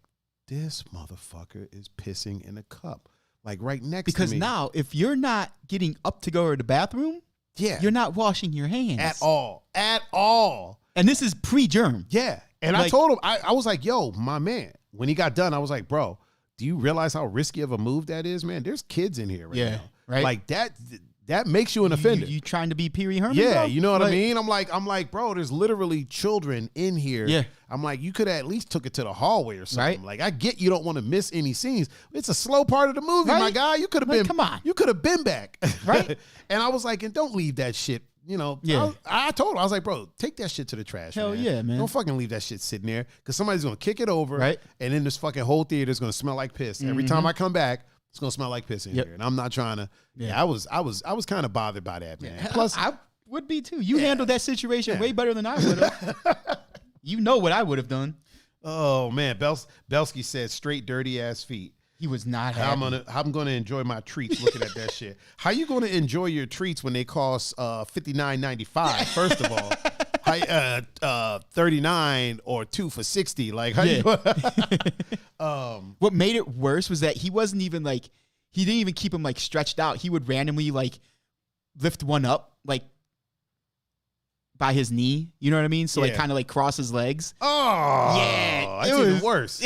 this motherfucker is pissing in a cup. Like right next to me. Because now, if you're not getting up to go to the bathroom, you're not washing your hands. At all. And this is pre-germ. Yeah. And I told him, I was like, yo, my man. When he got done, I was like, bro, do you realize how risky of a move that is, man? There's kids in here right now. Right. Like that makes you an offender. You trying to be Pee Wee Herman? Yeah, bro? You know what I mean? I'm like, bro, there's literally children in here. Yeah. I'm like, you could have at least took it to the hallway or something. Right. Like, I get you don't want to miss any scenes. It's a slow part of the movie, my guy. You could have been. Come on. You could have been back. Right. And I was like, and don't leave that shit. I told him, I was like, bro, take that shit to the trash. Hell man. Yeah, man. Don't fucking leave that shit sitting there because somebody's going to kick it over. Right. And then this fucking whole theater is going to smell like piss. Every time I come back, it's going to smell like piss in here. And I'm not trying to. Yeah, I was kind of bothered by that, man. Plus, I would be too. You handled that situation way better than I would have. You know what I would have done. Oh, man. Belsky said straight dirty ass feet. He was not happy. I'm gonna enjoy my treats looking at that shit. How you gonna enjoy your treats when they cost $59.95? First of all, 39 or 2 for $60. Like, how you? What made it worse was that he wasn't even like he didn't even keep him like stretched out. He would randomly like lift one up like by his knee, you know what I mean? So like kind of like cross his legs. Oh, yeah, that's even worse.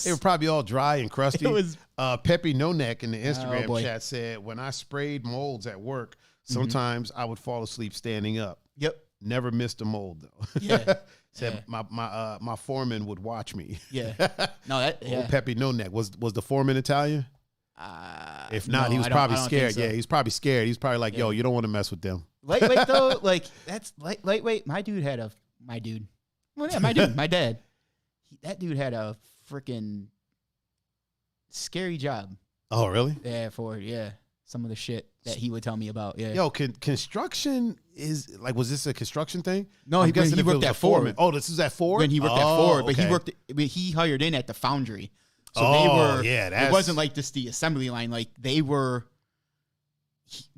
They were probably all dry and crusty. It was Peppy No Neck in the Instagram chat said, when I sprayed molds at work, sometimes I would fall asleep standing up. Yep. Never missed a mold though. Yeah. Said my foreman would watch me. Yeah. No, that Old Peppy No Neck. Was the foreman Italian? If not, he was probably scared. So. Yeah, he's probably scared. He's probably like, yo, you don't want to mess with them. Lightweight though, like that's lightweight. My dad. That dude had a freaking scary job. Oh, really? Yeah, some of the shit that he would tell me about. Yeah. Yo, construction is like, was this a construction thing? No, he worked at Ford. Oh, this is at Ford? When he worked at Ford, but he hired in at the foundry. So they were, it wasn't like just the assembly line. Like they were,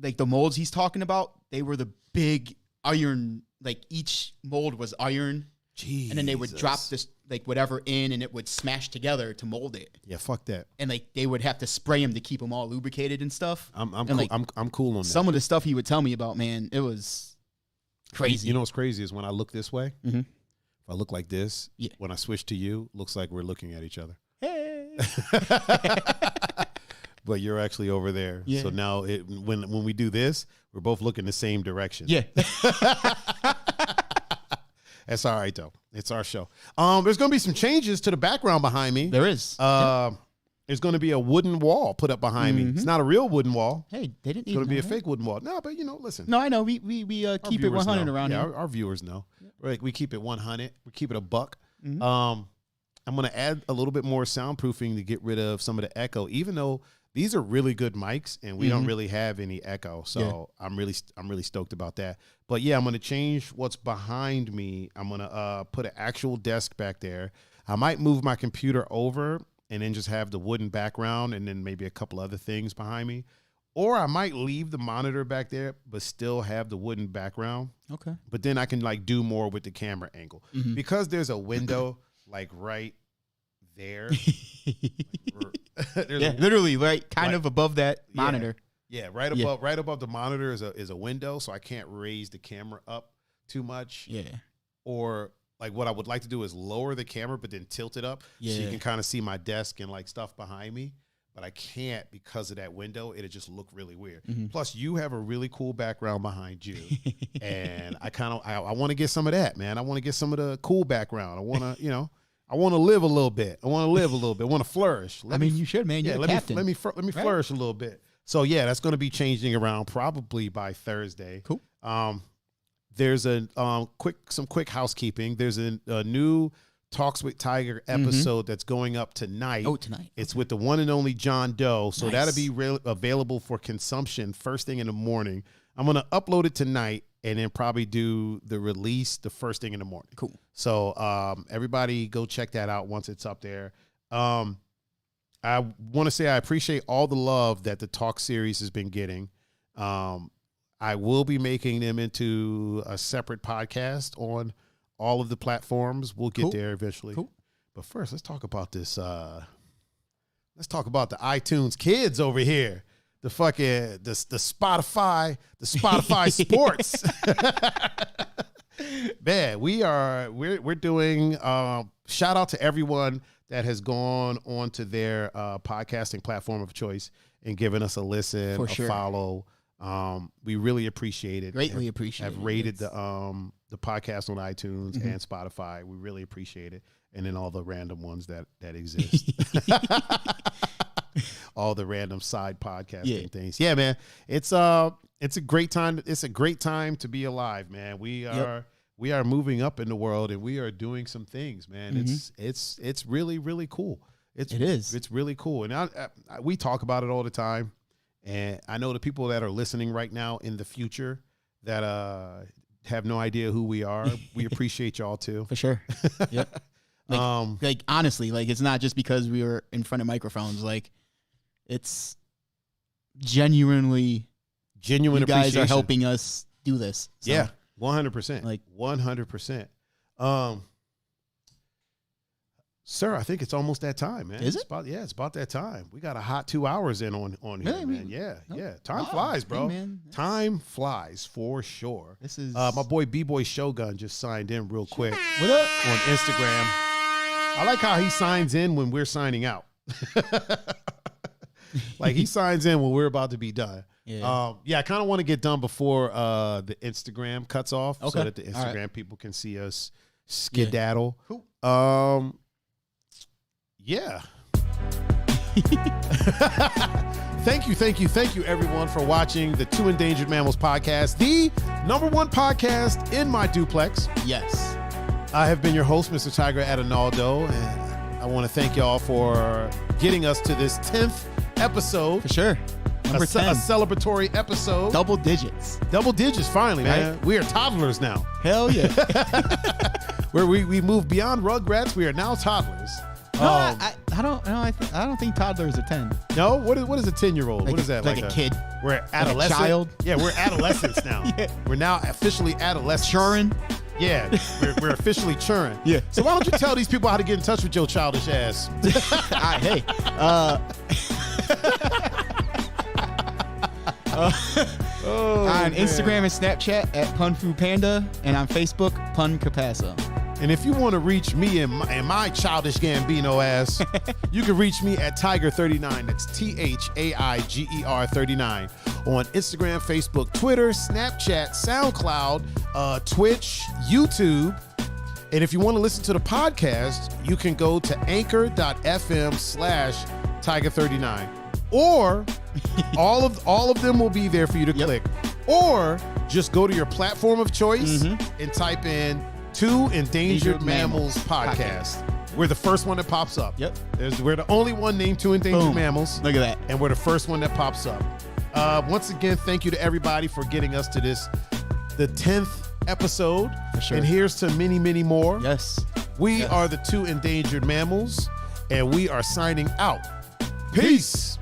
like the molds he's talking about, they were the big iron, like each mold was iron. Jesus. And then they would drop this, like whatever in and it would smash together to mold it. Yeah, fuck that. And like they would have to spray them to keep them all lubricated and stuff. I'm cool on that. Some of the stuff he would tell me about, man, it was crazy. You know what's crazy is when I look this way, if I look like this, when I switch to you, looks like we're looking at each other. Hey. But you're actually over there. Yeah. So now when we do this, we're both looking the same direction. Yeah. That's all right though. It's our show. There's gonna be some changes to the background behind me. There is. There's gonna be a wooden wall put up behind me. It's not a real wooden wall. Hey, they didn't. It's gonna be a fake wooden wall. No, but listen. No, I know. We keep it 100 around here. Our viewers know. We keep it 100. We keep it a buck. I'm gonna add a little bit more soundproofing to get rid of some of the echo, even though these are really good mics and we don't really have any echo. So I'm really stoked about that. But yeah, I'm gonna change what's behind me. I'm gonna put an actual desk back there. I might move my computer over and then just have the wooden background and then maybe a couple other things behind me. Or I might leave the monitor back there, but still have the wooden background. Okay. But then I can like do more with the camera angle. Because there's a window like right there. Literally right kind of above that monitor. Yeah, right above the monitor is a window, so I can't raise the camera up too much. Yeah. Or like what I would like to do is lower the camera but then tilt it up so you can kind of see my desk and like stuff behind me. But I can't because of that window. It'll just look really weird. Plus, you have a really cool background behind you, and I want to get some of that, man. I want to get some of the cool background. I want to, I want to live a little bit. I want to flourish. You should, man. You're the captain. Let me flourish a little bit. So yeah, that's going to be changing around probably by Thursday. Cool. There's some quick housekeeping. There's a new Talks with Tiger episode that's going up tonight. Oh, tonight. It's with the one and only John Doe. So that'll be available for consumption first thing in the morning. I'm going to upload it tonight and then probably do the release the first thing in the morning. Cool. So everybody go check that out once it's up there. I want to say I appreciate all the love that the Talk series has been getting. I will be making them into a separate podcast on all of the platforms. We'll get there eventually. Cool. But first, let's talk about this. Let's talk about the iTunes kids over here. The fucking the Spotify sports. Man, we're doing shout out to everyone that has gone onto their podcasting platform of choice and given us a listen, follow. We really appreciate it. Greatly appreciate it. Have rated the podcast on iTunes and Spotify. We really appreciate it. And then all the random ones that exist. All the random side podcasting things. Yeah, man. It's a great time. It's a great time to be alive, man. We are moving up in the world and we are doing some things, man. It's really, really cool. It is. It's really cool. And we talk about it all the time. And I know the people that are listening right now in the future that have no idea who we are. We appreciate y'all too. For sure. Yep. Like honestly, like it's not just because we were in front of microphones. Like it's genuine. You guys are helping us do this. So, yeah, 100%. Like 100%. Sir, I think it's almost that time, man. Is it? It's about that time. We got a hot 2 hours in on here, really, man. Yeah. Time flies, bro. Hey, time flies for sure. This is my boy B-Boy Shogun just signed in real quick. What up? On Instagram. I like how he signs in when we're signing out. Like he signs in when we're about to be done. Yeah. I kind of want to get done before the Instagram cuts off so that the Instagram people can see us skedaddle. Cool. Yeah. Thank you, everyone, for watching the Two Endangered Mammals podcast, the #1 podcast in my duplex. Yes. I have been your host, Mr. Tiger Adinaldo, and I want to thank y'all for getting us to this 10th episode. For sure. Number 10. A celebratory episode. Double digits, finally, right? Man. We are toddlers now. Hell yeah. Where we moved beyond Rugrats, we are now toddlers. No, I don't think toddlers are 10. No? What is a 10-year-old? Like what is that? Like a kid. We're adolescent. Like a child. Yeah, we're adolescents now. Yeah. We're now officially adolescents. Churring. Yeah, we're officially churring. Yeah. So why don't you tell these people how to get in touch with your childish ass? Hey. On Instagram and Snapchat at PunFuPanda, and on Facebook, Pun Capasso. And if you want to reach me and my childish Gambino ass, you can reach me at Tiger39. That's THAIGER 39 on Instagram, Facebook, Twitter, Snapchat, SoundCloud, Twitch, YouTube. And if you want to listen to the podcast, you can go to anchor.fm/Tiger39. Or all of them will be there for you to click. Or just go to your platform of choice and type in Two Endangered Mammals podcast. We're the first one that pops up. Yep. We're the only one named 2 Endangered Mammals. Look at that. And we're the first one that pops up. Once again, thank you to everybody for getting us to the 10th episode. For sure. And here's to many, many more. Yes. We are the 2 Endangered Mammals, and we are signing out. Peace.